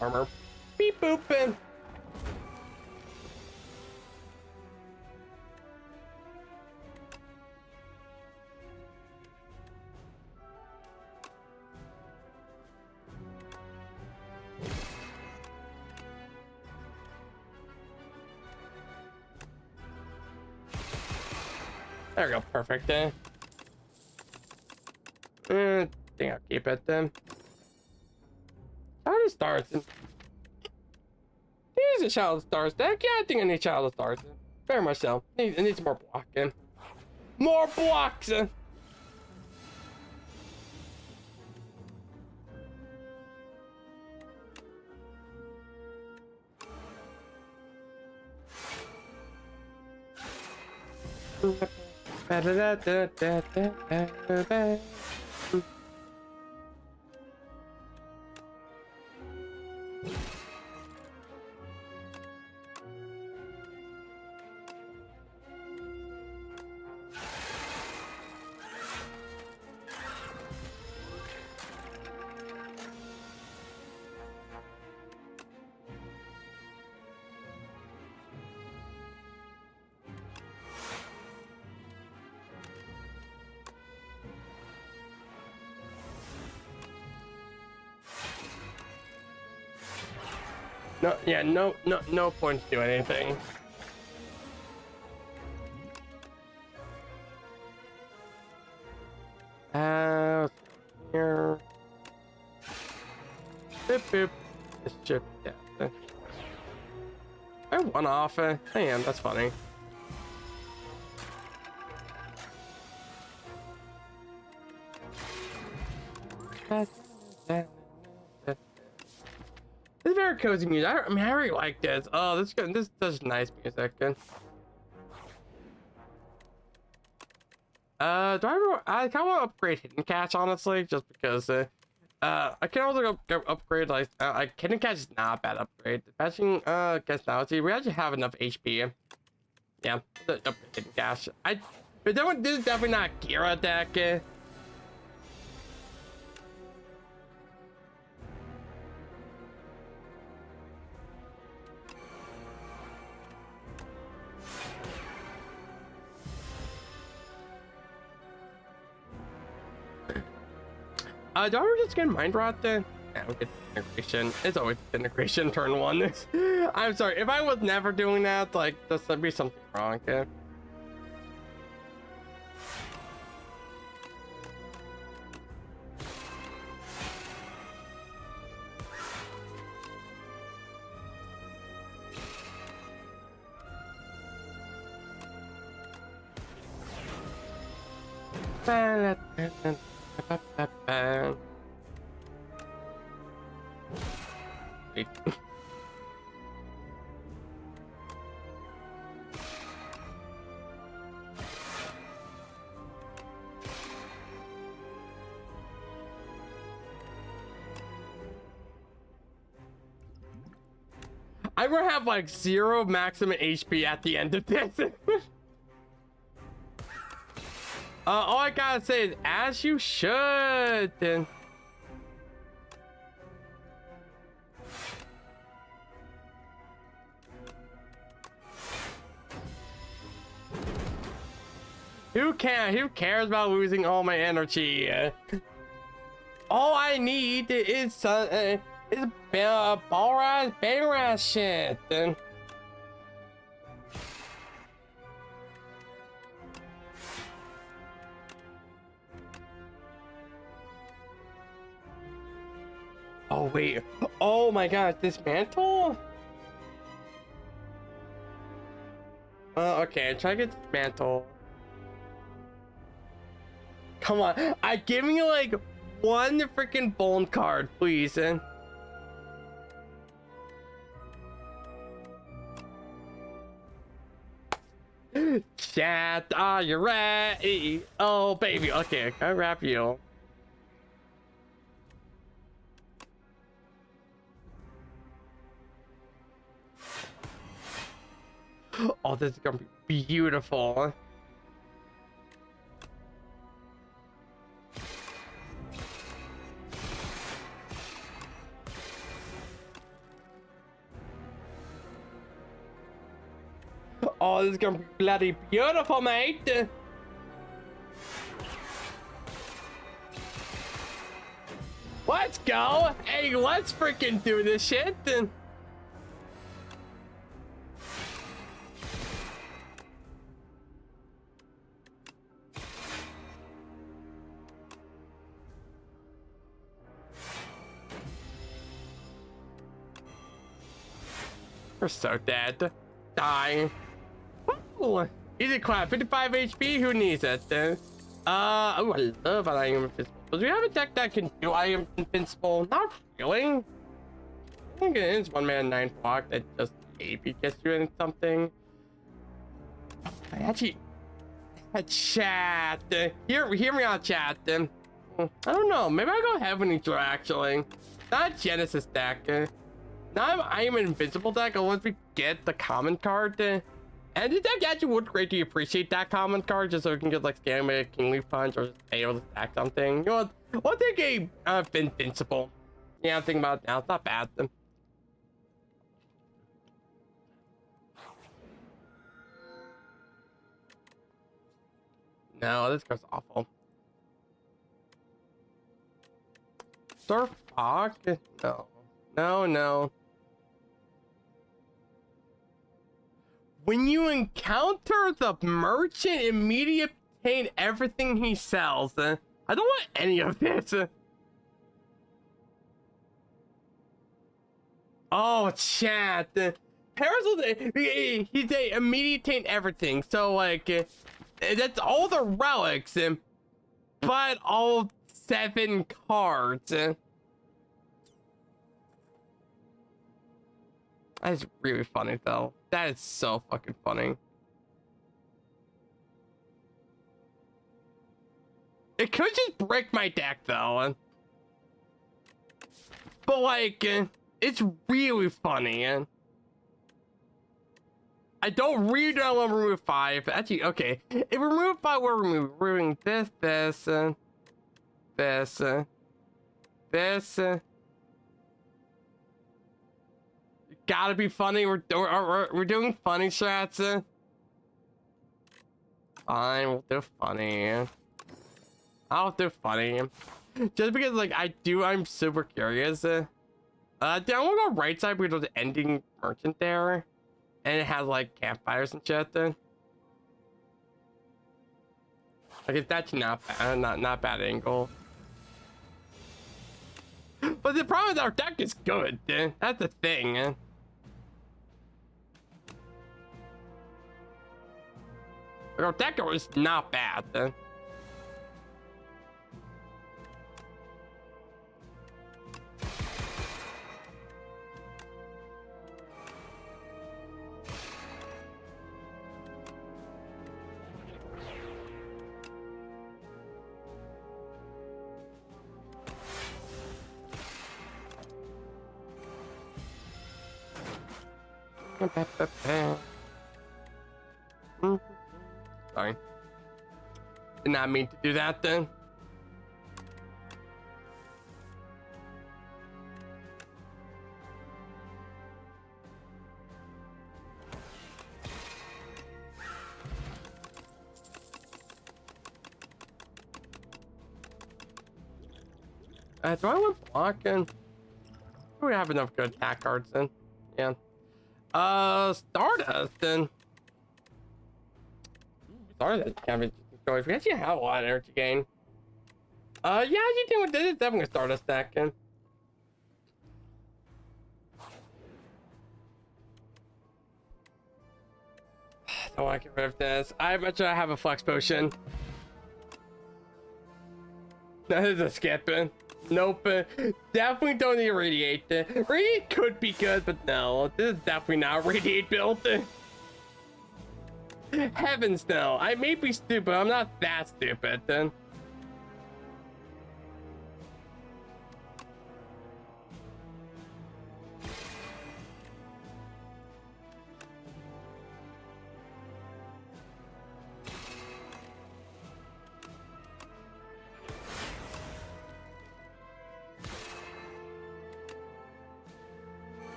Armor. Beep booping. There we go, perfect. I think I'll keep it then. Shadow Stars. Here's a Shadow Stars deck. Yeah, I think I need Shadow Stars. Very much so. It needs more blocking. More blocks! No, yeah, no point to do anything. Here. Boop, boop. This chip, yeah. I one off. I am. That's funny. It's very cozy music. I mean, I really like this. Oh, this is good. This is nice music. Do I kind of want to upgrade hidden cache, honestly, just because I can also go upgrade like hidden cache is not a bad upgrade. Patching guess now. See, we actually have enough HP. Yeah, upgrade hidden cache. But this is definitely not a Gira deck. Do I just get mind rot then? Yeah, we get integration. It's always integration turn 1. I'm sorry, if I was never doing that, like, there'd be something wrong, yeah. Wait. I will have like 0 maximum HP at the end of this. All I gotta say is, as you should. Who cares about losing all my energy? All I need is Balraz Bayraz shit. Oh wait, oh my god, dismantle? Okay, try to get dismantle. Come on, give me like one freaking bone card, please. Chat, are you ready? Oh baby, okay, I wrap you. Oh, this is gonna be beautiful. Oh, this is gonna be bloody beautiful, mate. Let's go. Hey, let's freaking do this shit. We're so dead. Die. Ooh, easy clap. 55 HP. Who needs it? Oh, I love I am invincible. Do we have a deck that can do I am invincible? Not really. I think it is 1 mana 9 block that just maybe gets you in something. I actually, chat. Hear me out, chat. I don't know. Maybe I go Heavenly Door actually. Not Genesis deck. Now I am an invincible deck. Once we get the common card, and the deck actually would greatly appreciate that common card, just so we can get like Scam, King Leaf Punch, or just able to stack something. You know what? We'll take a invincible. Yeah, I'm thinking about it now. It's not bad. No, this guy's awful. Sir Fog? No. No. When you encounter the merchant, immediately obtain everything he sells. I don't want any of this. Oh, chat. Parasol, he's a immediate obtain everything. So like, that's all the relics, but all 7 cards. That is really funny though. That is so fucking funny. It could just break my deck though. But like, it's really funny. I don't really want to remove 5. Actually, okay. If we remove 5, we're removing this. Gotta be funny. We're doing funny strats. Fine, we'll do funny. I'll do funny. Just because, like, I'm super curious. Do I want to go right side because there's an ending merchant there? And it has, like, campfires and shit, then. I guess that's not bad, not bad angle. But the problem is our deck is good, dude. That's the thing. Our deck is not bad, dude. Sorry. Did not mean to do that then. Do I want blocking? Do we have enough good attack cards then? Yeah. Stardust then. Stardust can be choice. We actually have a lot of energy gain. Yeah, you think this is definitely a Stardust deck. Don't want to get rid of this. I bet you I have a flex potion. That is a skip. Nope. Definitely don't need radiate. Radiate could be good, but no. This is definitely not radiate built. Heavens no. I may be stupid. I'm not that stupid then.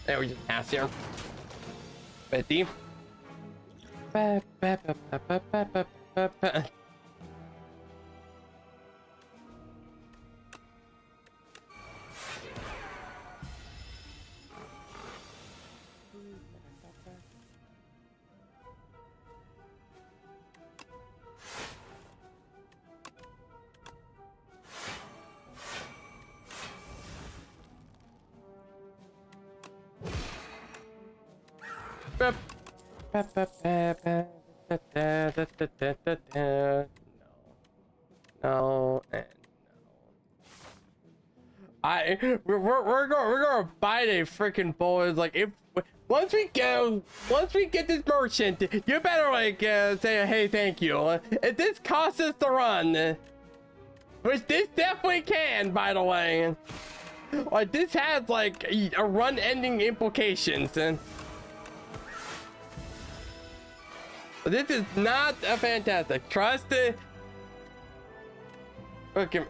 There we just pass here. Betty. No, and no. We're gonna bite a freaking bullet. Like if once we get this merchant, you better like say hey thank you. If this costs us the run, which this definitely can, by the way. Like this has like a run ending implications and. But this is not a fantastic. Trust it. Okay,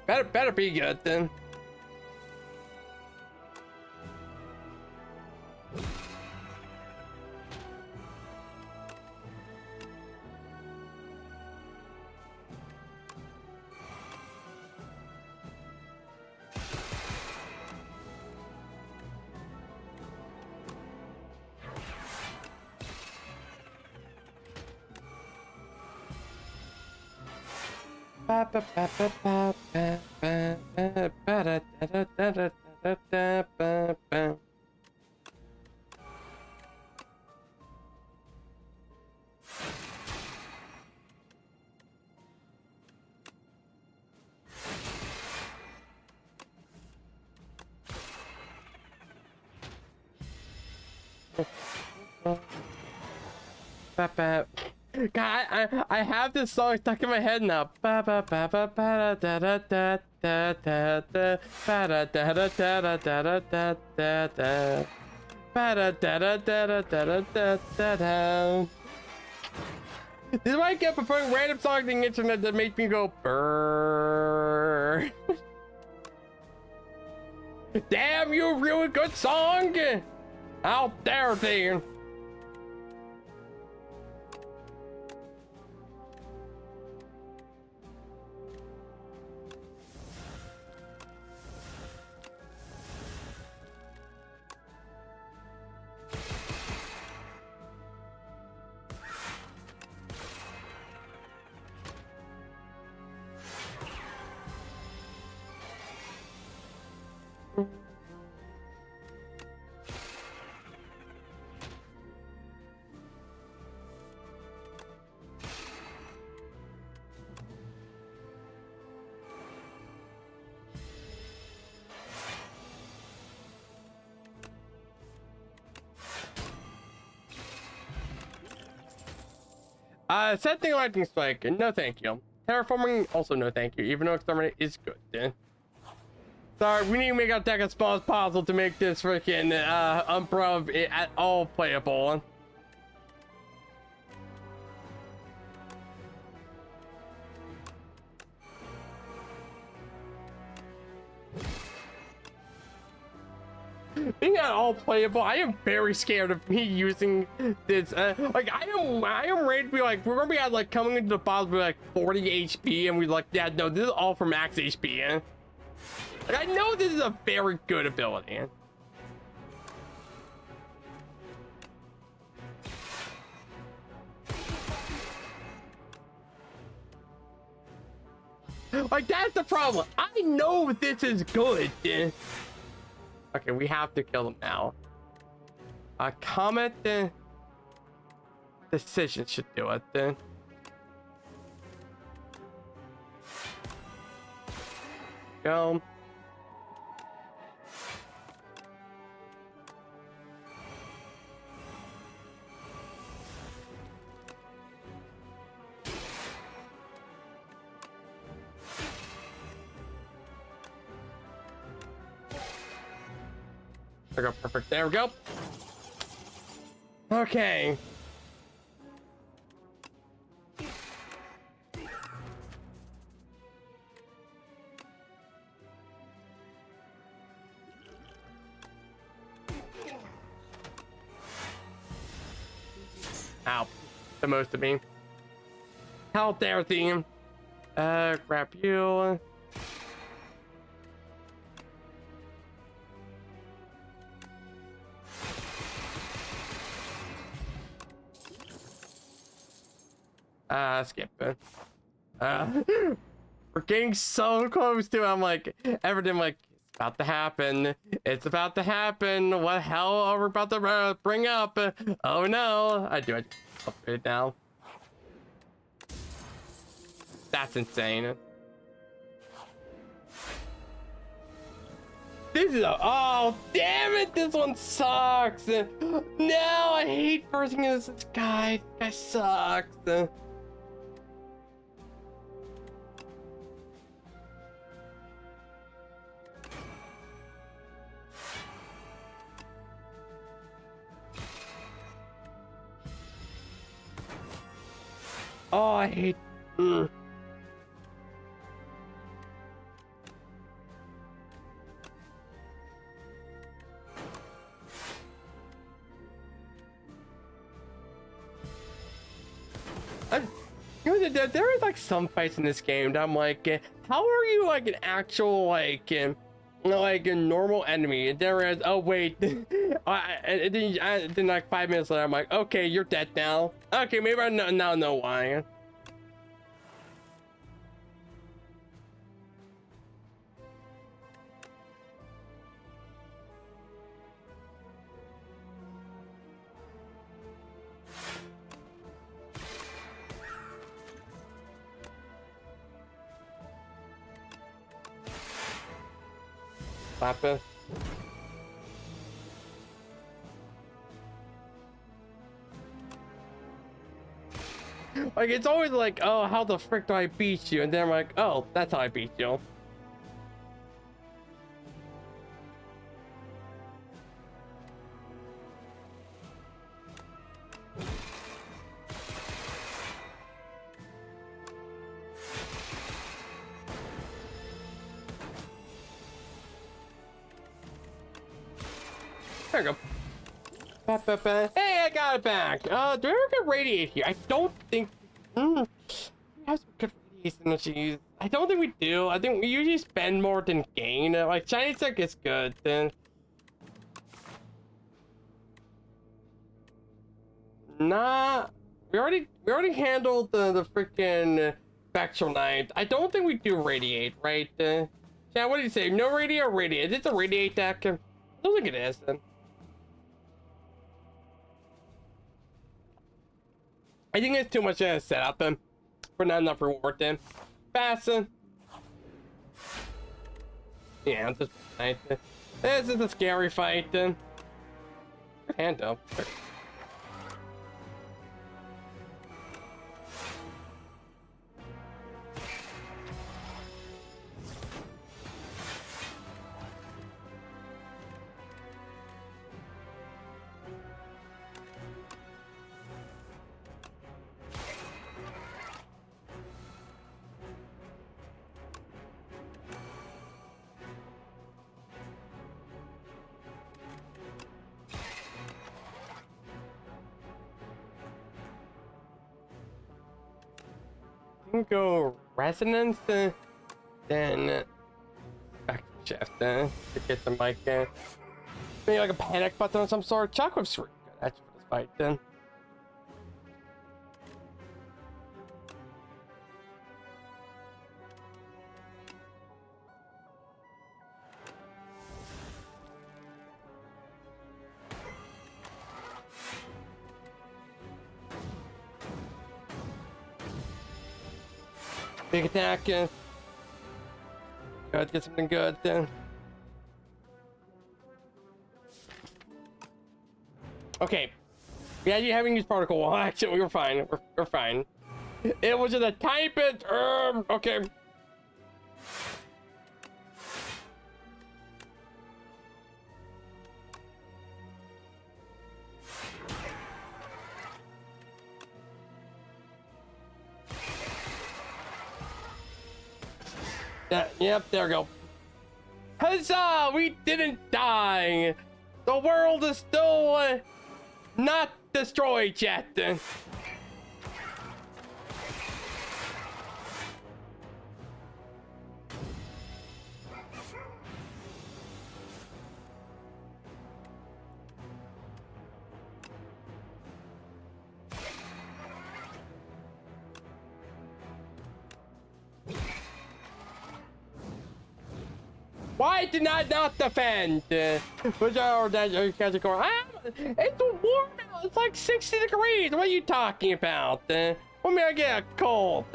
better be good then. God, I have this song stuck in my head now. This is what I get for putting random songs on the internet that make me go brrrr. Damn, you really good song out there, dude. Setting lightning spike, no thank you. Terraforming, also no thank you, even though exterminate is good. Sorry, we need to make our deck as small as possible to make this freaking Umbra at all playable. Being at all playable, I am very scared of me using this. Like I am ready to be like, we're gonna be at like coming into the boss with like 40 HP, and we're like, yeah, no, this is all for max HP. Like, I know this is a very good ability. Like that's the problem. I know this is good. Okay, we have to kill him now. Comet decision should do it then. Go. There we go, perfect. There we go. Okay. Ow. The most of me. How dare theme. Grab you. Skip it. We're getting so close to it. I'm like, everything like, it's about to happen. It's about to happen. What hell are we about to bring up? Oh no. I do it. Upgrade now. That's insane. This is a, oh damn it, this one sucks. No, I hate first thing is this guy. This guy sucks. Oh, I hate. You know, there is like some fights in this game that I'm like, how are you like an actual like a normal enemy? And there is, oh wait, and then like 5 minutes later, I'm like, okay, you're dead now. Okay, maybe I now know why. Slap it. Like, it's always like, oh, how the frick do I beat you? And then I'm like, oh, that's how I beat you. There you go. Hey, I got it back. Do we ever get radiate here? I don't think. We have some good radiation energies. I don't think we do. I think we usually spend more than gain. Like shiny tech is good. Then. Nah. We already handled the freaking spectral knight. I don't think we do radiate, right? Yeah. What do you say? No radiate or radiate? Is it a radiate deck? I don't think it is. Then. I think it's too much setup for not enough reward then. Fasten. Yeah, it's just nice. This is a scary fight then. Good hand up. Go resonance, then back to shift to get the mic. Maybe like a panic button of some sort. Chakram's really good actually for this fight then. Big attack. Gotta get something good then. Okay. We actually haven't used particle wall. Actually, we were fine. We're fine. It was just a tiny bit. Okay. Yep, there we go. Huzzah! We didn't die! The world is still not destroyed yet. Why did I not defend? Which are that you guys are going? It's warm out. It's like 60 degrees. What are you talking about? When may I get a cold?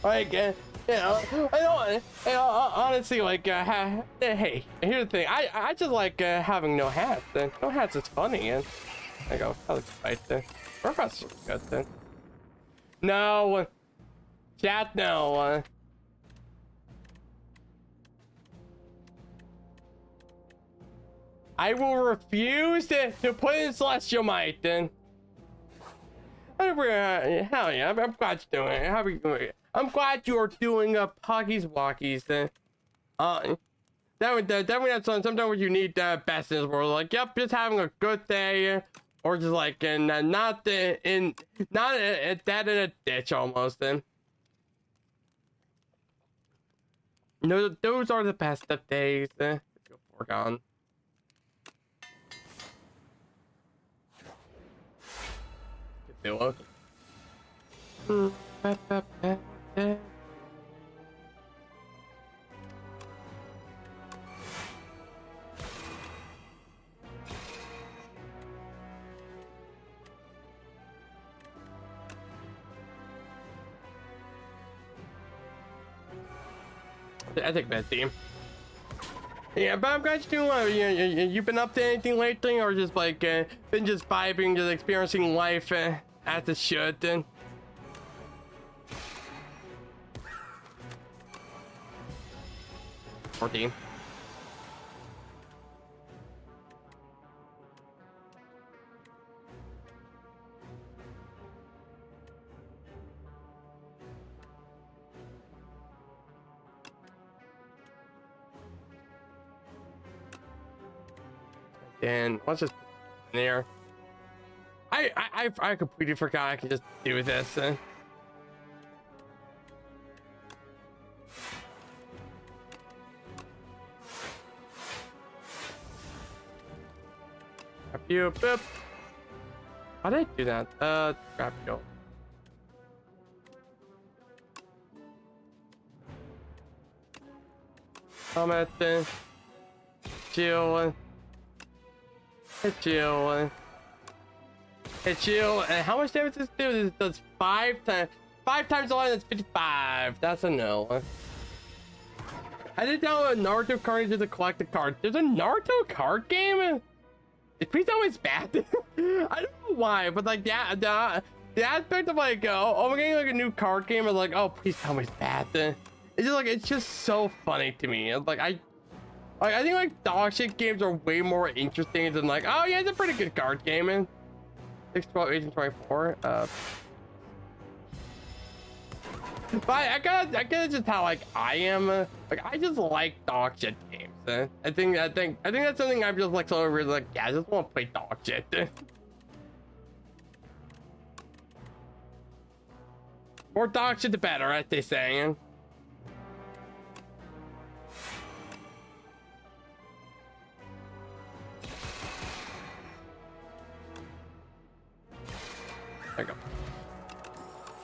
Like, you know, I don't, honestly, like, hey, here's the thing, I just like having no hats. No hats is funny, and there you go, I like to fight then. Workouts are good then. No, chat, no. I will refuse to put in Celestial Might then. Hell yeah, I'm glad you're doing it. How are you doing it? I'm glad you're doing Poggies Walkies then. Definitely that's sometimes when you need best in this world. Like, yep, just having a good day, or just like not dead in a ditch almost. Then no, those are the best of days. Let's go Foregone. too. I think bad team. Yeah, but I'm glad you're doing well. You've been up to anything lately, or just like been just vibing, just experiencing life as it should? Then 14. And let's just in there. I completely forgot I could just do this. You boop. How did I do that? Grab you. Helmet. Chill. Hit you. Hit you. And how much damage does this do? This does 5 times 11. That's 55. That's a no. I did download a Naruto card to collect the card. There's a Naruto card game? Please tell me it's bad. I don't know why, but like the aspect of like oh we're getting like a new card game is like, oh please tell me it's bad. It's just so funny to me. Like I think like dog shit games are way more interesting than like, oh yeah, it's a pretty good card game, man. 6, 12, 18, 24. But I gotta just how like I am. Like I just like dog shit games. I think that's something I'm just like so really like, yeah, I just want to play dog shit. More dog shit the better, as they saying. There you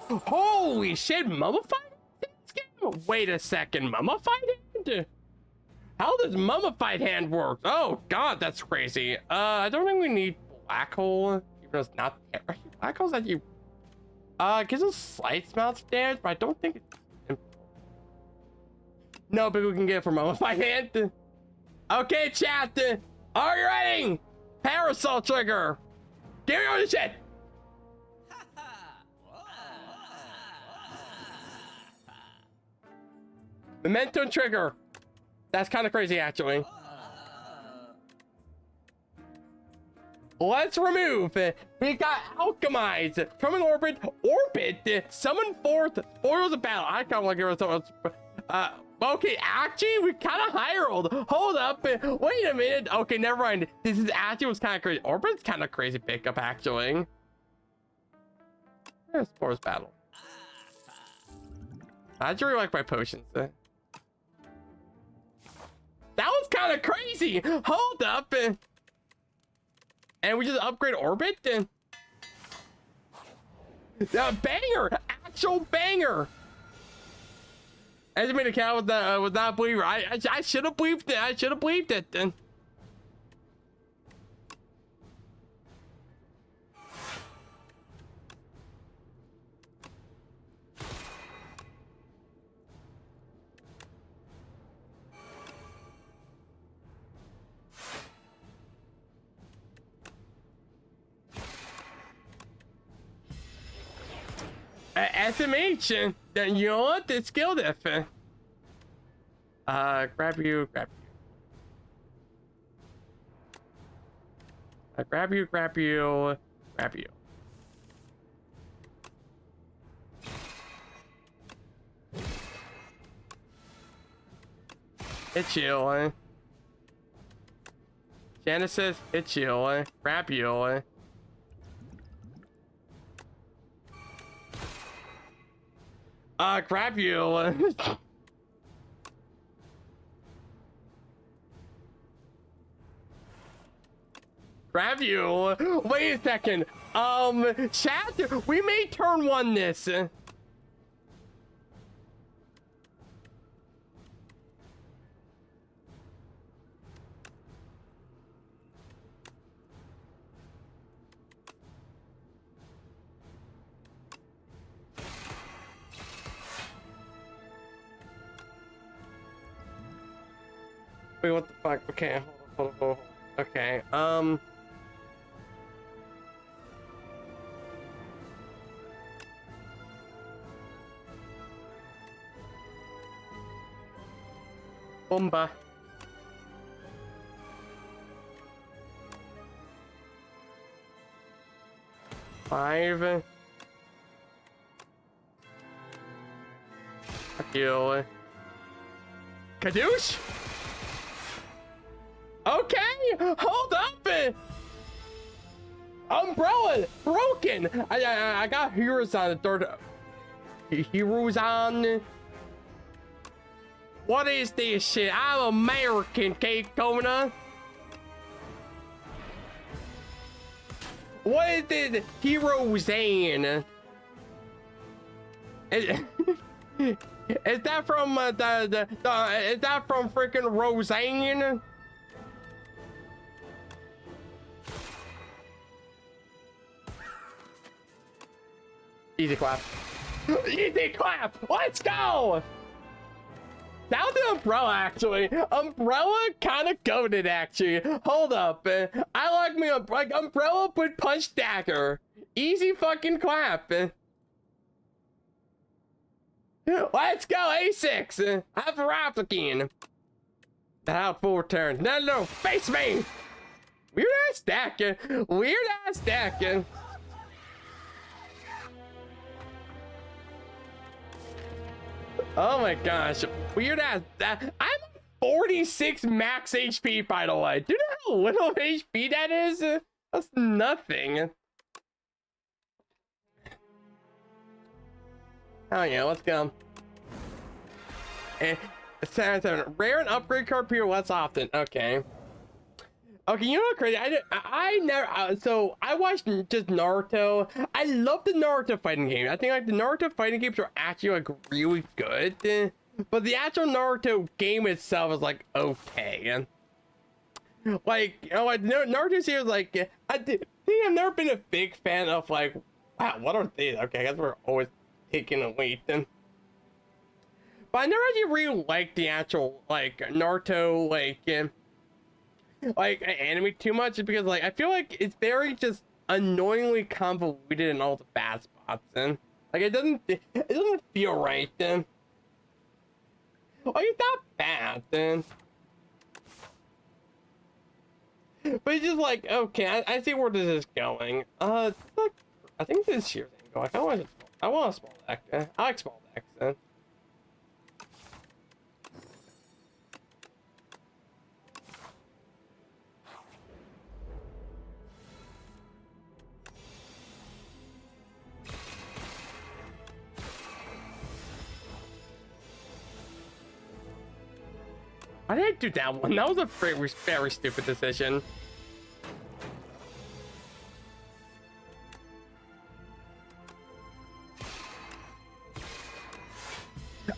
go. Holy shit, mummified? Wait a second, mummified hand? How does mummified hand work? Oh god, that's crazy. I don't think we need black hole, even though it's not black hole's actually gives us slight amounts of damage, but I don't think it's no, but we can get it for mummified hand. Okay, chat. Are you ready? Parasol trigger. Give me all the shit. Memento trigger. That's kind of crazy, actually. Let's remove. We got alchemize from an orbit. Summon forth spoils of battle. I kind of like it. Okay, actually, we kind of high rolled. Hold up. Wait a minute. Okay, never mind. This is actually was kind of crazy. Orbit's kind of crazy pickup, actually. There's spoils battle. I just really like my potions. That was kind of crazy. Hold up. And we just upgrade orbit. Banger. Actual banger. Estimated count was not a believer. I should have believed it. I should have believed it. SMH, then you know what? It's skill diff. Grab you. Grab you. Hit you. Genesis, hit you. Grab you. Grab you. Grab you. Wait a second. chat, we may turn one this. Wait, what the fuck? Okay, hold on. Okay, Bomba. Five. Fuck you. Kadoosh? Okay, hold up. Umbrella broken. I got heroes on the third. Heroes on. What is this shit? I'm American, Cake Kona. What is this? Heroes in? Is that from is that from freaking Roseanne? Easy clap. Easy clap. Let's go. Down to Umbrella, actually. Umbrella kind of goated, actually. Hold up. I like me like Umbrella with Punch Dagger. Easy fucking clap. Let's go, A6. Have a Raplicine. Out full turn. No, face me. Weird ass stack. Weird ass stack. Oh my gosh, weird ass that. I'm 46 max HP, by the way. Do you know how little HP that is? That's nothing. Oh yeah, let's go. Rare and upgrade card appear less often. Okay. Okay, you know what crazy? I never. So I watched just Naruto. I love the Naruto fighting game. I think like the Naruto fighting games are actually like really good, but the actual Naruto game itself is like okay. Like like Naruto series, like I've never been a big fan of like, wow, what are these? Okay, I guess we're always taking a wait then. But I never actually really liked the actual like Naruto like anime too much, because like I feel like it's very just annoyingly convoluted in all the bad spots, and like it doesn't feel right then. Like it's not bad then, but it's just like okay, I see where this is going. Look, I think this year's angle. Like I want a small deck. I like small decks then. Why did I do that one? That was a very stupid decision.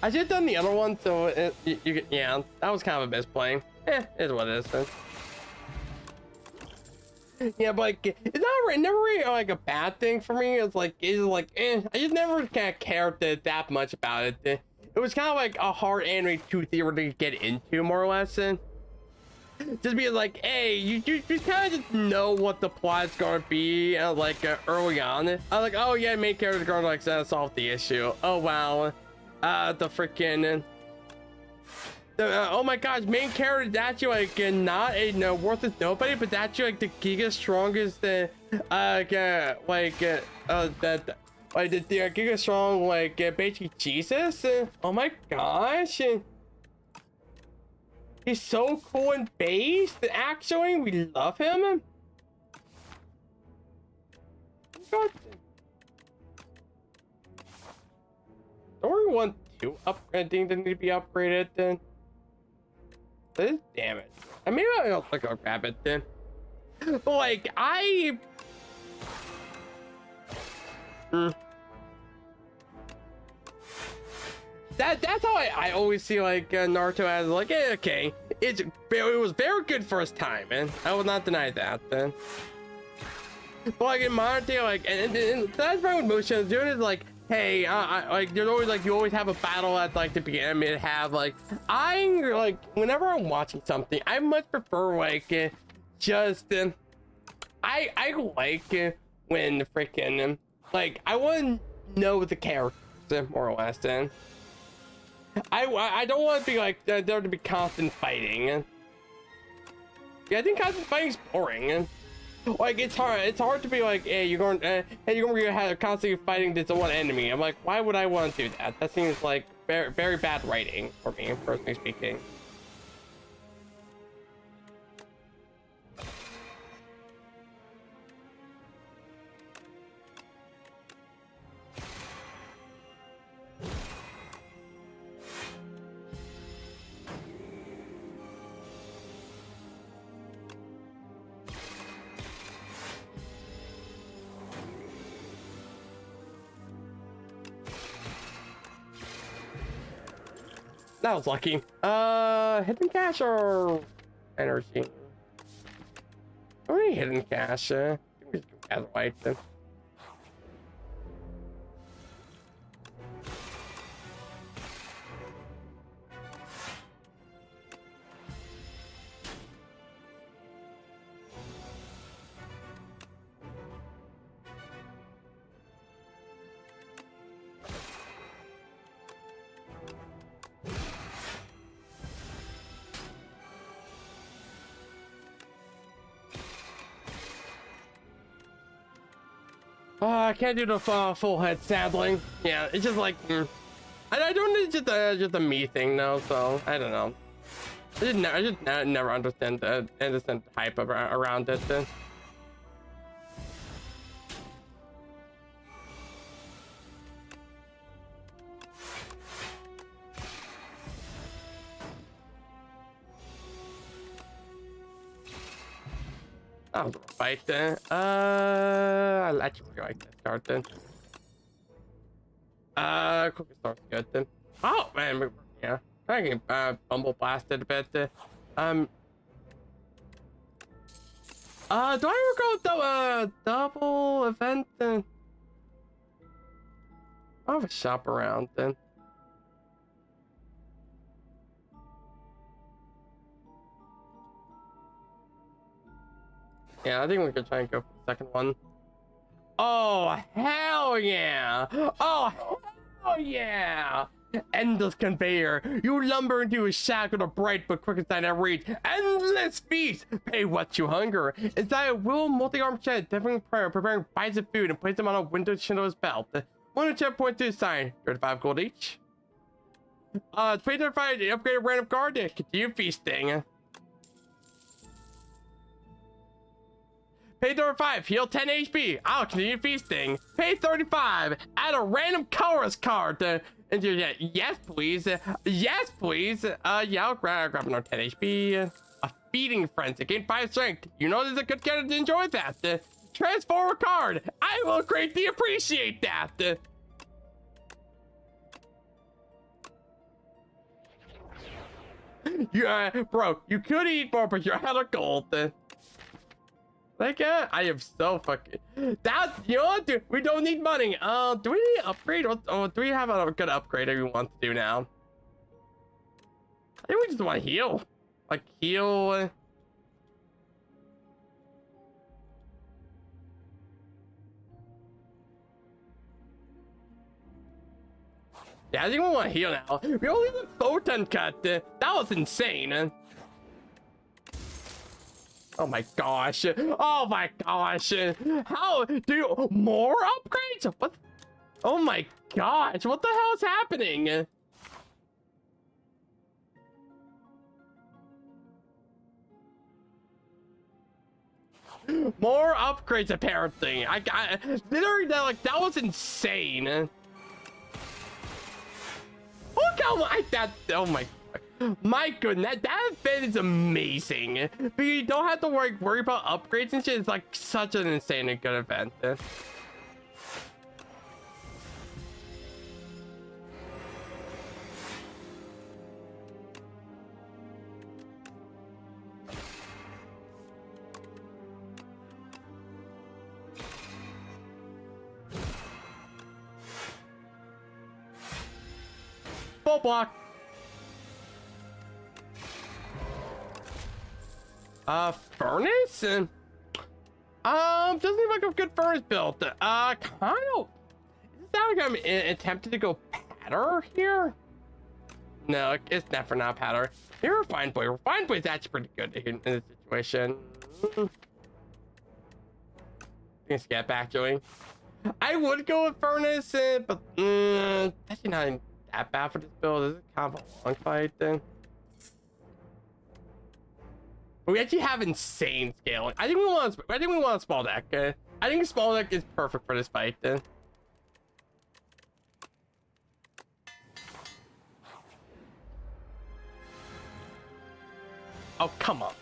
I should have done the other one, so yeah, that was kind of a misplay. Is what it is. Then. Yeah, but like, it's never really like a bad thing for me. It's like I just never kind of cared that much about it. It was kind of like a hard anime to theoretically get into, more or less. Just because like, hey, you kind of just know what the plot's gonna be, like early on. I was like, oh yeah, main character's gonna like solve the issue. Oh wow, the freaking. Oh my gosh, main character is actually like not a worthless nobody, but actually like the giga strongest that like the giga strong like basically Jesus. Oh my gosh, he's so cool and based. Actually, we love him. God. Don't we want to upgrading that need to be upgraded then? Damn it. I mean, I'll like a rabbit then. But like Mm. That's how I always see like Naruto as like okay, it was very good first time, man. I will not deny that. Then, but like in modern day, like and that's why with most shows doing is like, hey, like there's always like you always have a battle at like the beginning. And have like I like whenever I'm watching something, I much prefer like just I like when freaking like I want to know the characters more or less. Then. I don't want to be like there to be constant fighting. Yeah, I think constant fighting is boring. Like it's hard to be like, hey, you're going to have constantly fighting this one enemy. I'm like, why would I want to do that? That seems like very, very bad writing for me, personally speaking. That was lucky. Hidden cash or energy? Only hidden cash. I think we just do gather light then. I can't do the full head, sadly. Yeah, it's just like, I don't. It's just a me thing now, so I don't know. I just never understand the hype around it. That was a fight then. I'll actually like that card then. Quick start's good then. Oh man, yeah. I can bumble blasted a bit. Do I recall the double event then? I'll have a shop around then. Yeah, I think we could try and go for the second one. Oh, hell yeah! Oh, hell yeah! Endless conveyor. You lumber into a shack with a bright but quick inside that reach. Endless feast! Pay what you hunger. Inside a will multi-armed shed, delivering prayer, preparing bites of food, and place them on a window chin of his belt. 1 point to the sign. 35 gold each. 335 upgraded random card to continue feasting. Pay 35, heal 10 HP. I'll continue feasting. Pay 35, add a random colorless card to into your yes please. Yes please. Yeah, I'll grab another 10 HP. A feeding frenzy, gain 5 strength. You know there's a good character to enjoy that. Transform a card. I will greatly appreciate that. Yeah, bro, you could eat more, but you're out of gold. Like, I am so fucking. That, you know what, dude? We don't need money. Do we need upgrade? Oh, do we have a good upgrade that we want to do now? I think we just want to heal. Like, heal. Yeah, I think we want to heal now. We only did a photon cut. That was insane. Oh my gosh. Oh my gosh. How do you more upgrades? What? Oh my gosh. What the hell is happening? More upgrades apparently. I literally that was insane. Look how like that. Oh my goodness, that event is amazing. But you don't have to worry about upgrades and shit. It's like such an insane and good event. full block. Furnace? Doesn't seem like a good furnace build. Kind of. Is that like I'm attempting to go patter here? No, it's never not patter. Here, Refined Boy. Refined Boy is actually pretty good in this situation. Let's get back to it. I would go with Furnace, but actually not that bad for this build. This is kind of a long fight then. We actually have insane scaling. I think we want a small deck. I think a small deck is perfect for this fight then. Oh, come on.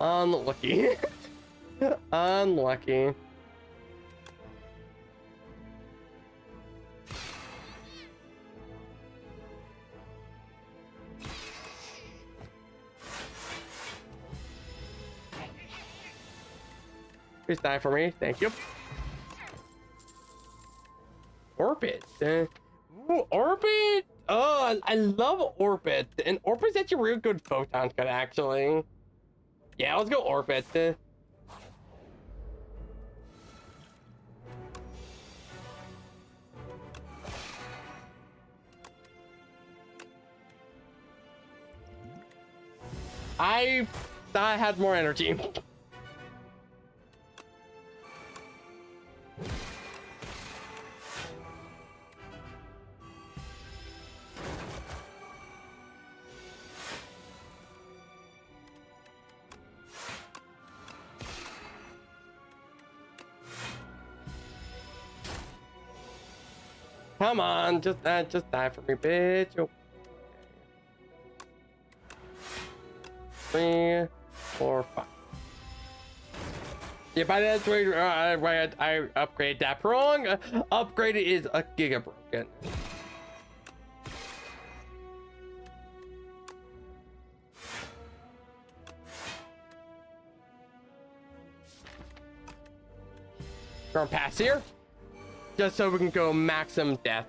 Unlucky. Unlucky. Please die for me. Thank you. Orbit. Ooh, Orbit. Oh, I love Orbit. And Orbit's actually a real good photon cut, actually. Yeah, let's go Orbit. I thought I had more energy. Come on, just die for me, bitch. Oh. 3, 4, 5. Yeah, by that way, I upgrade that wrong. Upgrade is a giga broken. Gonna pass here. Just so we can go maximum death.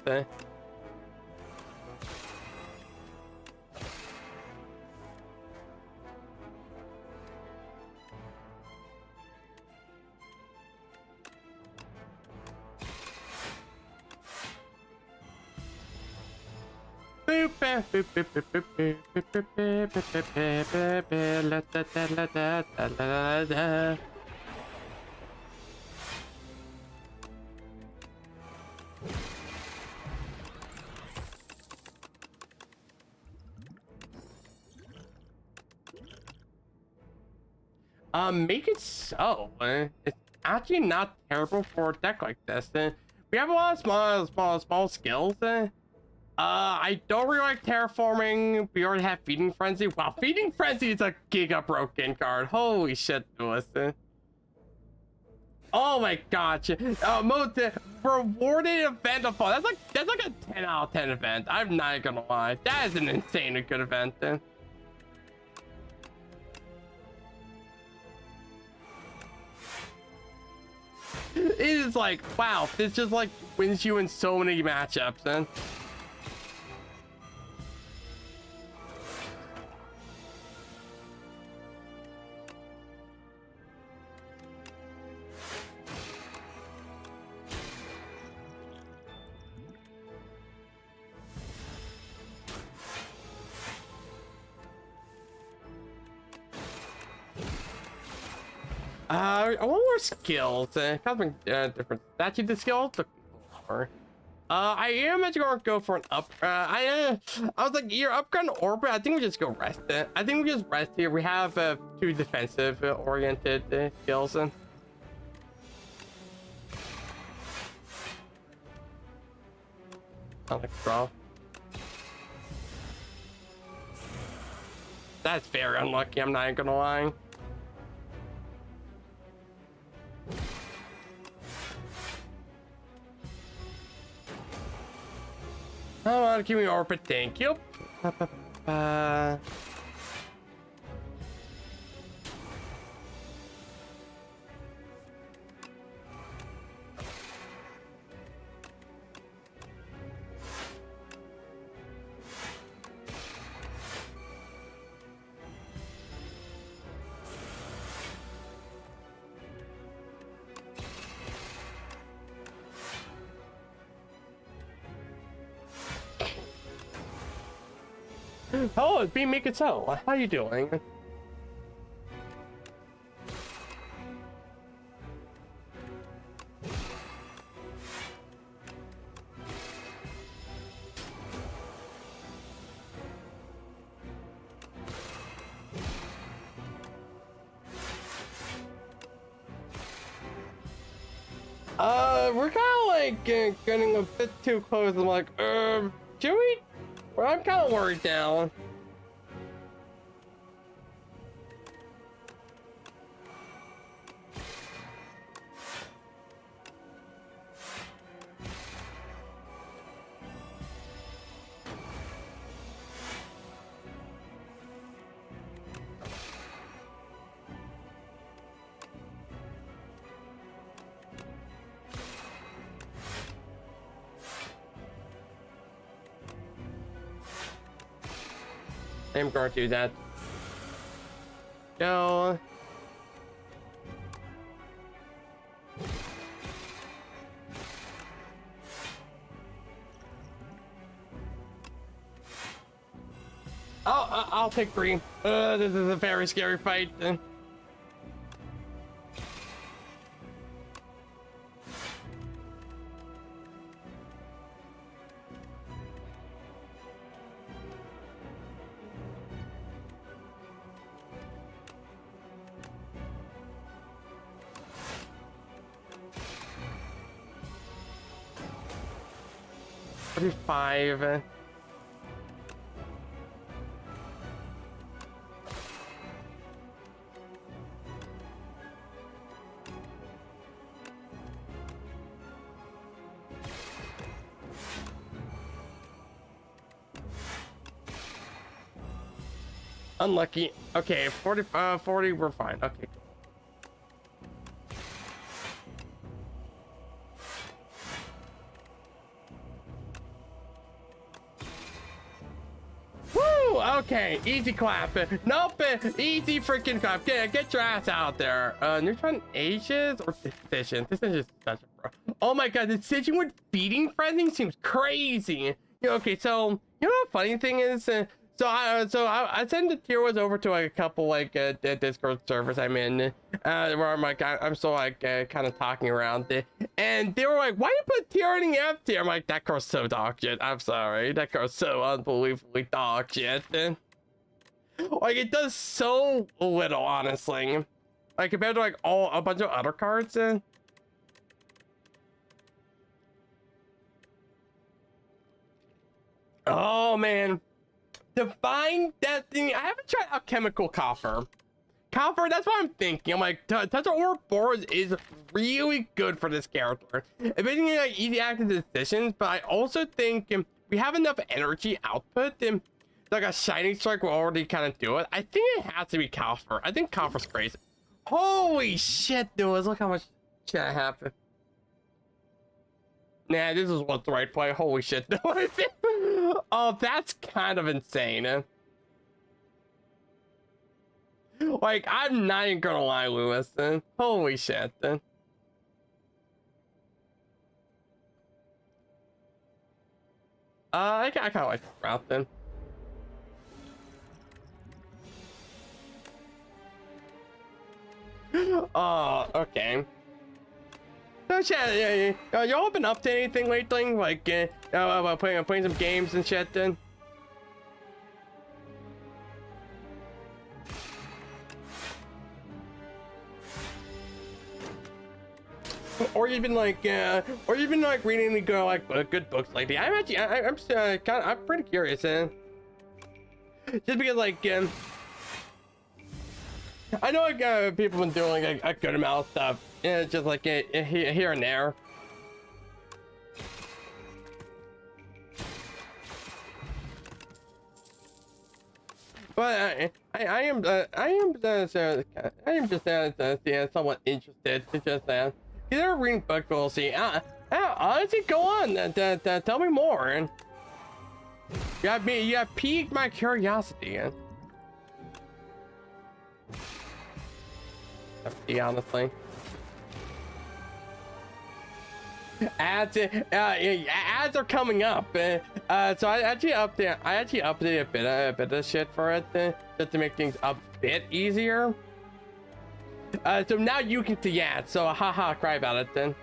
Make it so. It's actually not terrible for a deck like this. We have a lot of small skills. I don't really like terraforming. We already have Feeding Frenzy. Wow, Feeding Frenzy is a giga broken card. Holy shit, Lewis. Oh my gosh. Most rewarded event of fall. That's like a 10 out of 10 event. I'm not gonna lie. That is an insanely good event. It is like, wow, this just like wins you in so many matchups, man. I want more skills. Something different. Actually, the skills look more. I am actually going to go for an up. I was like, you're upgrading Orbit. I think we just go rest. I think we just rest here. We have 2 defensive oriented skills. I like draw. That's very unlucky, I'm not even gonna lie. Oh, give me orbit, thank you. Oh, it's being make it so. How you doing? We're kind of like getting a bit too close. I'm like, should we? Well, I'm kind of worried now. I'm going to do that. Go. I'll take green. This is a very scary fight. 45. Unlucky. Okay, 40, we're fine. Okay. Woo! Okay, easy clap. Nope, easy freaking clap. Get your ass out there. Neutron ages or deficient? This is just such a bro. Oh my god, the decision with feeding frenzy seems crazy. Okay, so you know what the funny thing is? So I sent the tier was over to like a couple like Discord servers I'm in, where I'm like I'm still like kind of talking around it, and they were like, "Why you put tier in the F tier?" I'm like, "That girl's so dog shit. I'm sorry, that girl's so unbelievably dog shit." Like it does so little, honestly, like compared to like a bunch of other cards. Oh man. Divine Destiny. I haven't tried Alchemical Copper. Copper, that's what I'm thinking. I'm like, Touch Orb Boars is really good for this character. It's basically like easy active decisions, but I also think we have enough energy output. Like a Shining Strike will already kind of do it. I think it has to be Copper. I think Copper's crazy. Holy shit, dude. Look how much shit happened. Nah, this is what's the right play. Holy shit. Oh, that's kind of insane. Like, I'm not even gonna lie, Lewis. Holy shit. I kind of like this route then. Oh, okay. So, chat, y'all been up to anything lately? Like, playing some games and shit then? or you've been like reading any good good books lately. I'm actually I'm pretty curious, just because I know people have been doing a good amount of stuff, just like here and there. But I am just somewhat interested to just consider reading books. We'll see. Honestly, go on. Tell me more. And you have piqued my curiosity. Honestly. Ads are coming up, so I actually updated a bit of shit for it, just to make things a bit easier. So now you can see ads, so haha, cry about it then.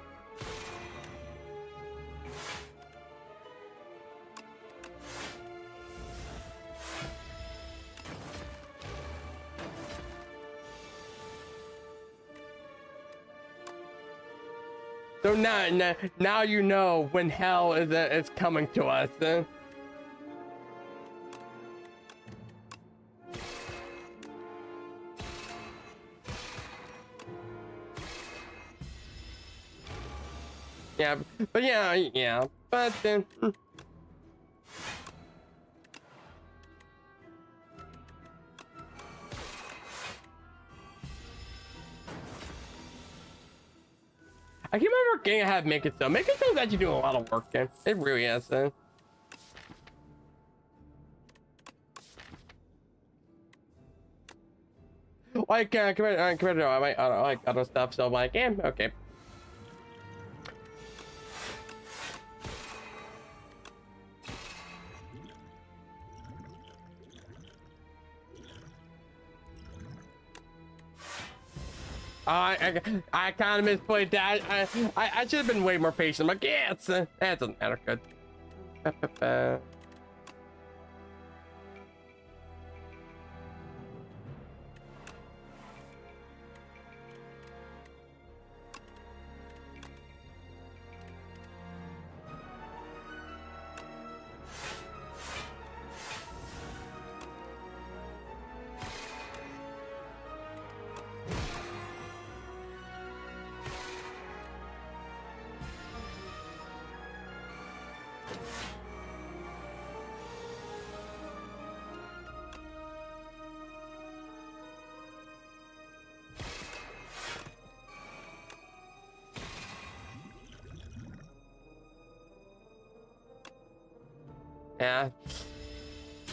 So now you know when hell is coming to us. Yeah, but yeah, but then. I keep forgetting I have Make It So. Make It So is actually doing a lot of work there. It really is. Like compared to like other stuff, so I'm like, yeah, okay. I kind of misplayed that. I should have been way more patient. I'm like, yeah, that doesn't matter. Good. Yeah.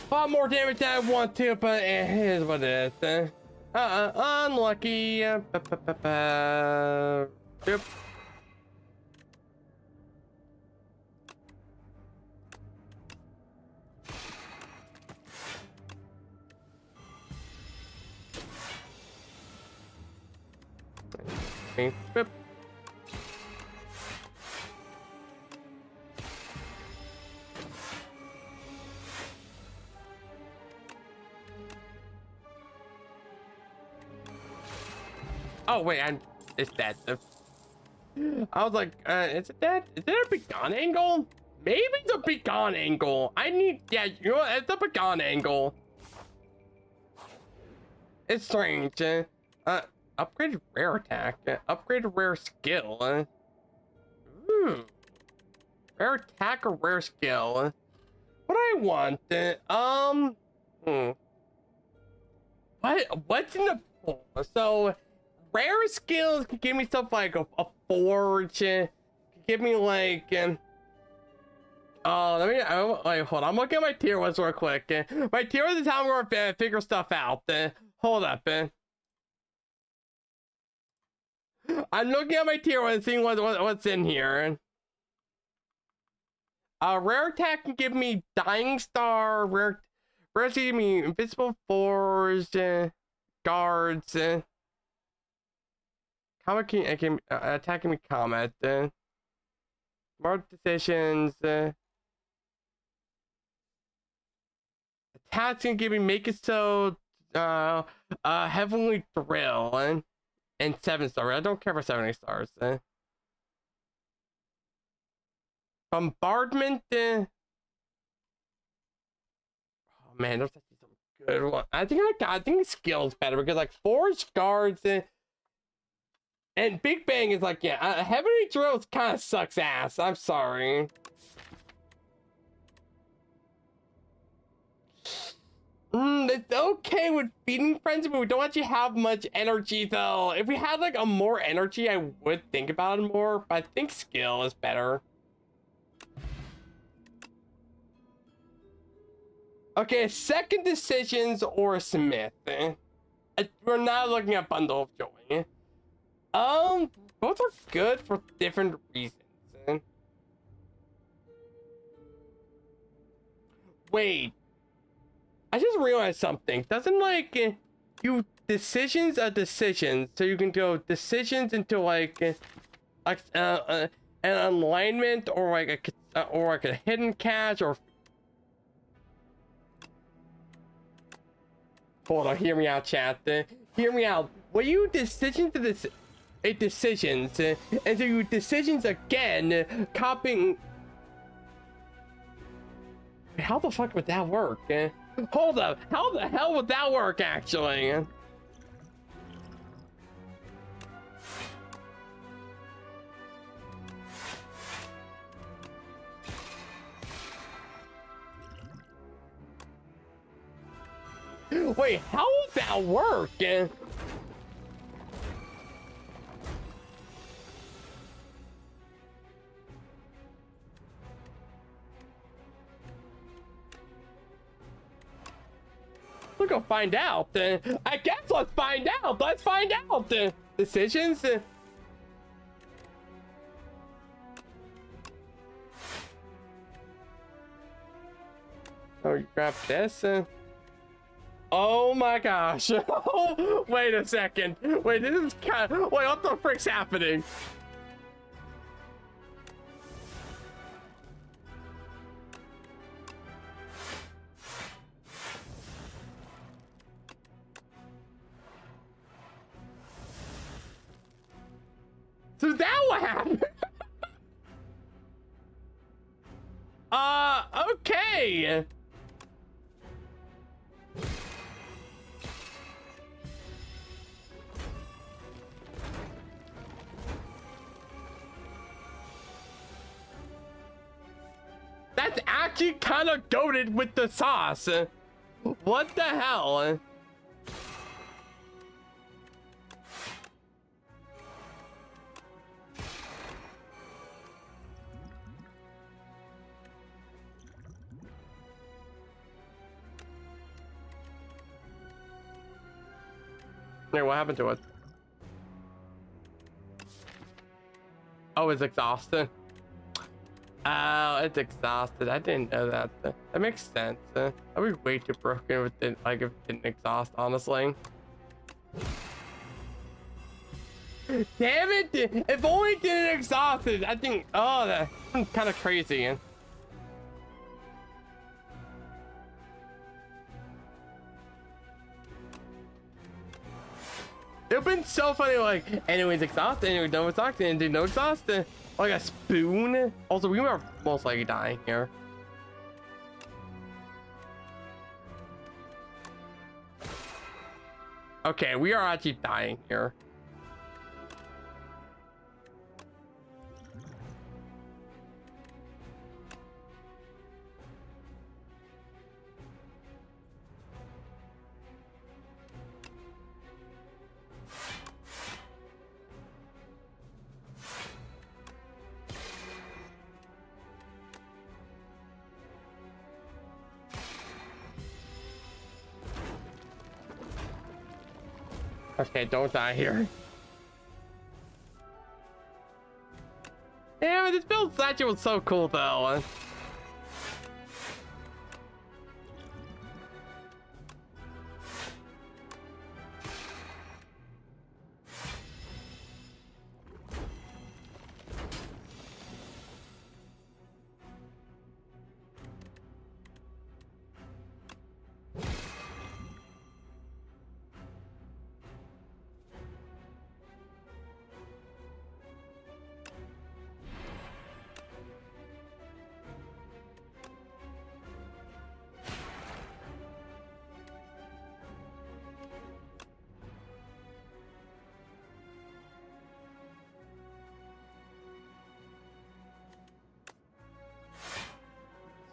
A lot more damage than I want to, but it is what it is. Unlucky. Yep. Yep. Oh wait, it's that. I was like, is it that? Is it a beacon angle? Maybe it's a beacon angle. Yeah, you know what? It's a beacon angle. It's strange. Upgraded rare attack. Upgraded rare skill. Rare attack or rare skill? What do I want? What's in the pool? So, rare skills can give me stuff like a forge. Can give me like, let me, wait, hold on. I'm looking at my tier ones real quick. My tier ones is how I'm gonna figure stuff out. Hold up. I'm looking at my tier ones, seeing what's in here. Rare attack can give me Dying Star. Rare give me Invisible Force, Guards. Comet can attacking me Comet. Smart Decisions. Attacks can give me Make It So. Heavenly Thrill. And 7 star. I don't care for 70 stars. Bombardment. Oh man, there's actually some good one. I think skill's better because like forge guards and Big Bang is like heavy drills kind of sucks ass. I'm sorry. It's okay with feeding frenzy, but we don't actually have much energy though. If we had like a more energy, I would think about it more, but I think skill is better. Okay, second decisions or Smith. We're not looking at Bundle of Joy. Both are good for different reasons. Wait, I just realized something. Doesn't like you decisions are decisions, so you can go decisions into like an alignment or like a hidden catch or. Hold on, hear me out, chat. Hear me out. When you decision to this, decisions, and so you decisions again, copying. How the fuck would that work? Hold up, how the hell would that work actually? Wait, how would that work? We're gonna find out. I guess let's find out. Let's find out. Decisions. Oh, you grab this. Oh my gosh. Wait a second. Wait, this is kind of. Wait, what the frick's happening? So that what happened? Okay. That's actually kind of goated with the sauce. What the hell? Hey, what happened to it? Oh, it's exhausted. Oh, it's exhausted. I didn't know that. That makes sense. I'd be way too broken with it, like if it didn't exhaust, honestly. Damn it! If only it didn't exhaust it, I think. Oh, that's kind of crazy. It would've been so funny, like, anyways exhausted, anyway, no exhausted, and did no exhausted. Like a spoon. Also, we were most likely dying here. Okay, we are actually dying here. Okay, don't die here. Yeah, this build statue was so cool though.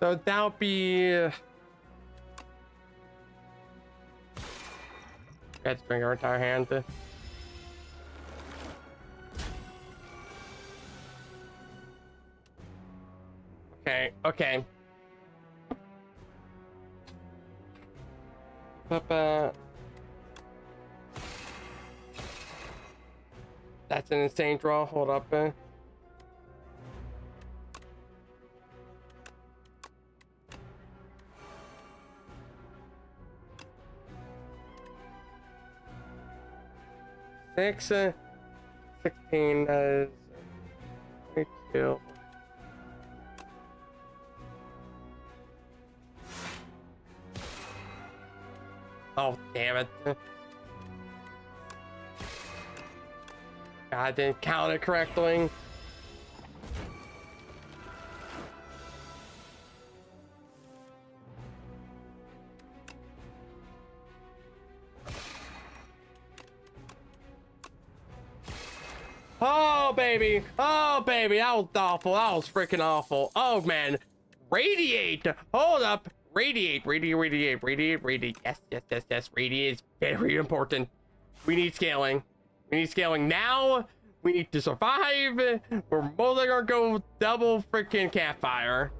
So that'll be. Let's bring our entire hand. Okay, okay. That's an insane draw. Hold up. Six, 16, 22. Oh, damn it. I didn't count it correctly. Oh, baby. Oh, baby. That was awful. That was freaking awful. Oh, man. Radiate. Hold up. Radiate. Yes, yes, yes, yes. Radiate is very important. We need scaling. We need scaling now. We need to survive. We're mostly gonna go double freaking campfire.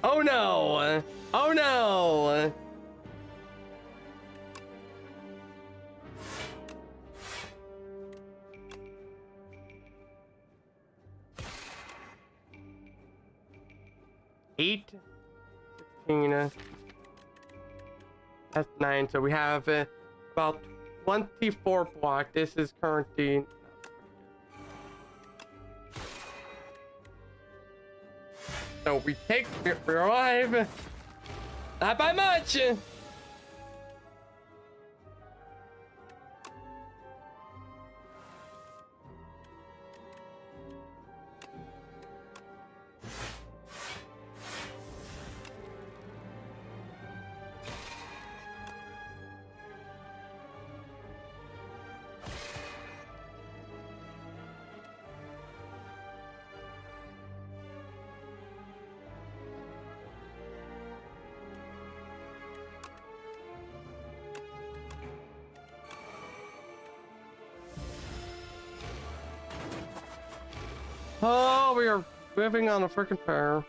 Oh, no. Oh, no. Eight, 16, that's 9. So we have about 24 block. This is currently. So we take, we're alive. Not by much. Oh, we are living on a freaking prayer.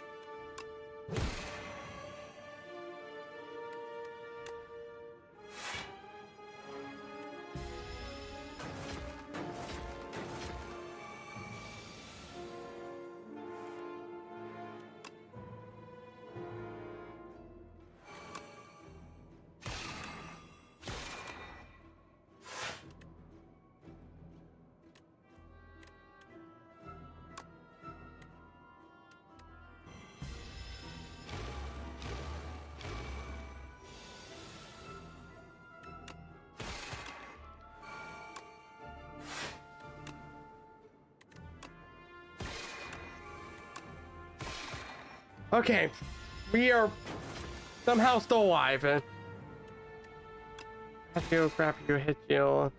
Okay, we are somehow still alive. Have you grab you, hit you.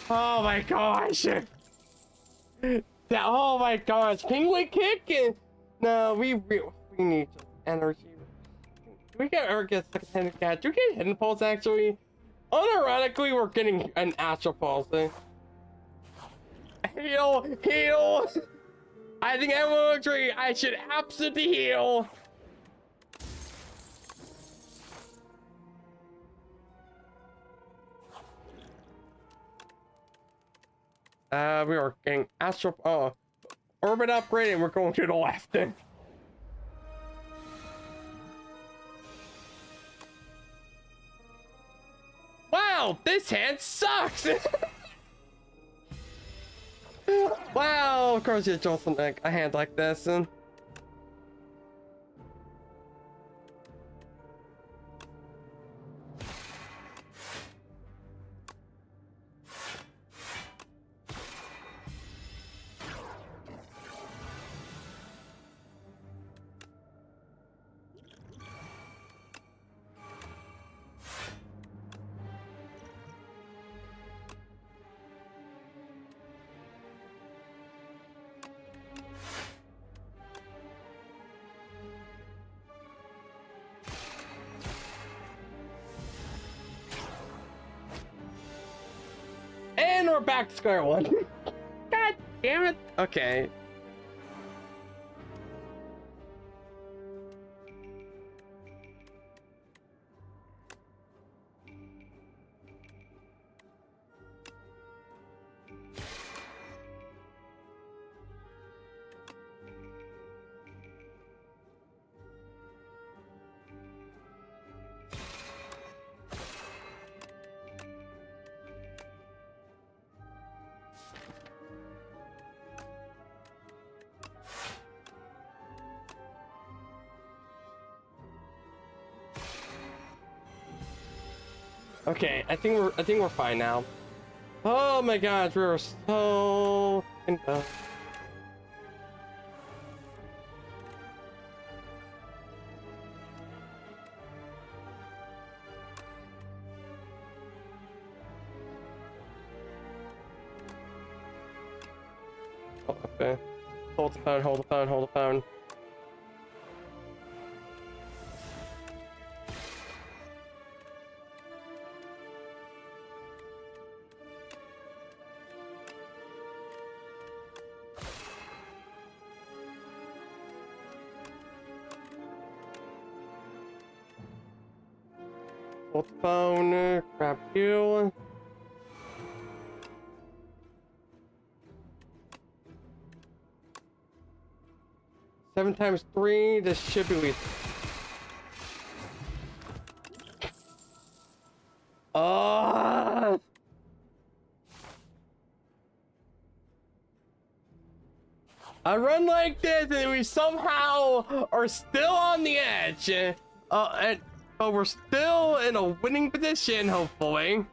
Oh my gosh! Oh my gosh! Can we kick? No, we need energy. Do we get or get second catch? Do we get hidden pulse actually? Unironically, we're getting an astral pulse. Heal! I think I should absolutely heal. We are getting astral orbit upgrade, and we're going to the left. Wow, this hand sucks! Wow, of course you draw something a hand like this. we're back to square one. God damn it. Okay. Okay, I think we're fine now. Oh my god, we were so done. Oh, okay. Hold the phone, hold the phone, hold the phone. Hold the phone, grab you. Seven times 3, this should be lethal. A run like this and we somehow are still on the edge. But we're still in a winning position, hopefully.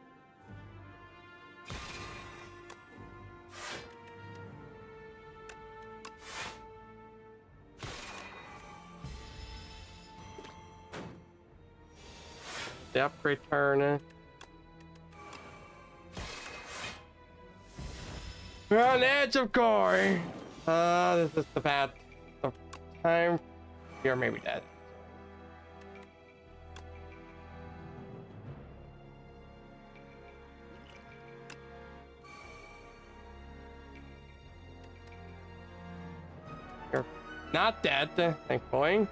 The upgrade turn. We're on the edge of glory. This is the bad time. You're maybe dead. You're not dead, thankfully.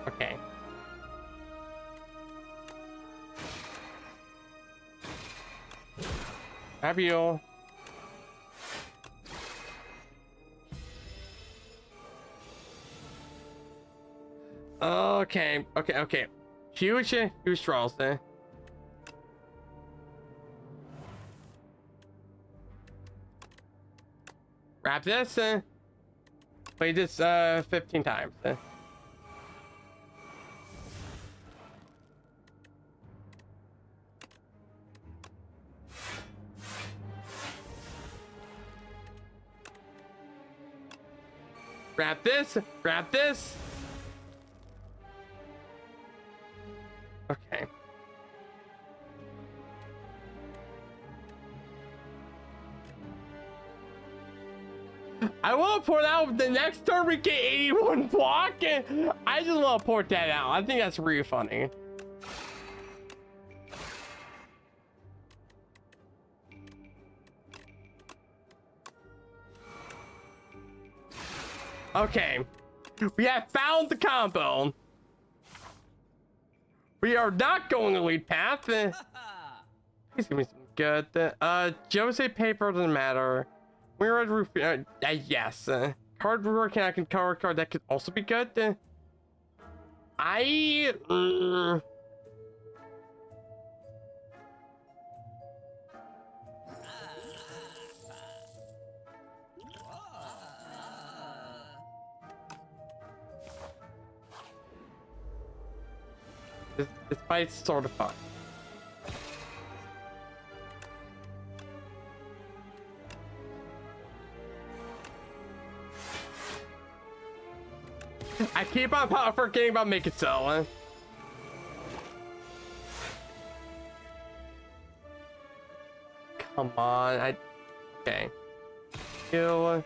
Okay. Have you? Okay. Huge draws there. Grab this. Play this 15 times. Grab this. Grab this. Okay. I want to point out the next turn we get 81 block. I just want to point that out. I think that's really funny. Okay. We have found the combo. We are not going the lead path. Please give me some good. Jose paper doesn't matter. We're at roof. Yes. Card working. I can cover card. That could also be good. This fight's sort of fun. I keep on forgetting about Make It So. Come on, okay. You.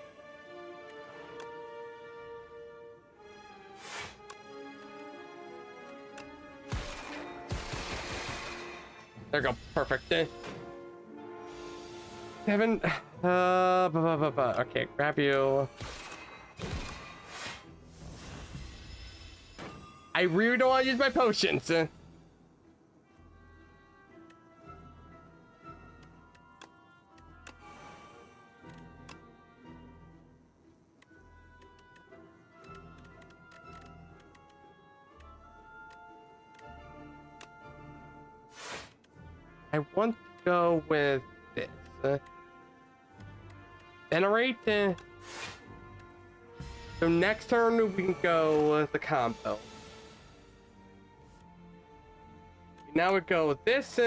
There we go, perfect. Kevin, okay, grab you. I really don't want to use my potions. I want to go with this. Generate. So next turn we can go the combo. Now we go with this.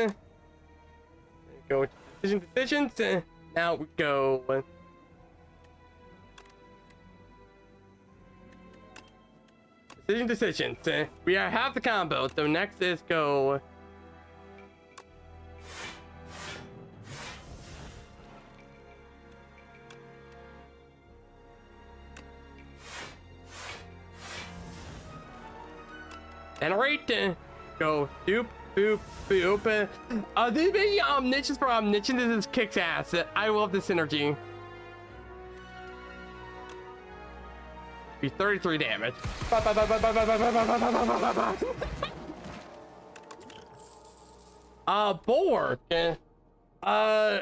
Go with decisions. Now we go. Decisions. We are half the combo. So next is go. Generate. Go. Doop. Boop. Boop. This being omniscience for omniscience is kicks ass. I love this synergy. Be 33 damage. Bulwark.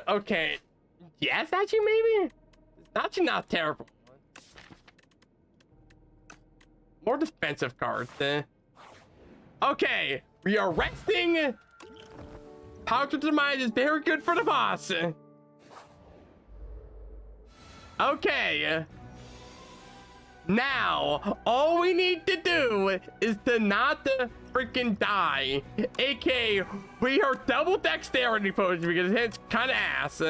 Okay. Yes, actually, maybe. It's actually not terrible. More defensive cards. Okay, we are resting. Power to Demise is very good for the boss. Okay. Now, all we need to do is to not freaking die. AK, we are double dexterity potions because it's kind of ass.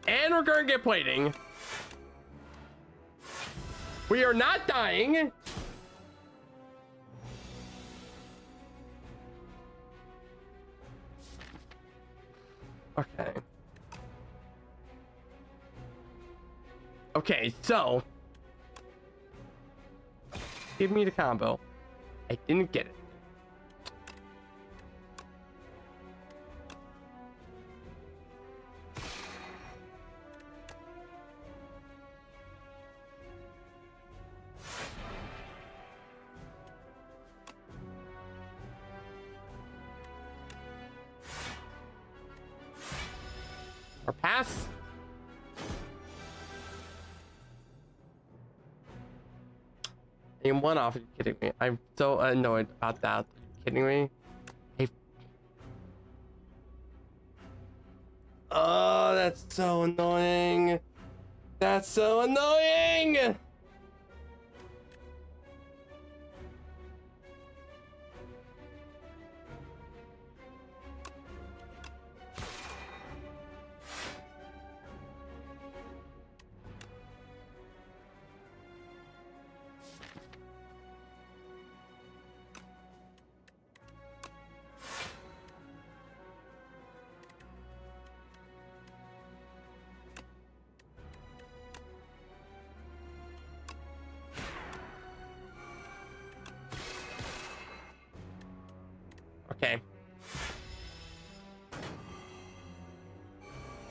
And we're gonna get plating. We are not dying. Okay. Okay, so give me the combo. I didn't get it. Or pass. In one off, are you kidding me? I'm so annoyed about that. Are you kidding me? Oh, that's so annoying. That's so annoying. Okay.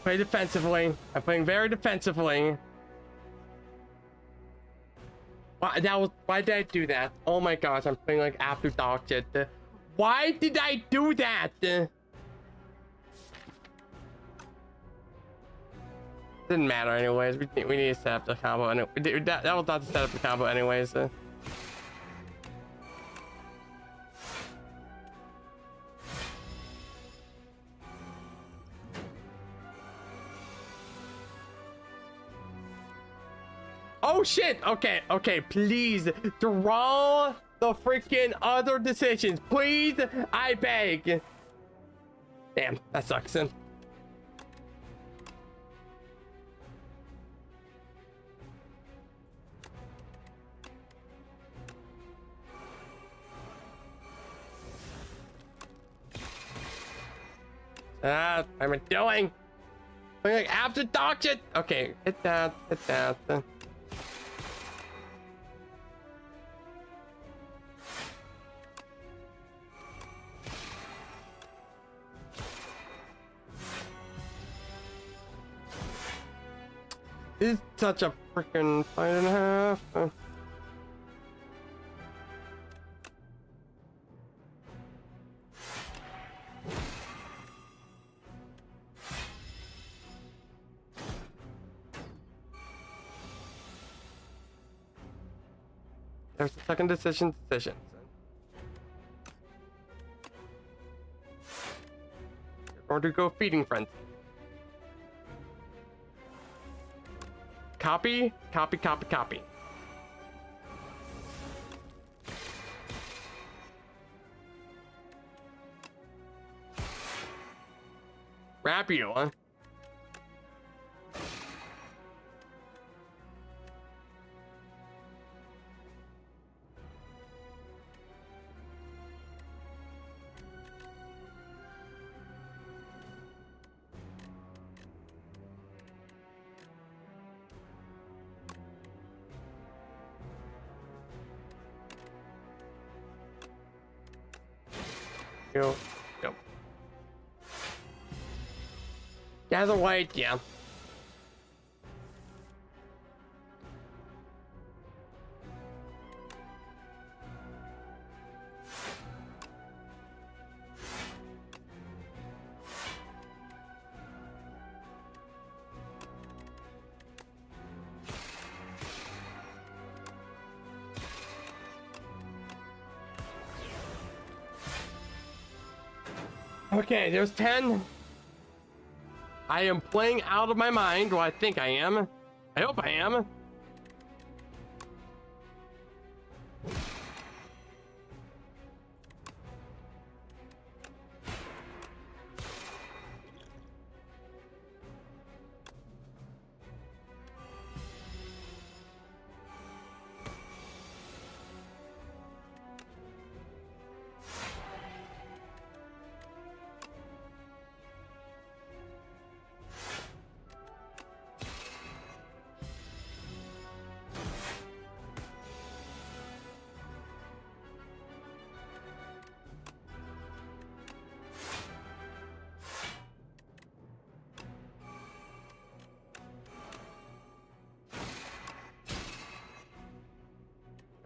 Play defensively. I'm playing very defensively. Why did I do that? Oh my gosh, I'm playing like absolute dog shit. Why did I do that? Didn't matter anyways. We need to set up the combo. And that was not to set up the combo anyways. Oh shit! Okay, please draw the freaking other decisions. Please, I beg. Damn, that sucks. What am I doing? I'm like, after dog shit. Okay, hit that, hit that. This is such a freaking fight and a half. There's the second decision. You're going to go feeding frenzy. Copy, copy, copy, copy. Wrap you, huh? Go. Gather white, yeah. Okay, there's 10. I am playing out of my mind. Well, I think I am. I hope I am.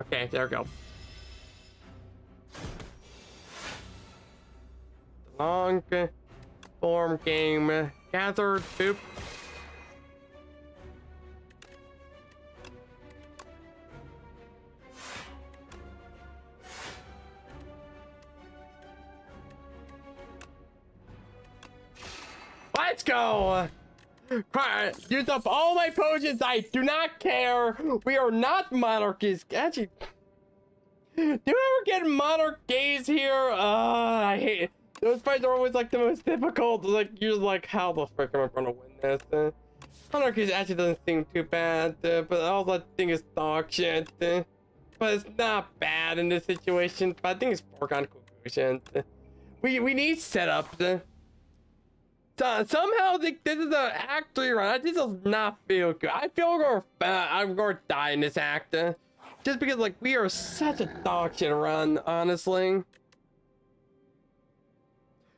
Okay, there we go. Long form game gathered. Boop. Let's go. Use up all my potions. I do not care. We are not monarchies. Actually, do you ever get monarch gaze here? I hate it. Those fights are always like the most difficult. Like you're like, how the frick am I gonna win this? Monarchies actually doesn't seem too bad, but all that thing is dog shit. But it's not bad in this situation. But I think it's foregone conclusion. We need setups. Somehow this is a act 3 run. This does not feel good. I feel I'm gonna die in this act. Just because like we are such a dog shit run, honestly.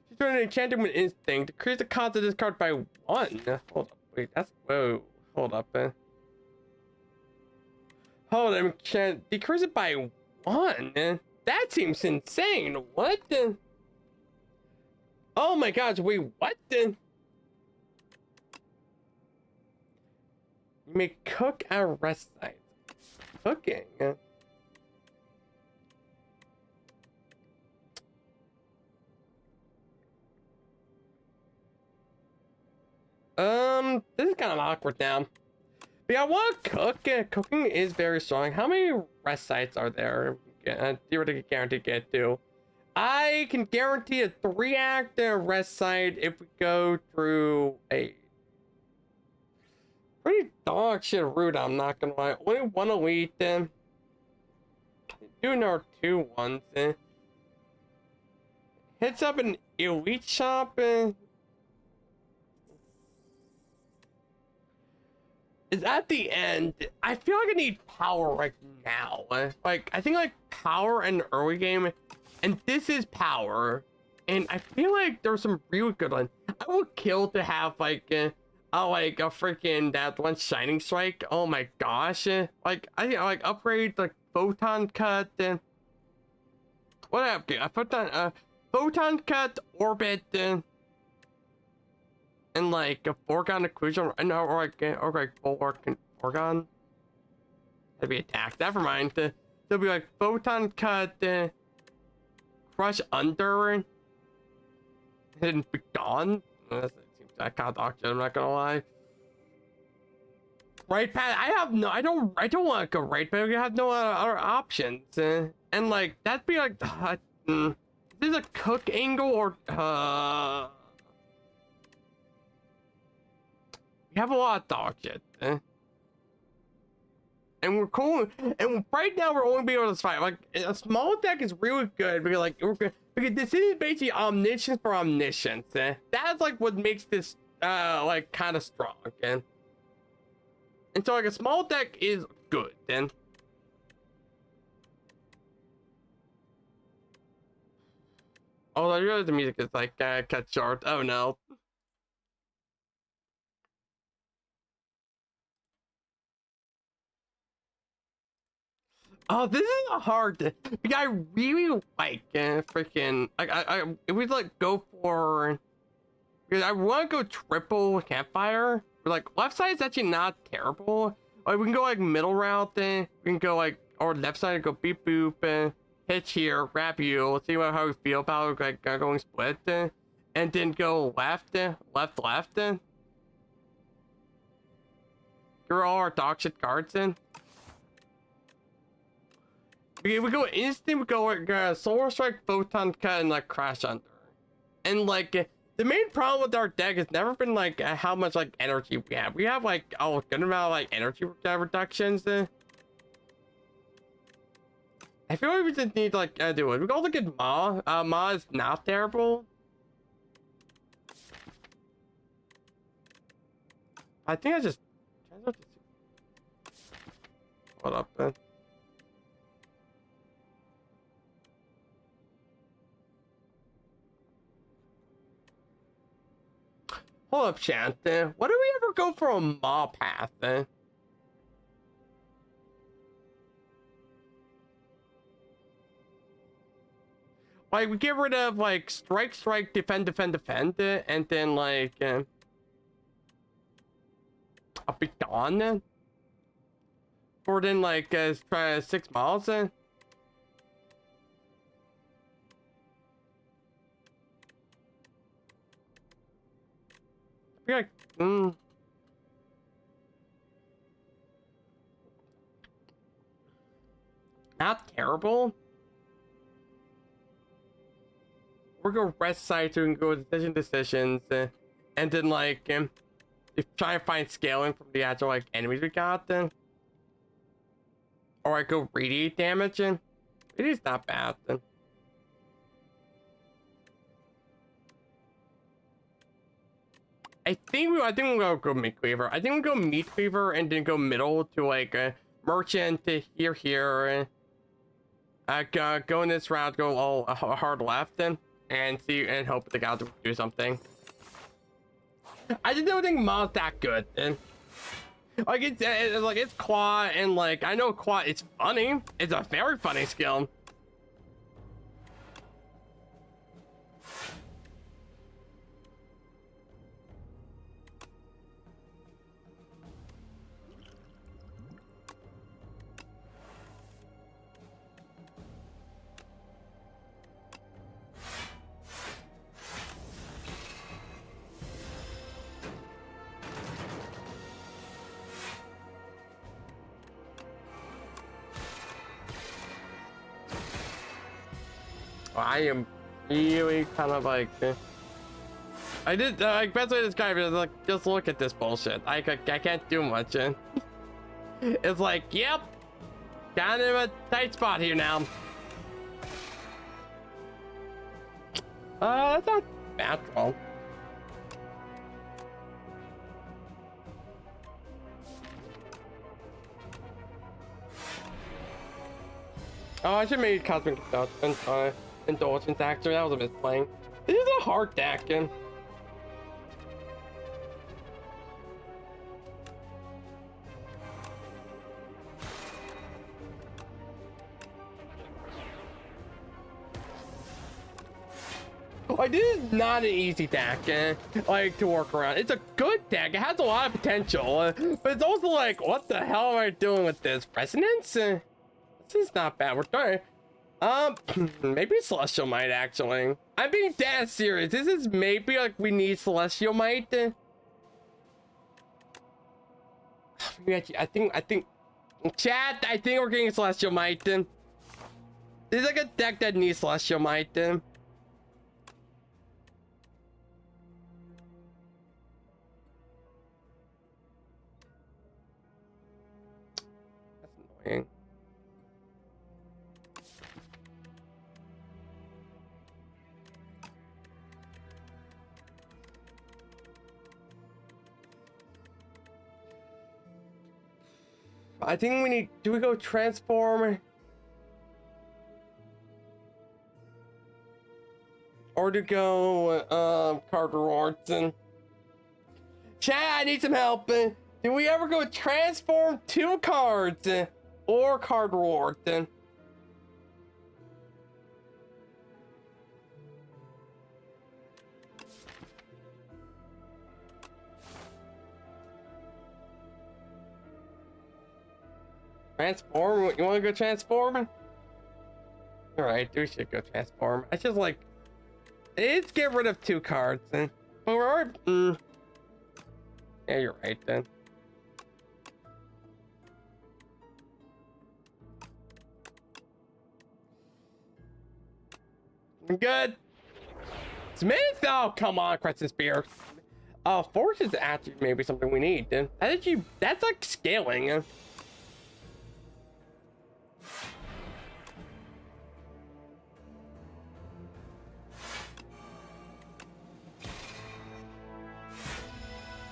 She's doing an enchanted with instinct. Decrease the cost of this card by 1. Hold up, wait, that's whoa. Hold up, Hold on, can't decrease it by 1. That seems insane. What? Oh my gosh, wait, what? You may cook at a rest site. Cooking. This is kind of awkward now. But yeah, I want to cook. Cooking is very strong. How many rest sites are there? Theoretically guaranteed to get to. I can guarantee a 3-act rest site if we go through a pretty dog shit route. I'm not gonna lie. Only 1 elite. Doing our 2 ones. Hits up an elite shop. is at the end. I feel like I need power right now. Like, I think like power in the early game, and this is power. And I feel like there's some real good ones. I would kill to have like a freaking that one shining strike. Oh my gosh. Like I think like upgrade like photon cut and what upgrade? I put on photon cut orbit and like a foregone occlusion or like foregone. That'd be attacked. Never mind. There'll be like photon cut crush under and be gone. That seems that kind of doctor, I'm not gonna lie. Right path. I don't want to go right, but we have no other options. And like that'd be like is this a cook angle or we have a lot of dog shit. And we're cool. And right now we're only being able to fight. Like a small deck is really good because like because this is basically omniscience for omniscience. That's like what makes this like kind of strong. And so like a small deck is good. And oh, I realize the music is like cut short. Oh no. Oh, this is a hard. Because I really like freaking like if we like go for because I want to go triple campfire. But, like left side is actually not terrible. Like we can go like middle route. We can go like or left side and go beep boop. Pitch here, grab you. Let's see how we feel about like going split. And then go left, left. Get all our dog shit cards in. Okay, we go instant, we go like solar strike, photon cut, and like crash under. And like the main problem with our deck has never been like how much like energy we have. We have like a good amount of like energy reductions. I feel like we just need to like do it. We go look at Ma. Ma is not terrible. I think I just what up then. Hold up, Chant. What do we ever go for a maw path? Like, we get rid of, like, strike, defend, and then, like, I'll be gone. Or then, like, try 6 miles. Like, not terrible. We're gonna rest side so we can go decisions, and then like try and find scaling from the actual like enemies we got. Then, or I go radiate damage. It is not bad. Then. I think we'll go meat cleaver. I think we'll go meat cleaver and then go middle to like merchant to here. Go in this route, go all hard left then, and see and hope the guys will do something. I just don't think Ma's that good. Then. Like it's claw and like I know claw. It's funny. It's a very funny skill. I am really kind of like I did like best way to describe it is like just look at this bullshit. I can't do much. It's like yep, kind of a tight spot here now. That's not bad though. Oh, I should make Cosmic Indulgence actually. That was a misplaying. This is a hard deck. Like, this is not an easy deck, like, to work around. It's a good deck. It has a lot of potential, but it's also like, what the hell am I doing with this? Resonance? This is not bad. We're trying. Maybe Celestial Might, actually. I'm being dead serious. This is maybe, like, we need Celestial Might. I think, chat, I think we're getting Celestial Might. This is like a deck that needs Celestial Might. Annoying. I think we need. Do we go transform? Or to go card rewards? And chat, I need some help. Do we ever go transform 2 cards or card rewards? Transform? You want to go transform? All right, we should go transform. I just like. Let's get rid of 2 cards. But we're already. Yeah, you're right then. Good. Smith? Oh, come on, Crescent Spear. Force is actually maybe something we need. Then that's like scaling.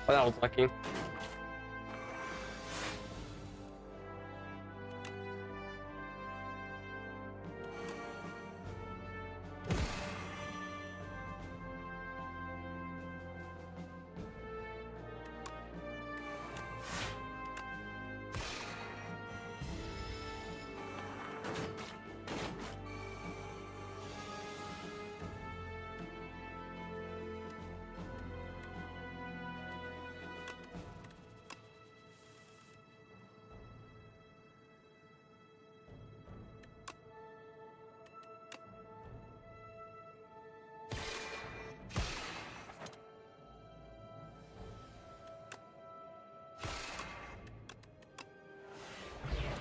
Oh, that was lucky.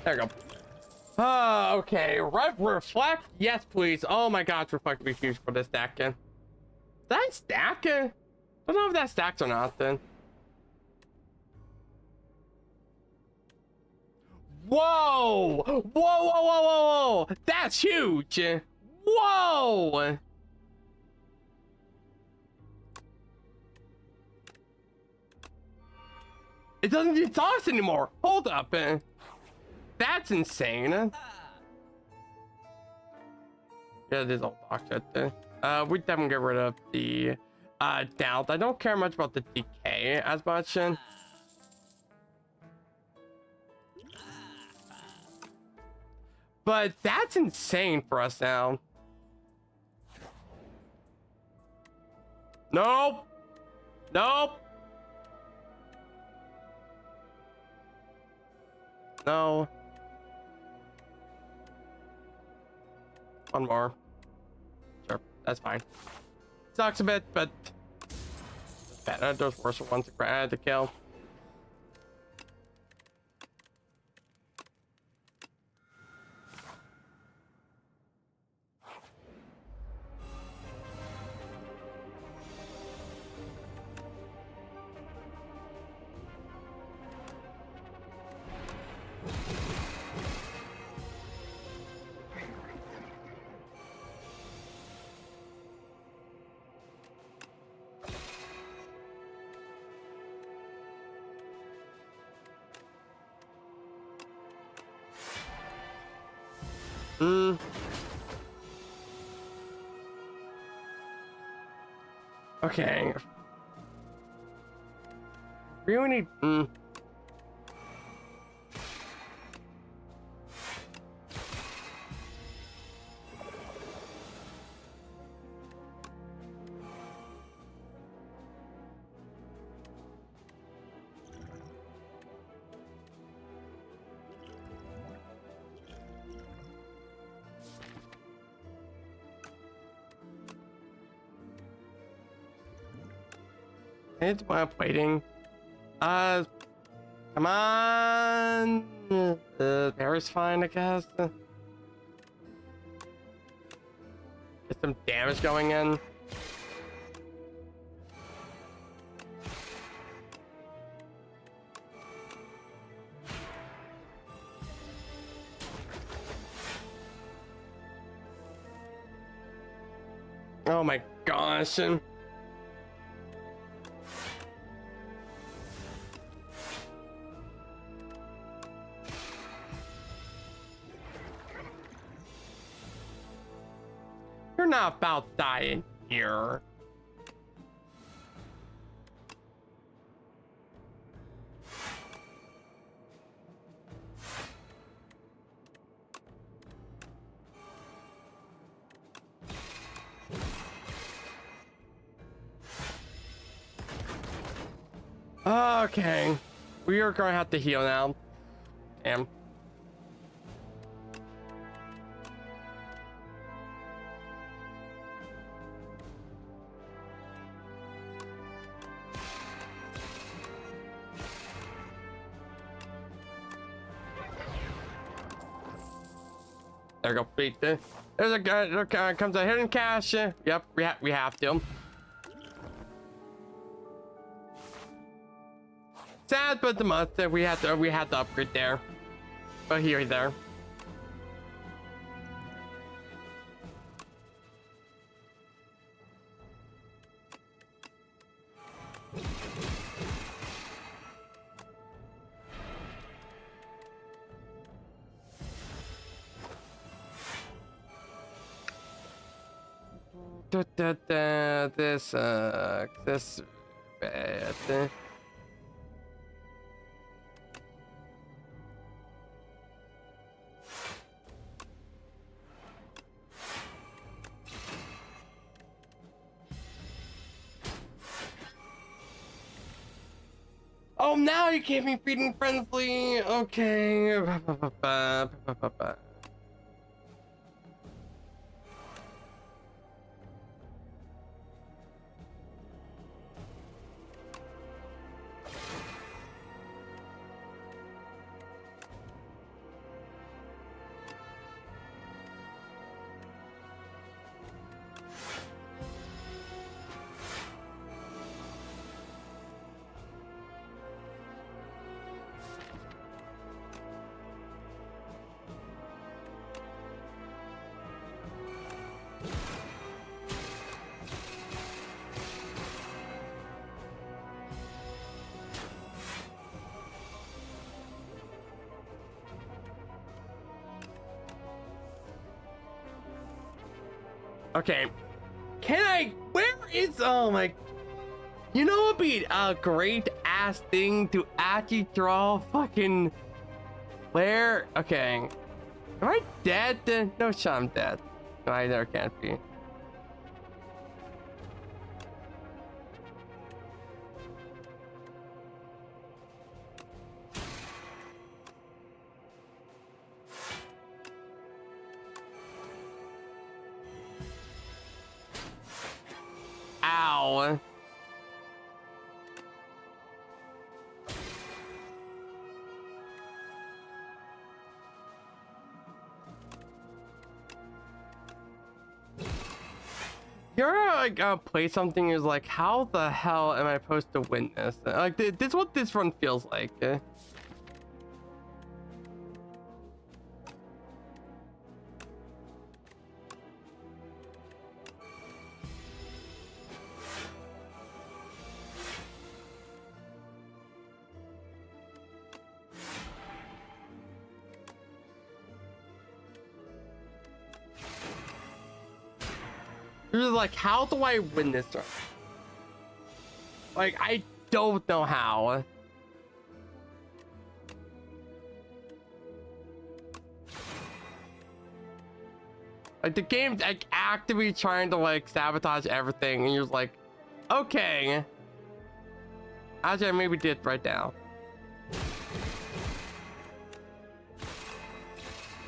There we go. Okay. Reflect? Yes, please. Oh my gosh, Reflect would be huge for this deck. Did I stack? I don't know if that stacks or not then. Whoa! Whoa, whoa, whoa, whoa, whoa! That's huge! Whoa! It doesn't do toss anymore! Hold up! That's insane. Yeah, this old dog shit. We definitely get rid of the doubt. I don't care much about the decay as much. But that's insane for us now. Nope. Nope. No. One more. Sure, that's fine. Sucks a bit, but better. There's worse ones to kill. Mm. Okay. Really need. It's why I'm waiting. Come on. There's fine, I guess. Get some damage going in. Oh my gosh. You're not about dying here. Okay. We are gonna have to heal now. Damn. There we go. Beat this. There's a guy. There comes a hidden cache. Yep, we have to. Sad, but the must. We had to upgrade there. But here, there. This bad. Oh, now you gave me feeding friendly. Okay. Okay. Can I? Where is? Oh my. You know what would be a great ass thing to actually draw fucking. Where? Okay. Am I dead? No shot, I'm dead. No, I never can't be. Ow. You're like play something is like, how the hell am I supposed to win this? Like this is what this run feels like. You're just like, how do I win this turn? Like, I don't know how. Like, the game's like actively trying to like sabotage everything, and you're like, okay. Actually, I maybe did right now.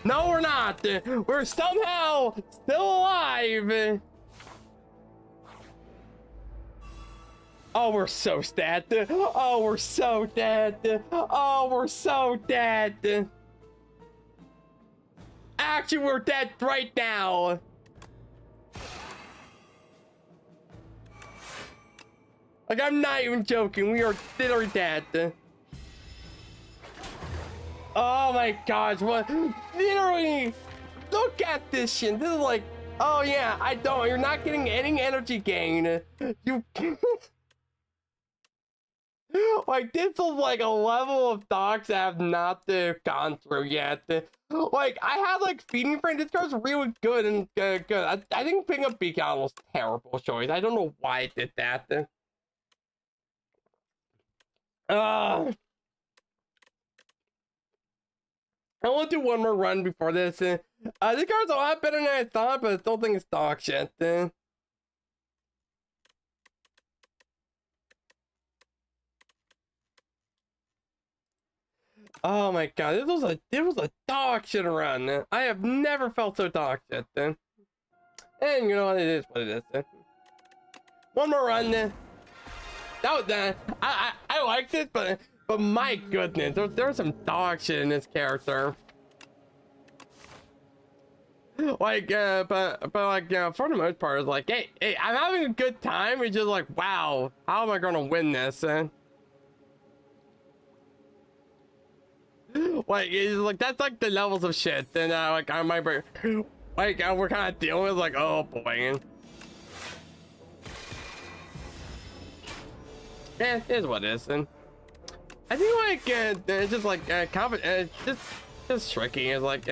No, we're not. We're somehow still alive. Oh, we're so dead. Oh, we're so dead. Oh, we're so dead. Actually, we're dead right now. Like, I'm not even joking. We are literally dead. Oh my gosh, what? Literally, look at this shit. This is like, oh yeah, you're not getting any energy gain. You like, this is like a level of dogs that have not gone through yet. Like, I had like feeding frame. This card's really good and good. I think picking up Beacon was a terrible choice. I don't know why it did that. I want to do one more run before this. This card's a lot better than I thought, but I still think it's dog shit. Oh my god, this was a dog shit run. I have never felt so dog shit. And you know what, it is what it is. One more run. That was I liked it, but my goodness, there's some dog shit in this character. Like, but like, for the most part, it's like, hey, I'm having a good time. It's just like, wow, how am I gonna win this? Like, it's like, that's like the levels of shit. And like, I might be, like, we're kind of dealing with, like, oh boy. Yeah, it is what it is. And I think like, it's just like, just tricky. It's like,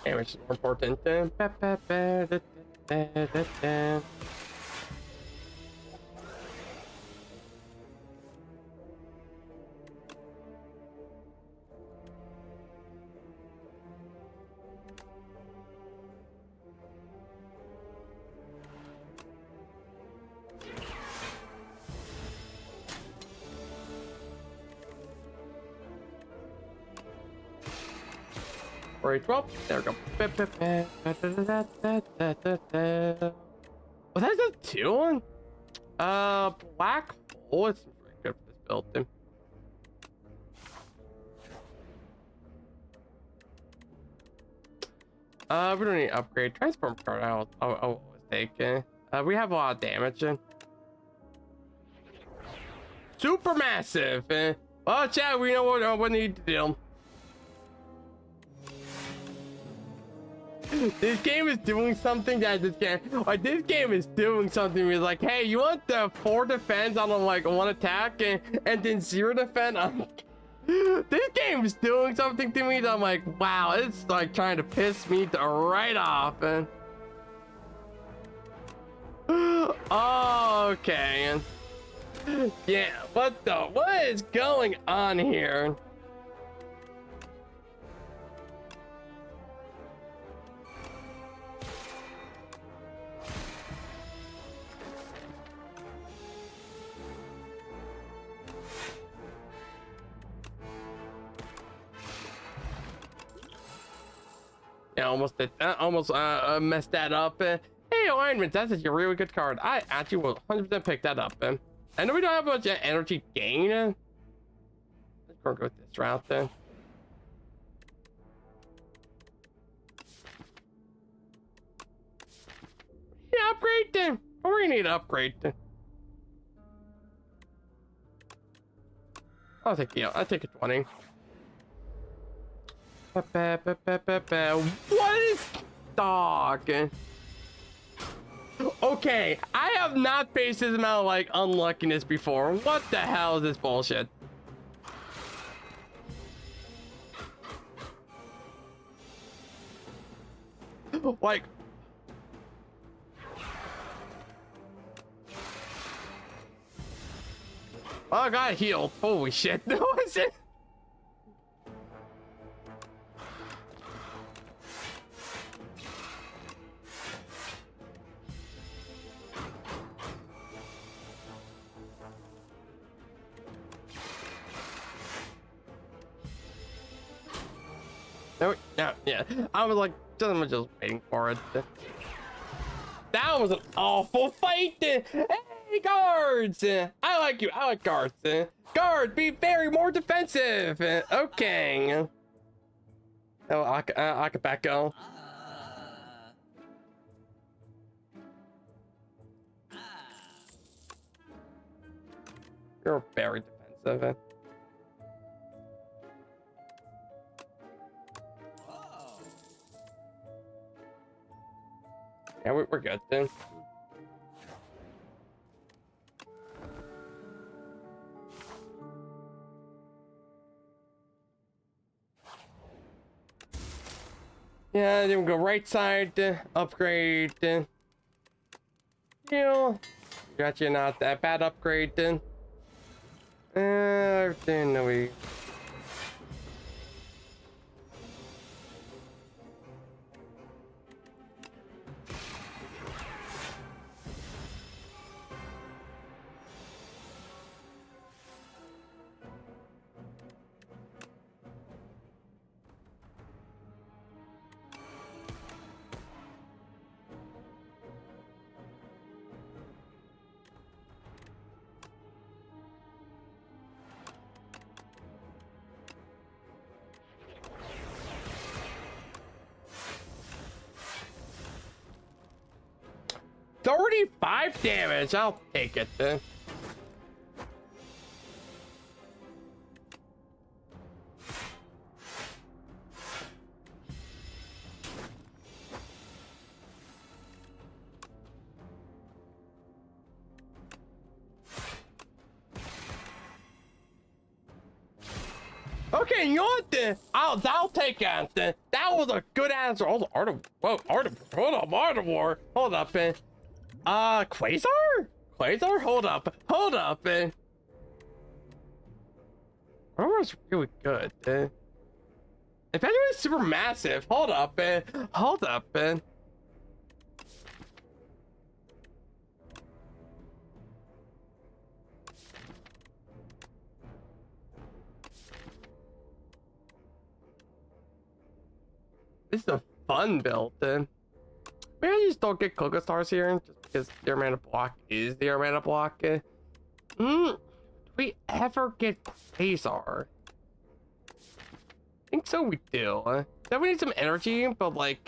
which is more important. Or 12. There we go. Was that a 2? Black hole. It's pretty good for this build, dude. We don't need to upgrade. Transform card. I'll always take. We have a lot of damage. Super massive. Well, chat. We know what we need to do. This game is doing something that this game is doing something. It's like, hey, you want the 4 defense on like 1 attack and then 0 defense on. This game is doing something to me that I'm like, wow, it's like trying to piss me right off. And okay, yeah, what is going on here? Yeah, almost messed that up. Hey, alignment, that's a really good card. I actually will 100% pick that up. I know we don't have much energy gain. Let's go with this route then. Yeah, upgrade then. We need to upgrade then. I'll take a 20. What is dog? Okay, I have not faced this amount of like unluckiness before. What the hell is this bullshit? Like, oh, I got healed. Holy shit. What is it? No, no, yeah. I was like, just waiting for it. That was an awful fight. Hey, guards! I like you. I like guards. Guards, be very more defensive. Okay. Oh, I can back go. You're very defensive. Yeah, we're good then. Yeah, then we go right side, upgrade. You know, got you not that bad upgrade then. Then we. $35 damage. I'll take it then. Okay, you know what? I'll take it. That was a good answer. Hold on, hold on, hold up, man. Quasar? Quasar? Hold up. Quasar was really good. If anyone's super massive, hold up, man. This is a fun build, then. Maybe I just don't get Coco Stars here, just because their mana block is their mana block. Do we ever get Quasar? I think so, we do. Then we need some energy, but like,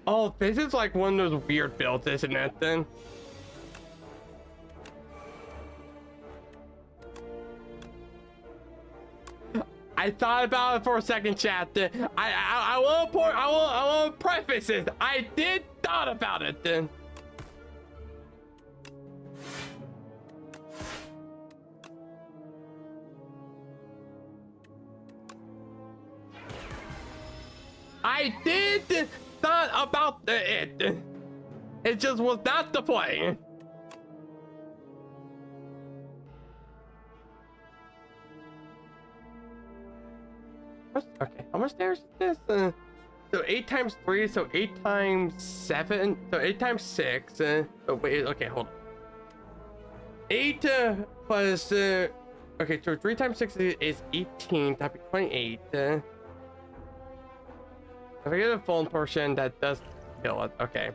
oh, this is like one of those weird builds, isn't it, then? I thought about it for a second, chat. I won't preface it. I did thought about it then. I did thought about it. It just was not the play. Okay, how much damage is this? So 8 times 3, so 8 times 7, so 8 times 6. Oh wait, okay, hold on. 8 plus, okay, so 3 times 6 is 18, that'd be 28. If I get a phone portion, that does kill it, okay.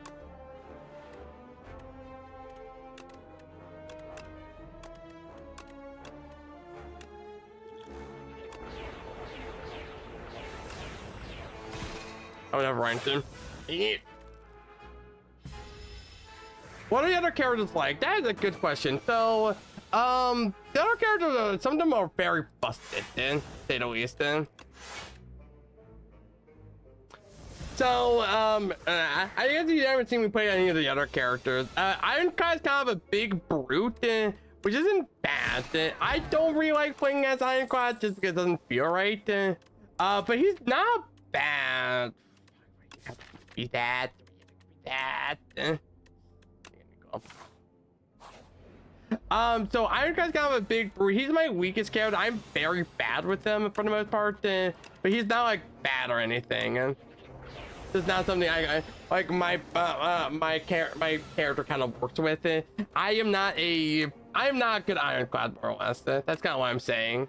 Oh, never mind then. What are the other characters like? That is a good question. So, The other characters, some of them are very busted, to say the least. So, I guess you haven't seen me play any of the other characters. Ironclad's kind of a big brute, which isn't bad. I don't really like playing as Ironclad just because it doesn't feel right. But he's not bad. Be that. So Ironclad's kind of a big brute. He's my weakest character. I'm very bad with him for the most part, but he's not like bad or anything. It's not something I like. My character kind of works with it. I am not a good Ironclad, more or less. That's kind of what I'm saying.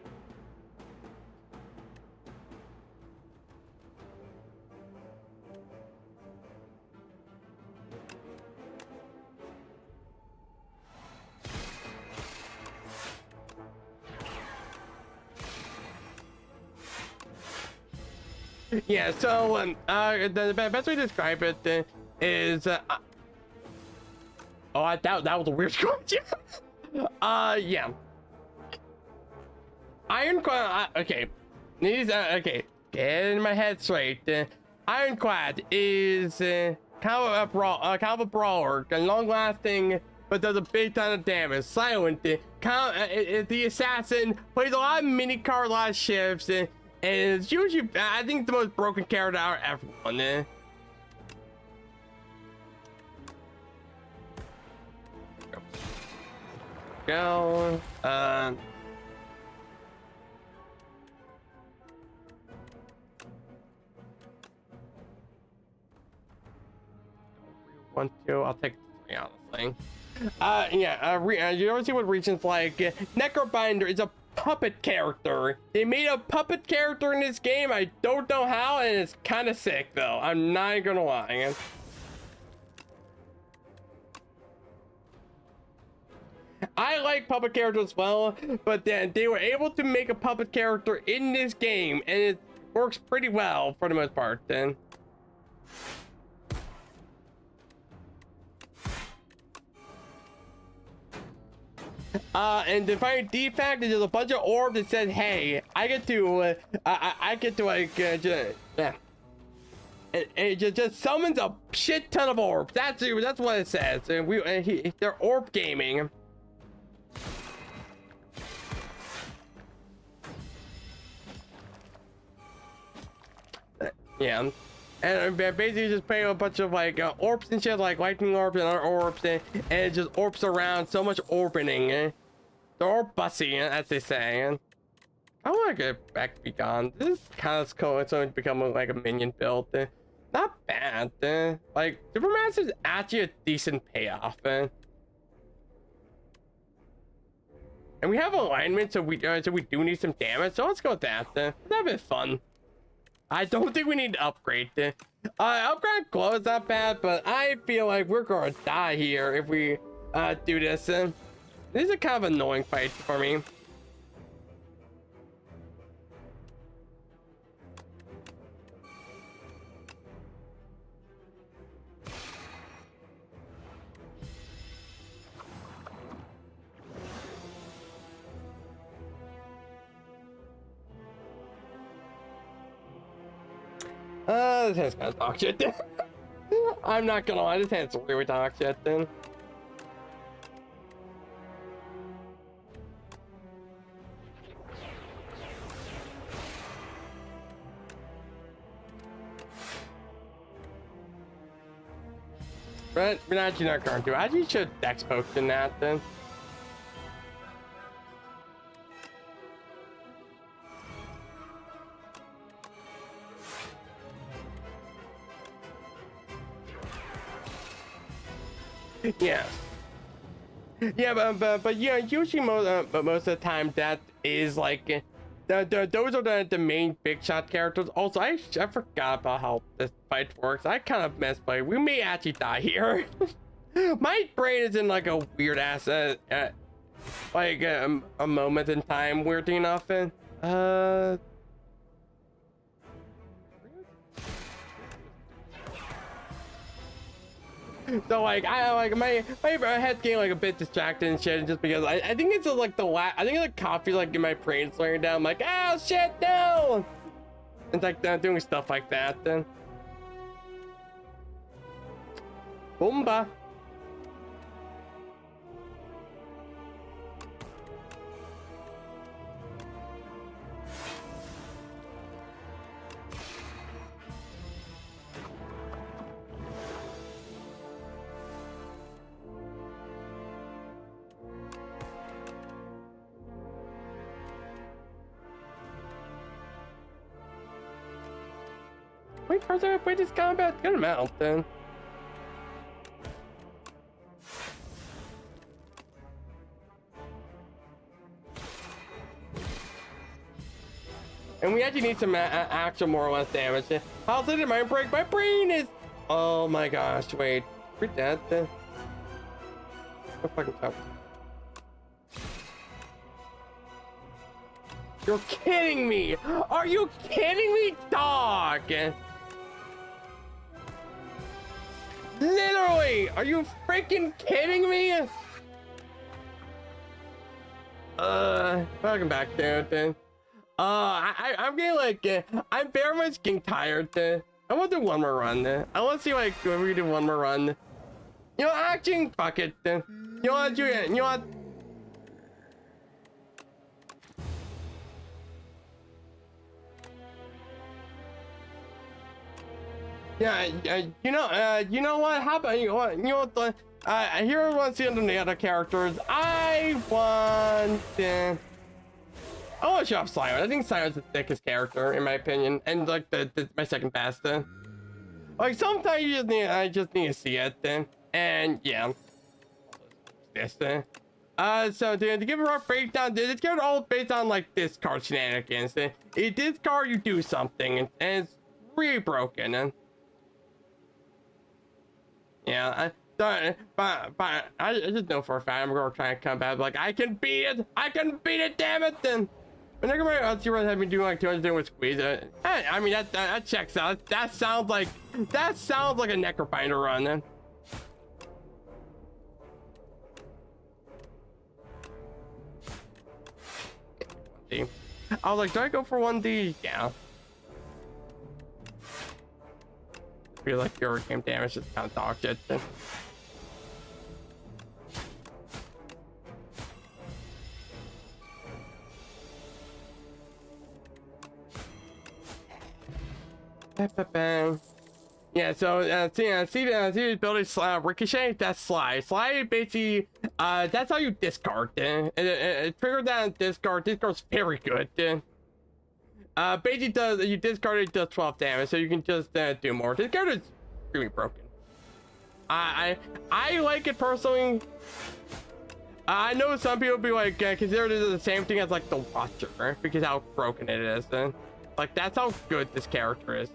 Yeah, so the best way to describe it is oh, that was a weird question. Yeah, Ironclad. Okay, okay, get in my head straight. Ironclad is kind of a brawler, long lasting, but does a big ton of damage. Silent, the assassin, plays a lot of mini card, a lot of shifts. And it's usually, I think, the most broken character out of everyone. Go. One, two. I'll take three, honestly. Yeah. You ever see what regions like? Necrobinder is a puppet character. They made a puppet character in this game. I don't know how, and it's kind of sick though. I'm not gonna lie. I like puppet characters as well, but then they were able to make a puppet character in this game, and it works pretty well for the most part. Then. And the final defect is there's a bunch of orbs that says, "Hey, I get to like, yeah." It just summons a shit ton of orbs. That's what it says. And they're orb gaming. Yeah. And basically just play a bunch of like orbs and shit, like lightning orbs and other orbs, and it just orbs around. So much orbiting. They're all bussy, as they say. I want to get back to be gone. This is kind of cool. It's only become like a minion build. Not bad. Like Supermass is actually a decent payoff. And we have alignment, so we do need some damage. So let's go with that. That'd be fun. I don't think we need to upgrade. Upgrade glow is not bad, but I feel like we're gonna die here if we do this. This is a kind of annoying fight for me. This hand's kind of dog shit. I'm not gonna lie, this hand's really dog shit then. But we're actually not going to. I actually should dex poke in that then. Yeah. Yeah, but yeah, usually most of the time that is like those are the main big shot characters. Also, I forgot about how this fight works. I kind of messed by. We may actually die here. My brain is in like a weird ass like a moment in time, weirdly enough. So like I like my head's getting like a bit distracted and shit, just because I think it's just like I think the coffee like in my brain slowing down. I'm like, oh shit, no. It's like doing stuff like that then. Boomba. Wait, first I play this combat good amount then. And we actually need some actual more or less damage. How's it in my break? My brain is. Oh my gosh! Wait, we're dead. What fucking tough. You're kidding me! Are you kidding me, dog? Literally! Are you freaking kidding me? Welcome back, dude. I'm getting like, I'm very much getting tired. I want to do one more run. I want to see like when we do one more run. You know, actually, fuck it. You know what? You know what? Yeah, you know what? How about you know what? You know what? I hear I want to see under the other characters. I want to show off Simon. I think Simon's the thickest character in my opinion, and like my second best. Like sometimes I just need to see it. And yeah, this. So to give a rough breakdown, this card all based on like discard shenanigans. If this card you do something, and it's really broken. Yeah, but I just know for a fact I'm gonna try and come back like I can beat it, damn it. Then when I go my Zero have been doing like 200 with squeeze. I mean that checks out. That sounds like a Necrobinder run then. I was like, do I go for 1D? Yeah. I feel like your game damage is kind of dog shit. Yeah, so see the ability Ricochet, that's Slide. Slide basically, that's how you discard. Trigger that discard. Discard's very good. Basically you discard it, does 12 damage, so you can just do more. This card is really broken. I like it personally. I know some people be like consider it the same thing as like the Watcher because how broken it is. Like that's how good this character is.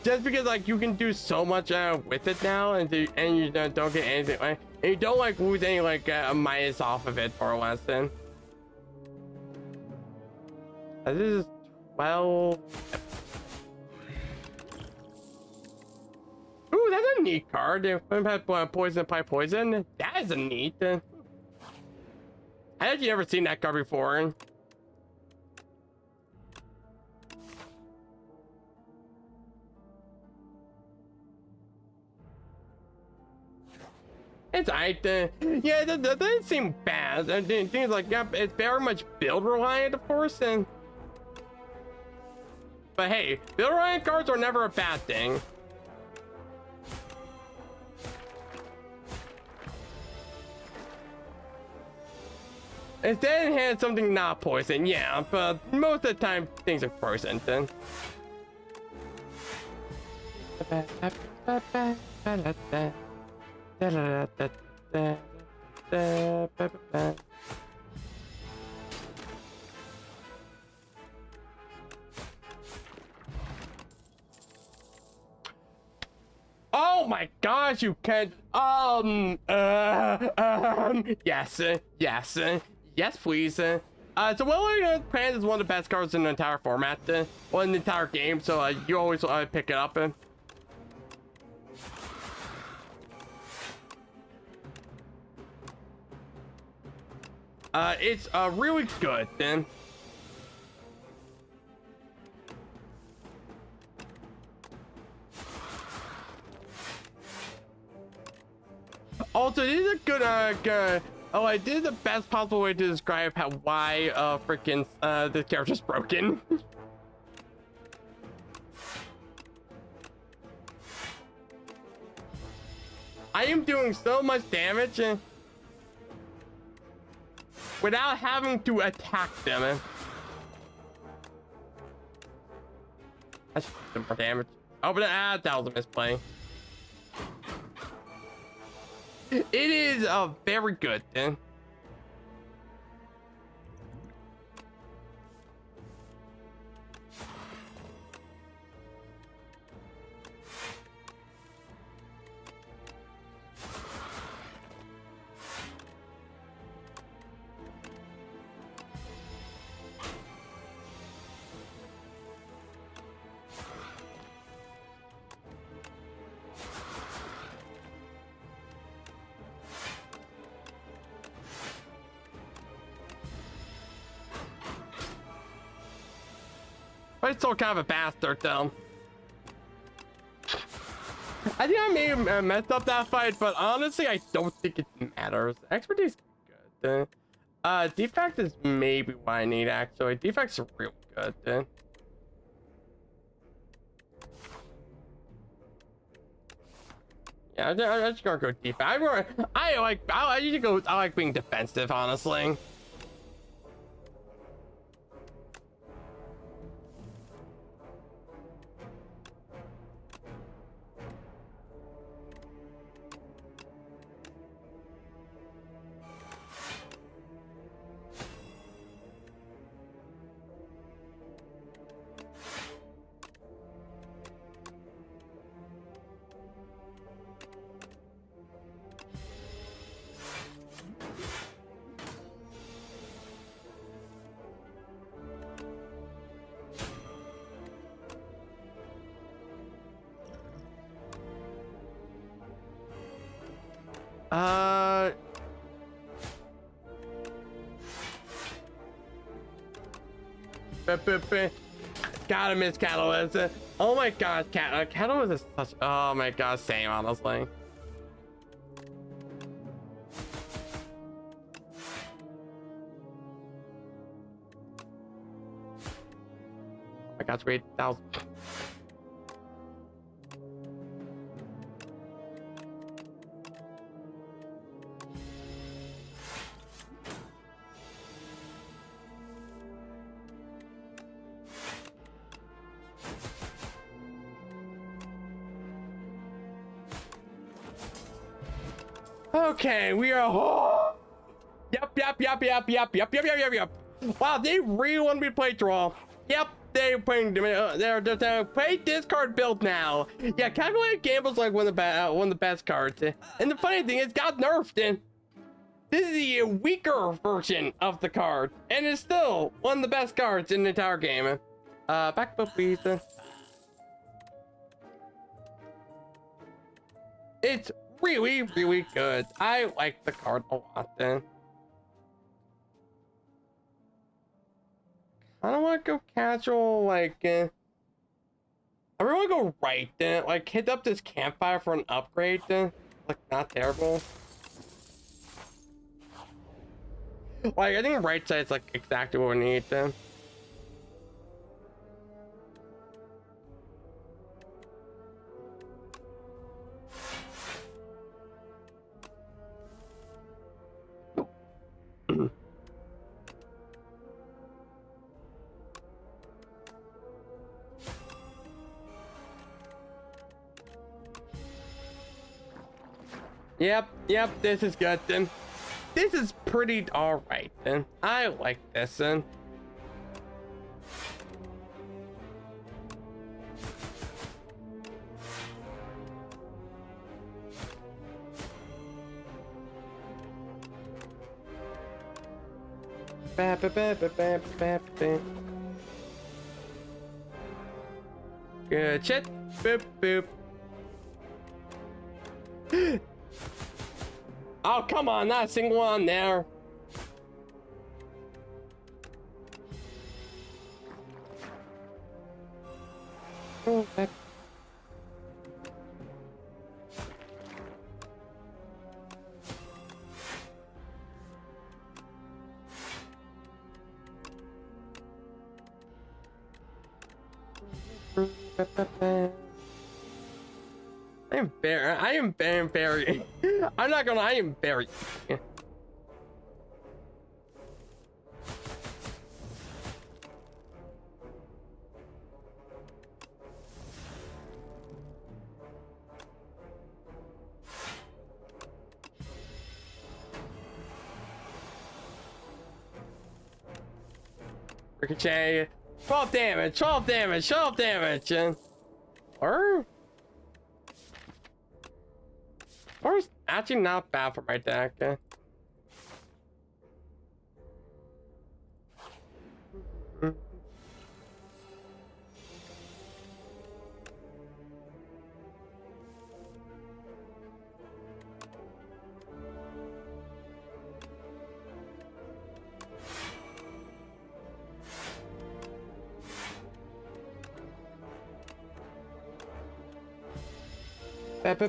Just because like you can do so much with it now, and you don't get anything like, and you don't like lose any like a minus off of it more or less. Then. This is 12. Ooh, that's a neat card. Poison by poison. That is a neat. I actually never seen that card before. It's alright. Yeah, that doesn't seem bad. Things like it's very much build reliant, of course. But hey, build reliant cards are never a bad thing. Instead, had something not poison, yeah, but most of the time things are poisoned. Then. Oh my gosh, you can't. Yes, please. So Well Pants is one of the best cards in the entire format, well, in the entire game, so you always pick it up. It's really good then. Also, this is a good oh, I did the best possible way to describe why freaking the character's broken. I am doing so much damage without having to attack them. That's some more damage. Oh, but that was a misplay. It is very good then. But it's still kind of a bastard, though. I think I may have messed up that fight, but honestly, I don't think it matters. Expertise is good. Defect is maybe what I need, actually. Defect's real good. Yeah, I'm just gonna go defense. I usually go. I like being defensive, honestly. Gotta miss Catalyst. Oh my god, Catalyst is such. Oh my god, same, honestly. I got 8,000. Okay, we are. Oh. Yep. Wow, they really want me to play draw. Yep, they're playing. They're play discard build now. Yeah, calculated gambles like one of the best cards. And the funny thing is, got nerfed. And this is the weaker version of the card, and it's still one of the best cards in the entire game. Back up, please. It's really, really good. I like the card a lot then. I don't want to go casual, like, I really want to go right then. Like, hit up this campfire for an upgrade then. Like, not terrible. Like, I think right side's like exactly what we need then. Yep, this is good then. This is pretty alright then. I like this then. Good shit. Boop boop. Oh, come on, not a single one there. I am very, I'm not gonna lie, I am very. Ricochet, 12 damage, 12 damage, 12 damage. Or is actually not bad for my deck.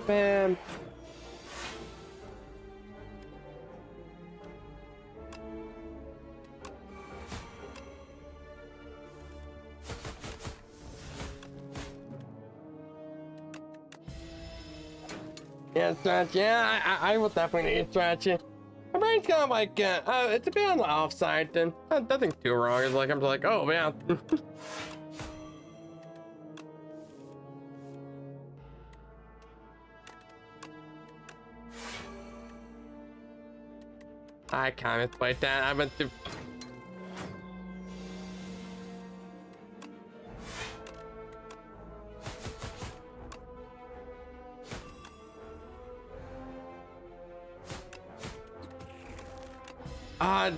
Bam. Yeah, stretch. Yeah, I will definitely need a stretch. My brain's kind of like, it's a bit on the offside, then nothing too wrong. It's like, I'm just like, oh, man. I kind of played that. I meant to. I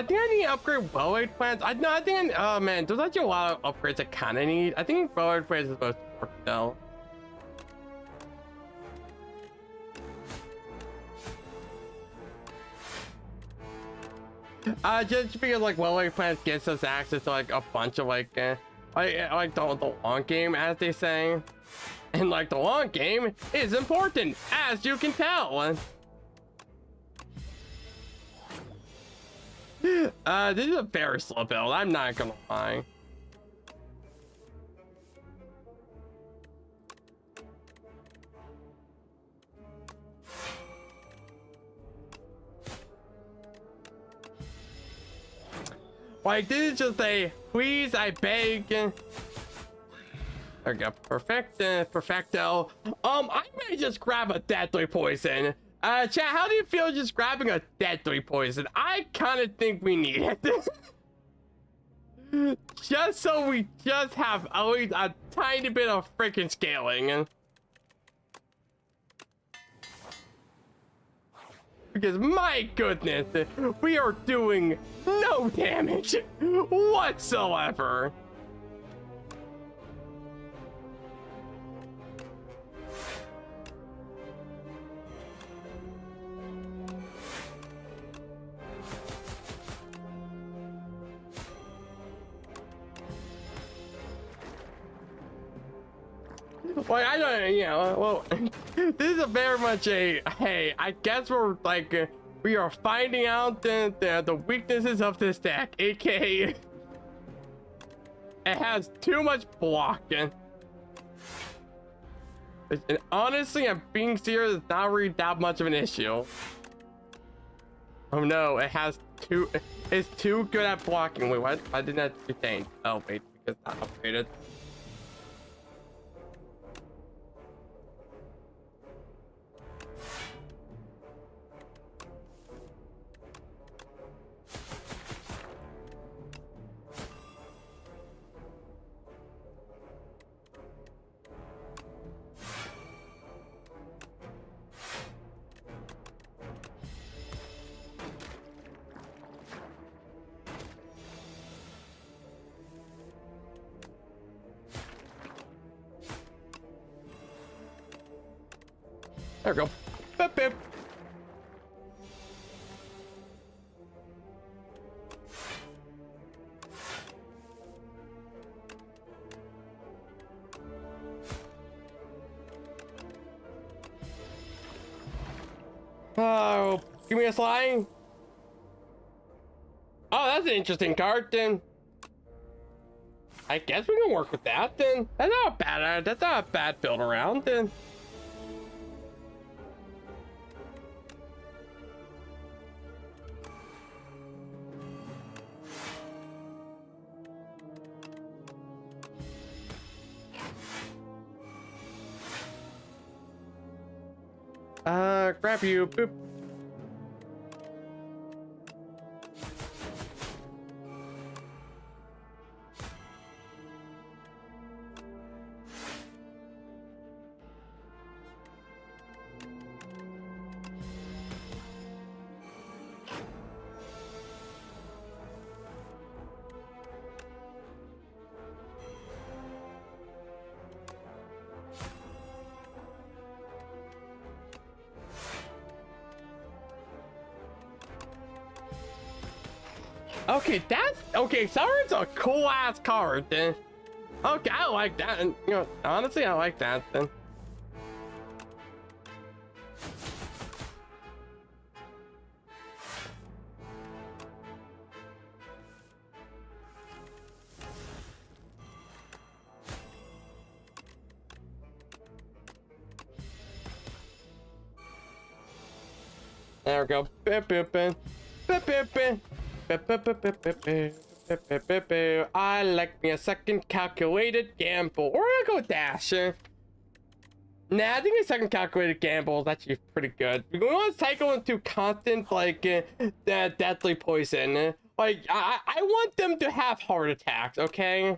think I need to upgrade wellblade plans. I think, oh man, there's actually a lot of upgrades I kind of need. I think wellblade plans is supposed to work though. Just because like wellblade plans gets us access to like a bunch of like the long game, as they say, and like the long game is important, as you can tell. This is a very slow build, I'm not gonna lie. Like, this is just a please, I beg. There we go. Perfecto. I may just grab a deadly poison. Chat, how do you feel just grabbing a deadly poison? I kind of think we need it. Just so we just have always a tiny bit of freaking scaling. Because my goodness, we are doing no damage whatsoever. Well, I don't, you know, well, this is a very much a, hey, I guess we're like, we are finding out the weaknesses of this deck, aka, it has too much blocking. And honestly, I'm being serious, it's not really that much of an issue. Oh no, it's too good at blocking. Wait, what? I did not retain. Oh wait, because it's not upgraded. There we go. Bip, bip. Oh, give me a slide. Oh, that's an interesting card then. I guess we can work with that then. That's not a bad build around then. Grab you, boop. Okay, Siren's a cool ass card then. Okay, I like that. And, you know, honestly, I like that then. There we go. Bip, bip, bip. Bip, bip, bip. I like me a second calculated gamble. Or I go dasher. Nah, I think a second calculated gamble is actually pretty good. We're going to cycle into constant, like, deadly poison. Like, I want them to have heart attacks, okay?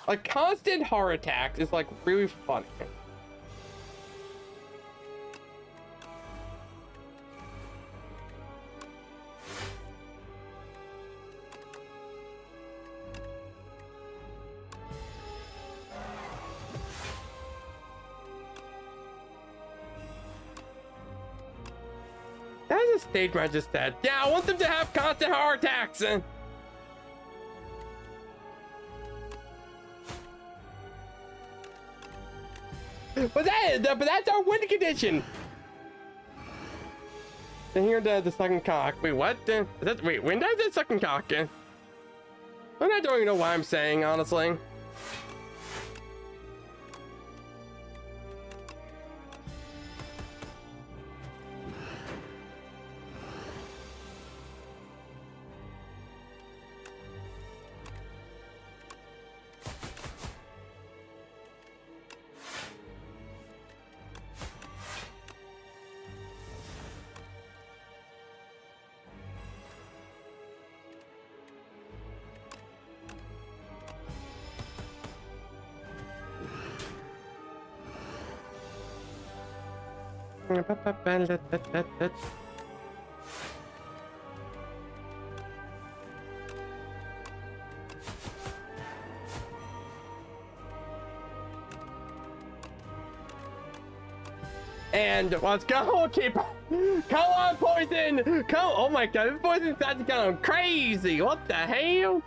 Like, constant heart attacks is, like, really funny. That's a stage where I just said, yeah, I want them to have constant heart attacks. But that's our win condition. And here the second cock. Wait, what? Wait, when does the second cock? I don't even know what I'm saying, honestly. And let's go, keep. Come on, poison! Come! Oh my god, this poison's actually going crazy! What the hell?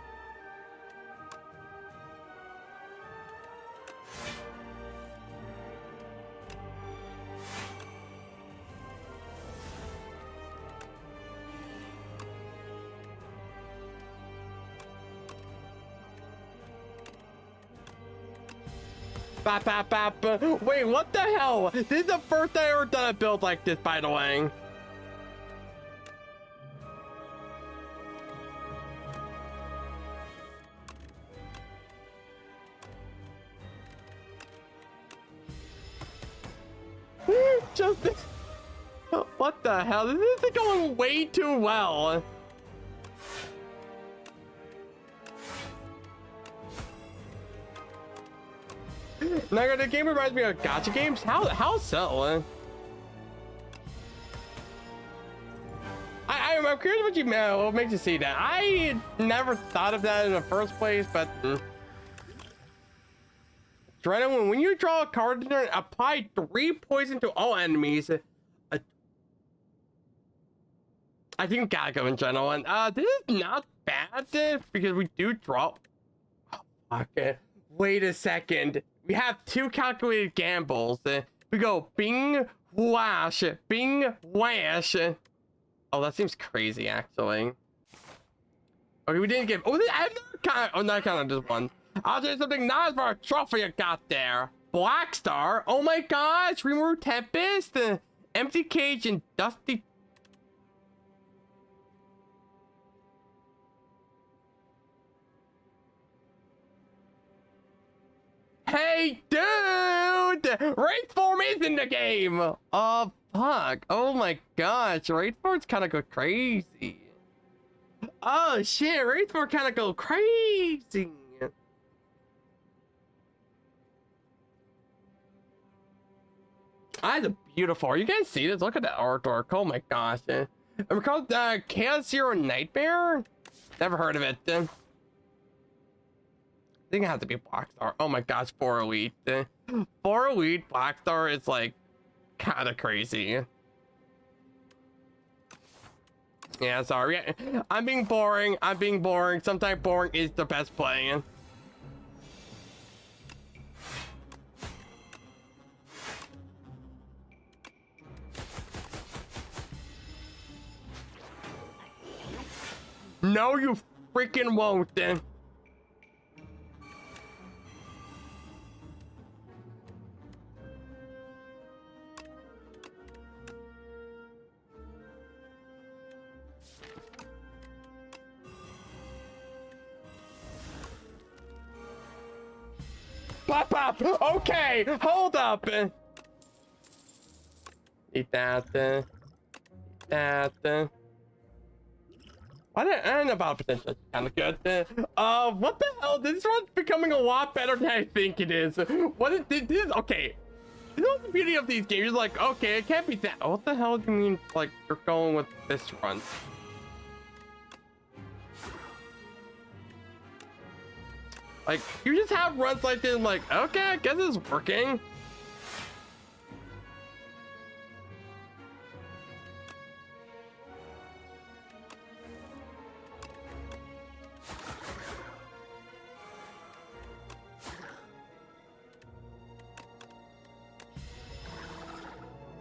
Bop, bop, bop. Wait, what the hell? This is the first time I ever done a build like this, by the way. Just what the hell? This is going way too well. Now the game reminds me of gacha games. How so? I'm curious what makes you see that. I never thought of that in the first place, but Adrenaline, when you draw a card, apply 3 poison to all enemies. I think gotta go in general, and this is not bad because we do draw. Okay, wait a second. We have 2 calculated gambles. We go Bing Wash. Bing wash. Oh, that seems crazy, actually. Okay, we didn't get. Oh, I have another kind. Oh, not kind of just one. I'll do something nice for a trophy you got there. Black Star. Oh my gosh. Remove Tempest. Empty cage and dusty. Hey, dude! Raid form is in the game! Oh, fuck. Oh my gosh. Raid form's kind of go crazy. Oh shit, Raid form kind of go crazy. That's beautiful. You guys see this? Look at that artwork. Oh my gosh. We're called Chaos Zero Nightmare? Never heard of it. I think it has to be Black Star. Oh my gosh, 4 Elite. 4 Elite Black Star is like kind of crazy. Yeah, sorry. I'm being boring. I'm being boring. Sometimes boring is the best playing. No, you freaking won't then. Pop up. Okay, hold up. Eat that. That. I don't know about potential. Kind of good. What the hell? This one's becoming a lot better than I think it is. What is this? Okay. This is the beauty of these games. You're like, okay, it can't be that. What the hell do you mean? Like, you're going with this run? Like, you just have runs like this, and like, okay, I guess it's working.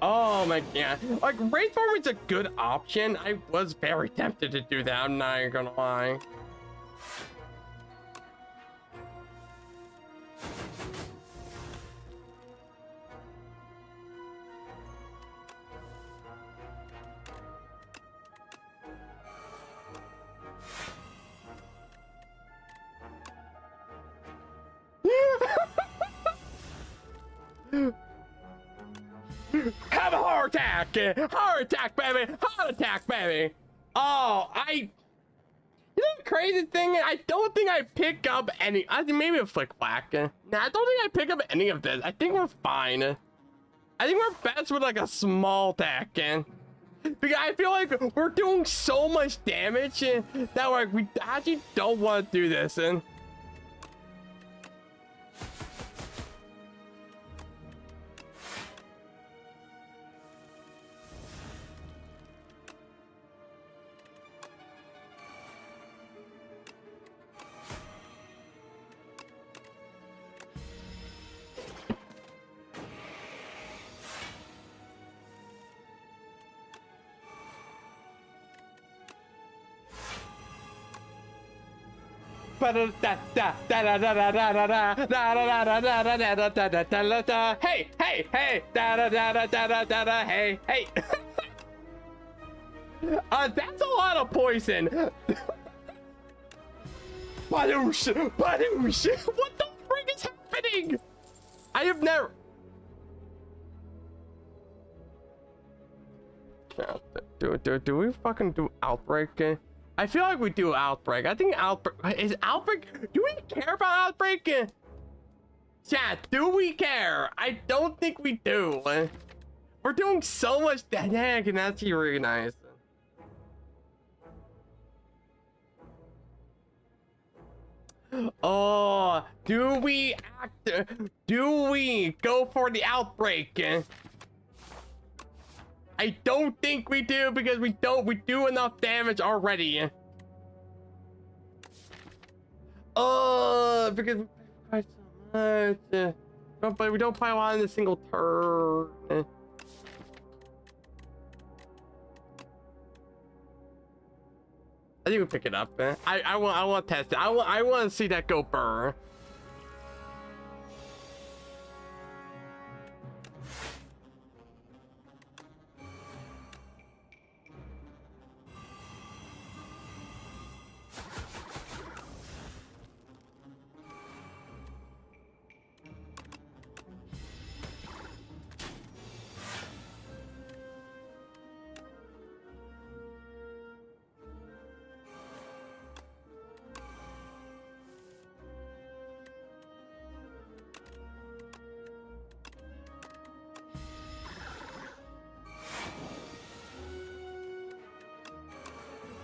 Oh my god. Like, Raid Farm is a good option. I was very tempted to do that, I'm not gonna lie. Have a heart attack! Heart attack, baby! Heart attack, baby! Oh, you know the crazy thing? I don't think I pick up any. I think maybe a flick whack. Nah, I don't think I pick up any of this. I think we're fine. I think we're best with like a small attack. Because I feel like we're doing so much damage that like we actually don't want to do this. Hey, hey. That's a lot of poison. Badoosh, badoosh. What the frig is happening? I have never. Do we fucking do Outbreak? I feel like we do Outbreak. I think Outbreak is Outbreak. Do we care about Outbreak? Chat, do we care? I don't think we do. We're doing so much damage, and that's really nice. Oh, do we go for the Outbreak? I don't think we do because we do enough damage already. Oh, because we play so much. But we don't play a lot in a single turn. I think we pick it up. I want to test it. I want to see that go burr.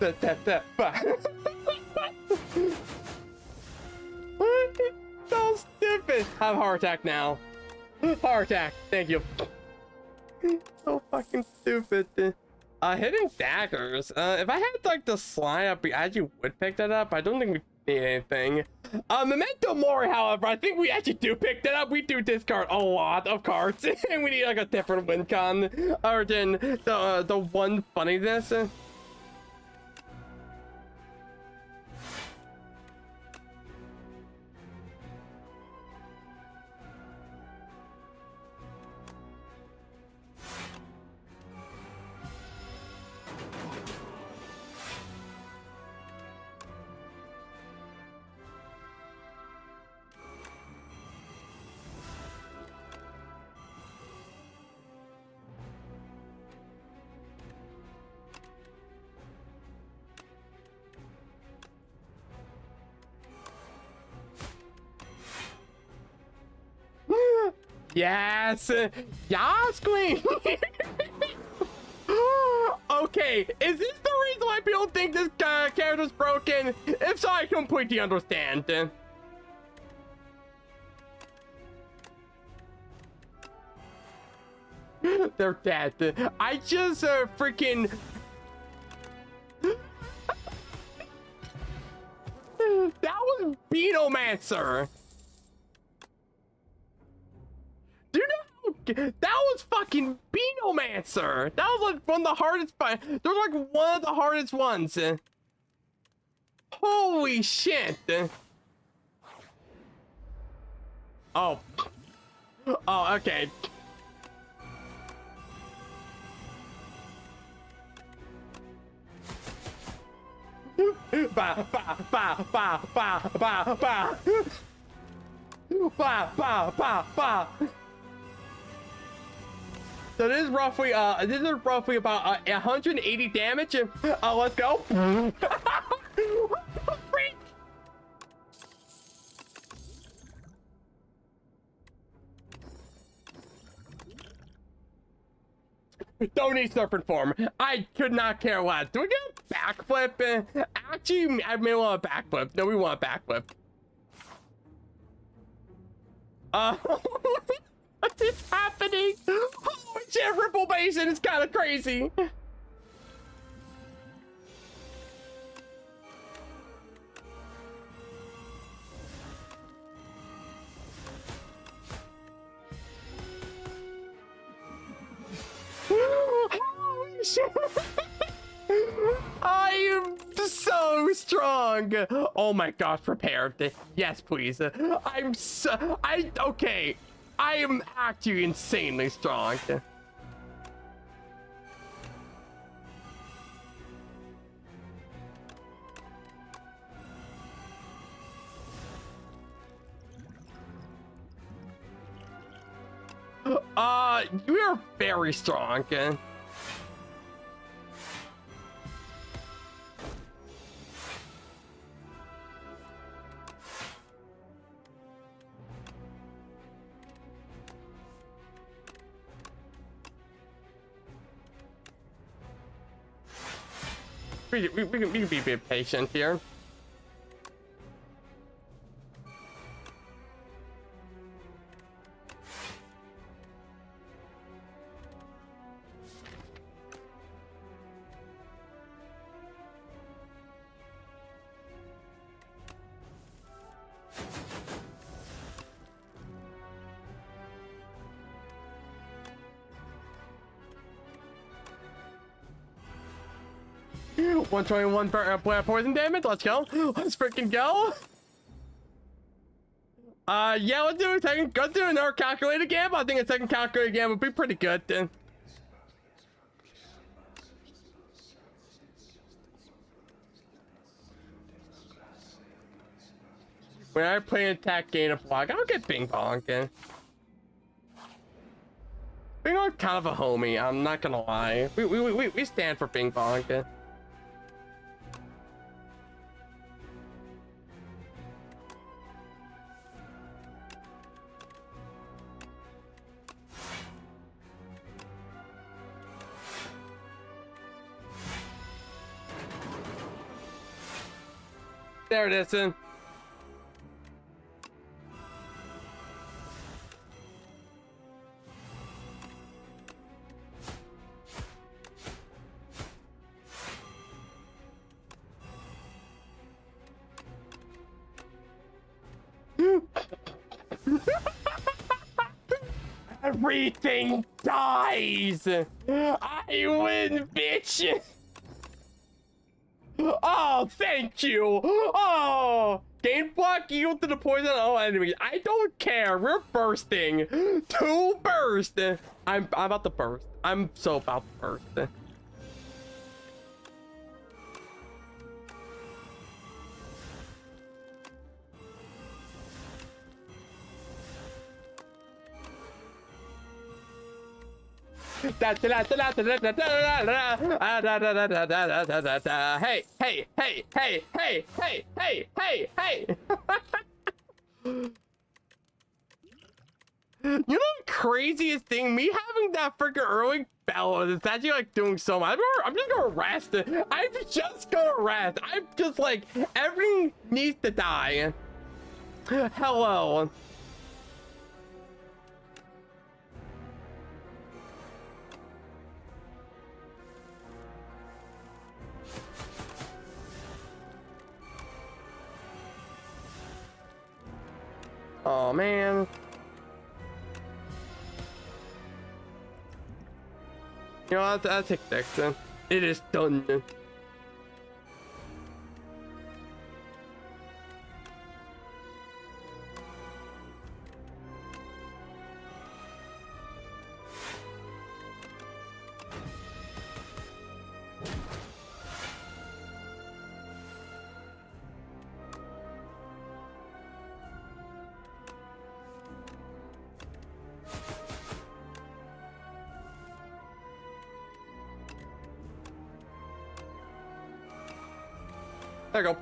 So stupid. I have a heart attack now. Heart attack. Thank you. So fucking stupid. Hitting daggers. If I had like the slide up, we actually would pick that up. I don't think we need anything. Memento Mori, however, I think we actually do pick that up. We do discard a lot of cards, and we need like a different win con, other than the one funniness. Yes! Yes, Queen! Okay, is this the reason why people think this character's broken? If so, I completely understand. They're dead. I just freaking... That was Beanomancer! Do you know that was fucking Beanomancer? That was like one of the hardest that was like one of the hardest ones. Holy shit. Oh. Oh, okay. Ba ba ba ba ba ba ba. Ba ba ba ba. So this is roughly about 180 damage. Let's go. What the freak? Don't need serpent form. I could not care less. Do we get a backflip? Actually, I may want a backflip. No, we want a backflip. What is happening? Holy shit, Ripple Basin is kind of crazy. Holy shit. I am so strong. Oh my gosh, prepared. Yes, please. Okay. I am actually insanely strong. You are very strong. We can be a bit patient here. 121 poison damage. Let's go. Let's freaking go. Yeah, let's do a second. Go do another calculated gamble. I think a second calculated gamble would be pretty good. When I play an attack, gain a block, I'll get ping pong. Ping pong's kind of a homie. I'm not gonna lie. We stand for ping pong. There it is. Everything dies. I win, bitch. Oh, thank you. Oh, gain block equal to the poison of all enemies. I don't care. We're bursting. To burst. I'm about to burst. I'm so about to burst. Hey, hey, hey, hey, hey, hey, hey, hey, hey. You know the craziest thing? Me having that freaking early bell is actually like doing so much. I'm just gonna rest. I'm just gonna rest. I'm just like, everything needs to die. Hello. Oh man. You know, I'll take next then. It is done. There you go.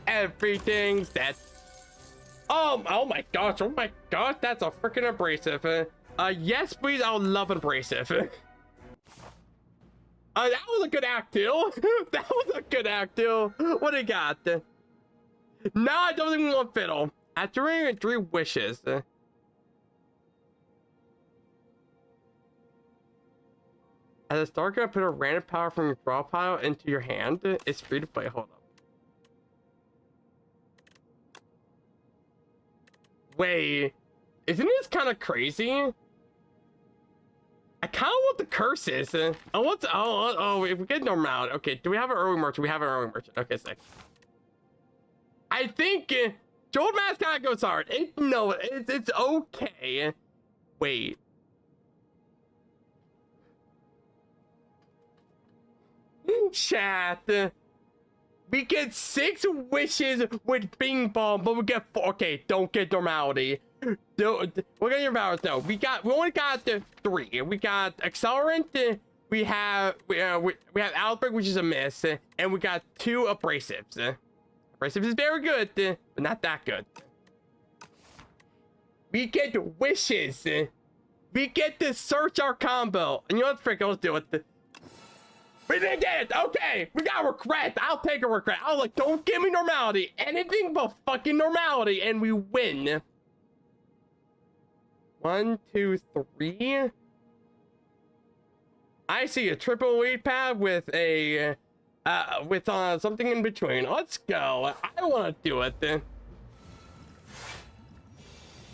Everything's dead. Oh my gosh, that's a freaking abrasive. Yes, please, I would love an abrasive. That was a good act, too. That was a good act, too. What do you got? No, I don't even want fiddle. After your 3 wishes. As a start, gonna put a random power from your draw pile into your hand. It's free to play. Hold up. Wait, isn't this kind of crazy? I kind of want the curses. We get normal. Okay, do we have an early merchant? We have an early merchant. Okay, sick. I think Joel Mask kind of goes hard. It's okay. Wait. Chat. We get 6 wishes with Bing Bong, but we get 4. Okay, don't get normality. We're getting your powers though. We only got 3. We got accelerant. We have outbreak, which is a miss, and we got 2 abrasives. Abrasives is very good, but not that good. We get wishes. We get to search our combo, and you know what? Frick, let's do it. We didn't get it. Okay, we got regret. I'll take a regret. I was like, don't give me normality. Anything but fucking normality, and we win. 1, 2, 3. I see a triple weed pad with a with something in between. Let's go. I want to do it then.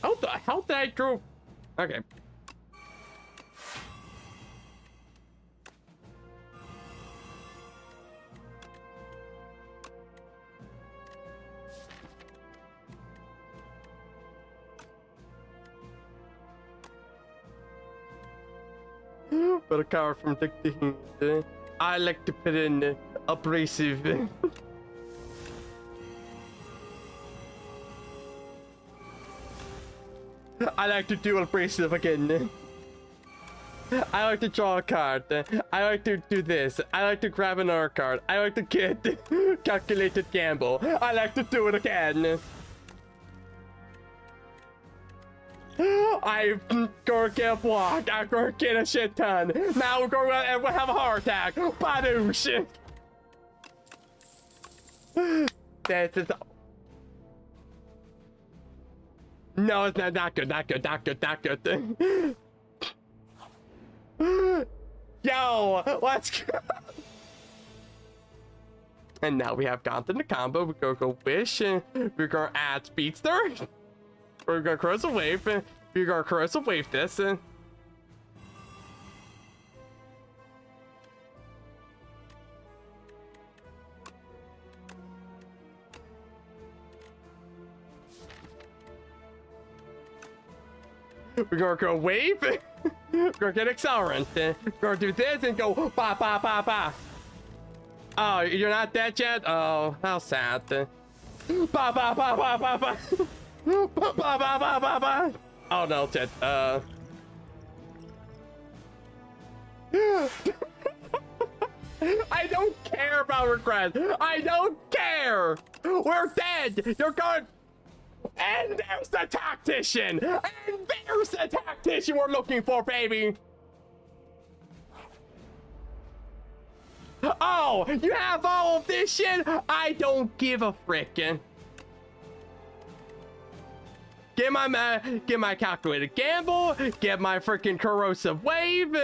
How the hell did I grow? Okay. But a card from Dictating. I like to put in abrasive. I like to do abrasive again. I like to draw a card. I like to do this. I like to grab another card. I like to get calculated gamble. I like to do it again. I'm gonna get blocked. I'm gonna get a shit ton. Now we're gonna have a heart attack. Badoosh. This is. No, it's not good. Not good. Not good. Not good. Yo, let's go. And now we have gone to the combo. We're gonna go wish. We're gonna add speedster. We're gonna cross a wave. We're gonna cross a wave this. We're gonna go wave. We're gonna get accelerant. We're gonna do this and go ba ba ba ba. Oh, you're not dead yet? Oh, how sad. Ba ba ba ba ba ba. Ba ba ba ba ba ba. Oh no, Ted. I don't care about regret. I don't care. We're dead. You're going. And there's the tactician. And there's the tactician we're looking for, baby. Oh, you have all of this shit? I don't give a frickin'. Get my calculated gamble. Get my freaking corrosive wave.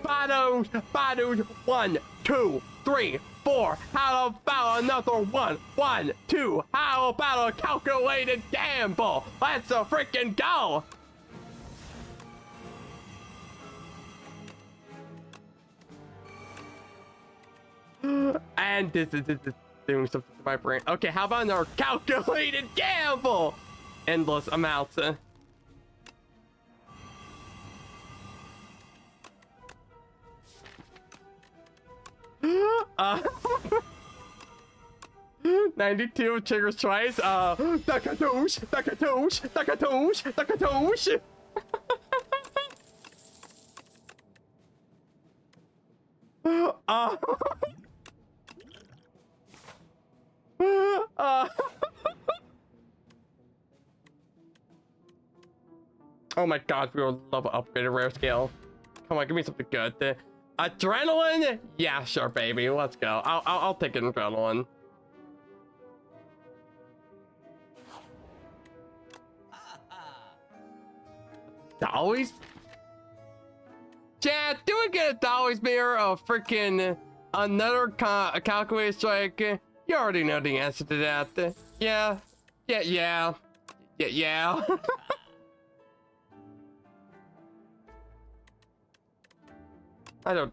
Badoosh. 1, 2, 3, 4. How about another one? 1, 2. How about a calculated gamble? Let's freaking go. And this is doing something to my brain. Okay, how about another calculated gamble? Endless amounts. Uh, 92 triggers twice. Dakatoosh. Oh my god, we will love upgraded rare scale. Come on, give me something good. Adrenaline? Yeah, sure, baby. Let's go. I'll take an adrenaline. Always? Chad, do we get a Dolly's mirror of freaking another calculated strike? You already know the answer to that. Yeah. I don't.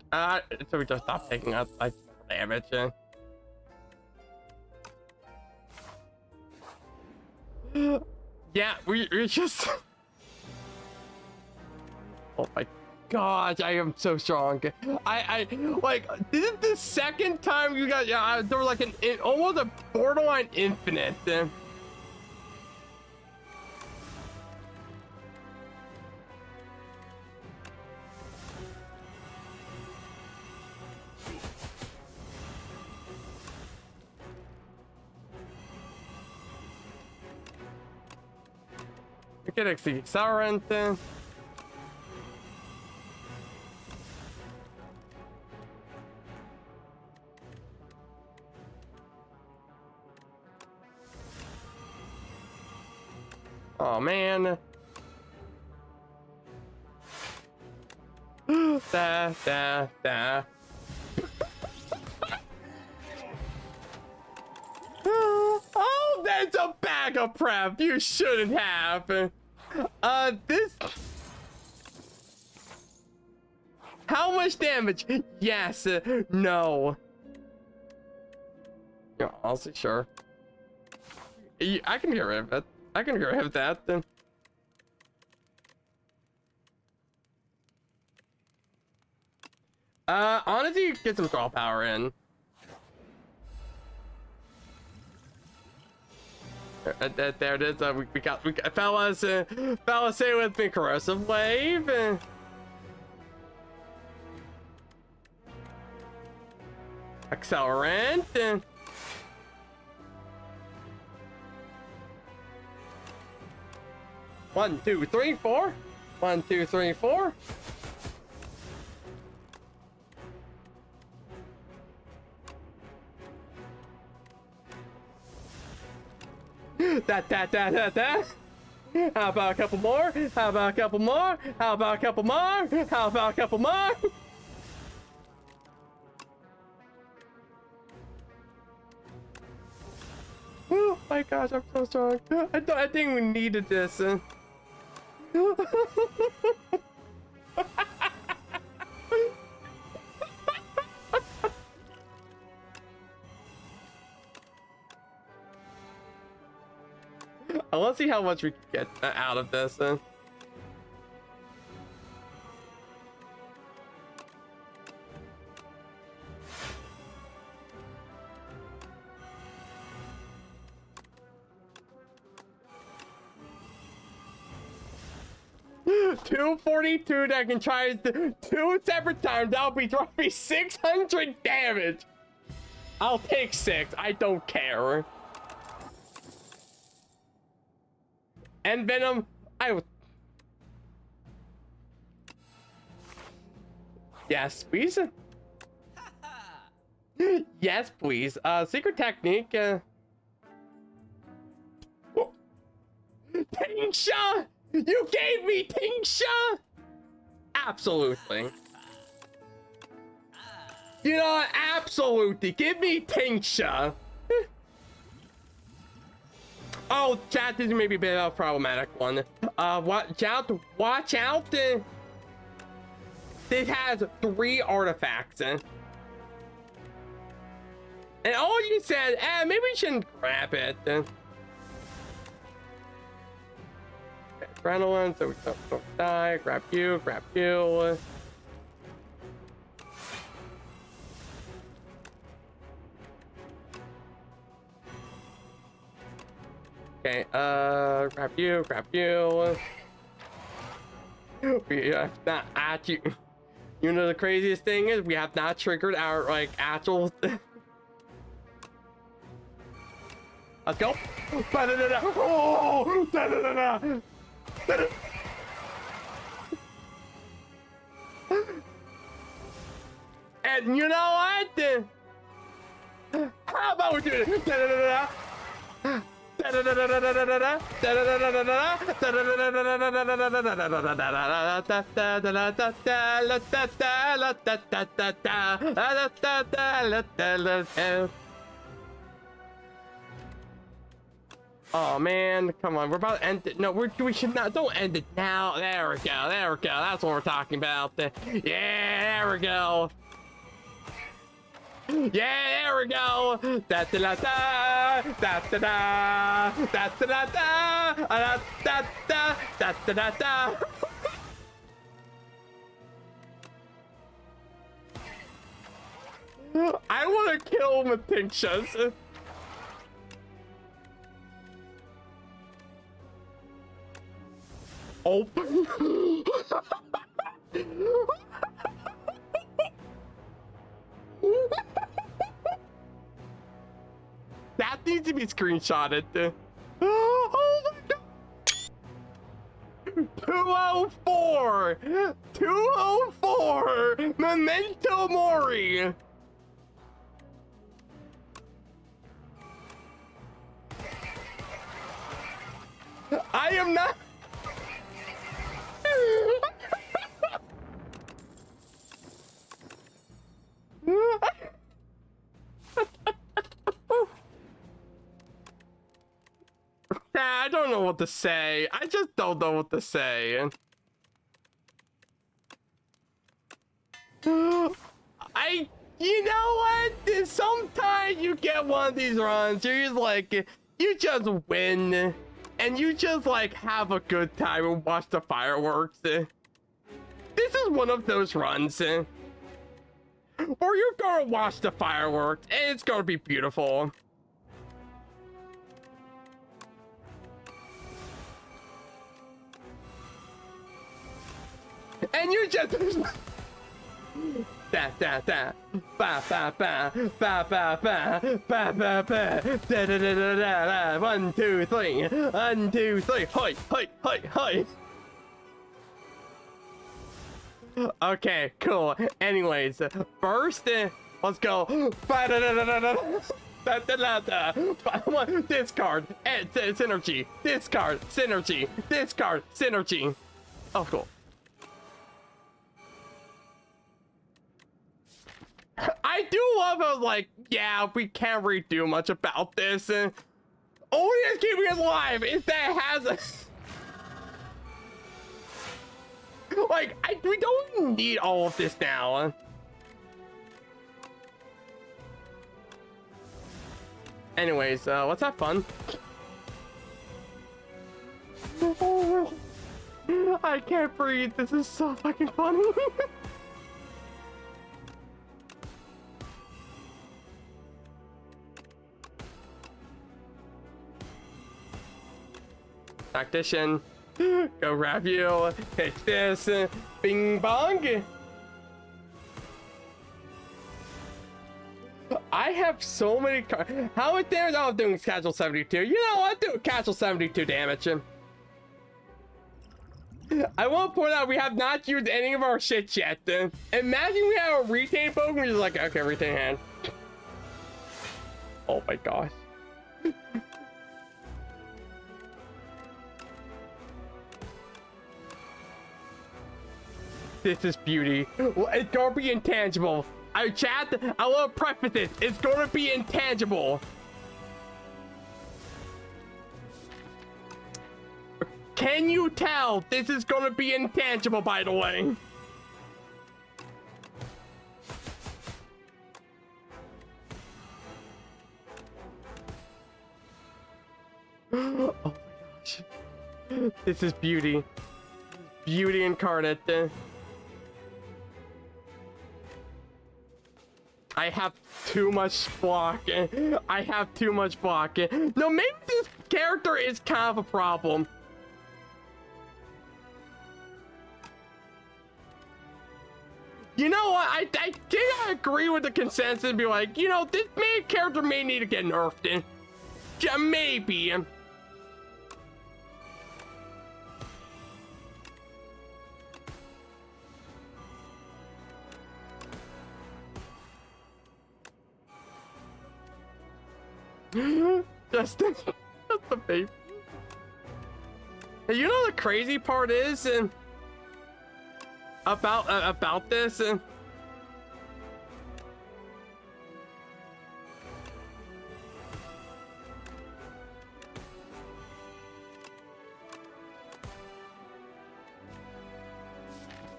So we just stop taking out like damage. Yeah, we just. Oh my gosh, I am so strong. I like. This is the second time you got. Yeah, there was like almost a borderline infinite. Get accelerant. Oh man. da, da, da. Oh, that's a bag of prep. You shouldn't have. This. How much damage? Yes. No. Yeah, honestly, sure. I can get rid of it. I can get rid of that. Honestly, get some draw power in. There it is. We got fellas. Fellas, say with me, corrosive wave. Accelerant. 1, 2, 3, 4. 1, 2, 3, 4. That. How about a couple more? How about a couple more? How about a couple more? How about a couple more? Oh my gosh, I'm so strong. I think we needed this. Let's see how much we can get out of this. 242 that can try 2 separate times. That'll be dropping 600 damage. I'll take 6. I don't care. And Venom, I would. Yes, please. Yes, please. Secret technique. Tingsha! You gave me Tingsha! Absolutely. You know what? Absolutely. Give me Tingsha. Oh, chat, this may be a bit of a problematic one. Watch out. Watch out. This has 3 artifacts. And all you said, maybe we shouldn't grab it. Adrenaline, so we don't die. Grab you, grab you. Okay, grab you, grab you. We have not actually. You know the craziest thing is we have not triggered our like actual. Let's go. Oh, and you know what? How about we do it? Oh man, come on, we're about to end it. No, we should not. Don't end it now. There we go. There we go. That's what we're talking about. Yeah, there we go. Yeah, there we go. Da da da da da da da da da da da da da da. I want to kill Matinchas. Oh. That needs to be screenshotted. Oh my god. 204. 204. Memento Mori. I am not. I don't know what to say. I just don't know what to say. You know what? Sometimes you get one of these runs, you're just like, you just win, and you just like have a good time and watch the fireworks. This is one of those runs where you're gonna watch the fireworks, and it's gonna be beautiful. And you just da da da ba ba ba ba ba ba ba ba ba da da da da da 1 2 3 1 2 3 hi hi hi hi. Okay, cool. Anyways, first let's go. Ba da da da da da da da da da. Discard synergy, discard synergy, discard synergy. Oh, cool. I do love how, like, yeah, we can't really do much about this. Only that's keeping us alive is that it has a... Like, we don't need all of this now. Anyways, let's have fun. I can't breathe. This is so fucking funny. Tactician, go grab you, hit this, bing bong. I have so many cards. How much damage? Oh, I'm doing casual 72. You know what? Do casual 72 damage. I want to point out we have not used any of our shit yet. Imagine we have a retain Pokemon, we're just like, okay, retain hand. Oh my gosh. This is beauty. Well, it's gonna be intangible. Chat, I want to preface this. It's gonna be intangible. Can you tell this is gonna be intangible, by the way? Oh my gosh. This is beauty. Beauty incarnate. I have too much block. I have too much block. No, maybe this character is kind of a problem. You know what? I think I agree with the consensus and be like, you know, this main character may need to get nerfed. Yeah, maybe. Just the baby. Hey, you know the crazy part is about this.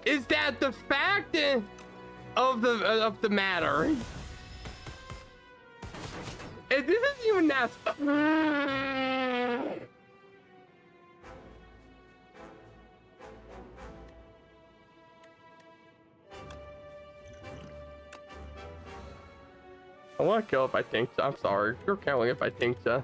Is that the fact of the matter? This isn't even that. I want to kill if I think so. I'm sorry. You're killing if I think so.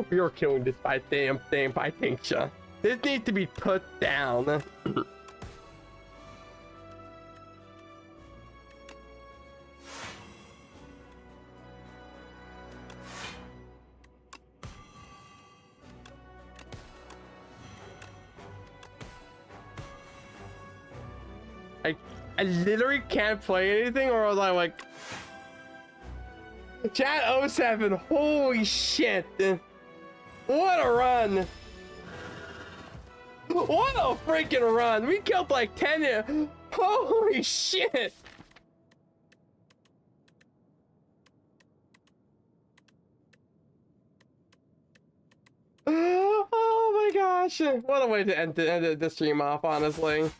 We are killing this by damn thing by tincture. This needs to be put down. I literally can't play anything, or was I like, Chat 07, holy shit. What a run. What a freaking run. We killed like 10. Holy shit. Oh my gosh. What a way to end the stream off, honestly.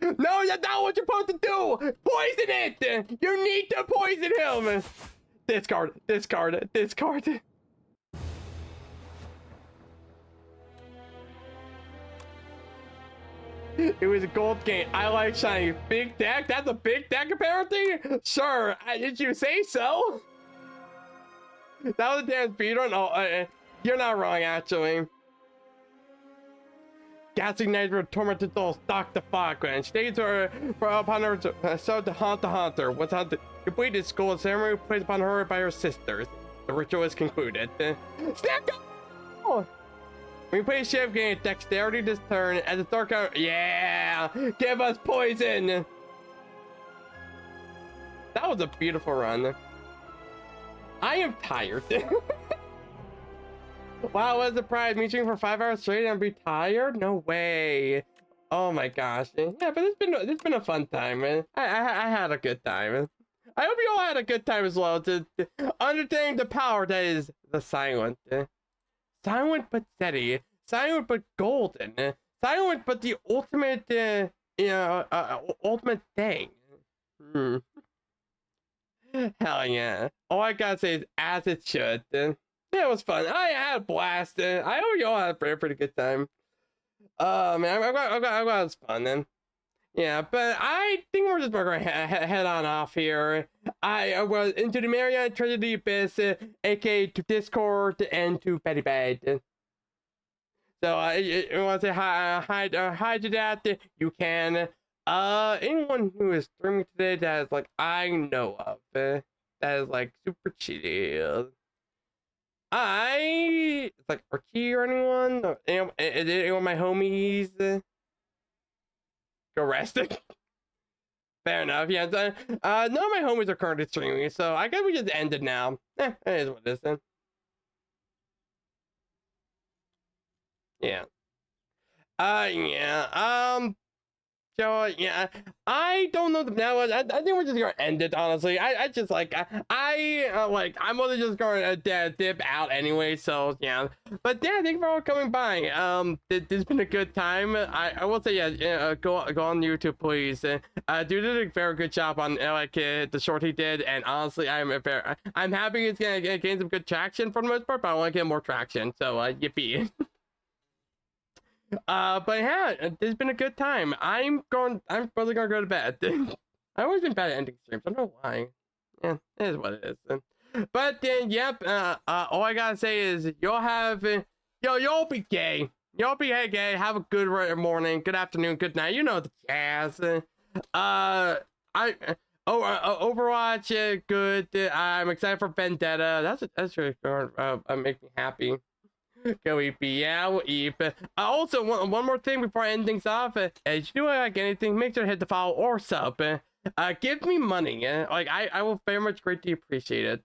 No, that's not what you're supposed to do! Poison it! You need to poison him! Discard, discard, discard. It was a gold game. I like shiny. Big deck? That's a big deck apparently? Sure, did you say so? That was a damn speedrun? Oh, you're not wrong, actually. Gassing night with tormented souls stalk the fog and stays for upon her so to haunt the haunter. Was hunted. Completed school ceremony placed upon her by her sisters. The ritual is concluded. Snap! Oh. We play shift game dexterity this turn as a dark out. Yeah! Give us poison! That was a beautiful run. I am tired. Wow, what a surprise. Me streaming for 5 hours straight and be tired? No way. Oh my gosh. Yeah, but it's been a fun time, man. I had a good time. I hope you all had a good time as well to understanding the power that is the silent. Silent but steady. Silent but golden. Silent but the ultimate ultimate thing. Hell yeah. All I gotta say is as it should. Yeah, it was fun. I had a blast. I hope you all had a pretty good time. Man, I'm glad it was fun then. Yeah, but I think we're just gonna head on off here. I was into the Mariana Treasure the Abyss, aka to Discord and to Betty Bed. So you want to say hi to that? You can. Anyone who is streaming today that is like I know of, that is like super chill. It's like Archie or anyone? Anyone of my homies? Go rest. Fair enough, yeah. None of my homies are currently streaming, so I guess we just end it now. It is what it is then. Yeah. Yeah. So yeah, I don't know now. I think we're just gonna end it. Honestly, I just like I'm only just gonna dip out anyway. So yeah, but yeah, thank you for all coming by. This has been a good time. I will say yeah, go on YouTube please. Dude did a very good job on the short he did, and honestly, I'm happy it's gonna gain some good traction for the most part, but I want to get more traction. So yippee. But yeah, this has been a good time. I'm probably gonna go to bed. I've always been bad at ending streams. I don't know why. Yeah, it is what it is. But then, yep. All I gotta say is y'all be gay. Y'all be gay. Have a good morning, good afternoon, good night. You know the jazz. Overwatch, good. I'm excited for Vendetta. That's really gonna make me happy. Go eat, yeah, we'll eat. Also, one more thing before I end things off. If you do like anything, make sure to hit the follow or sub. Give me money. Like I will very much greatly appreciate it.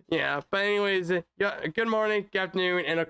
Yeah, but anyways, yeah, good morning, good afternoon, and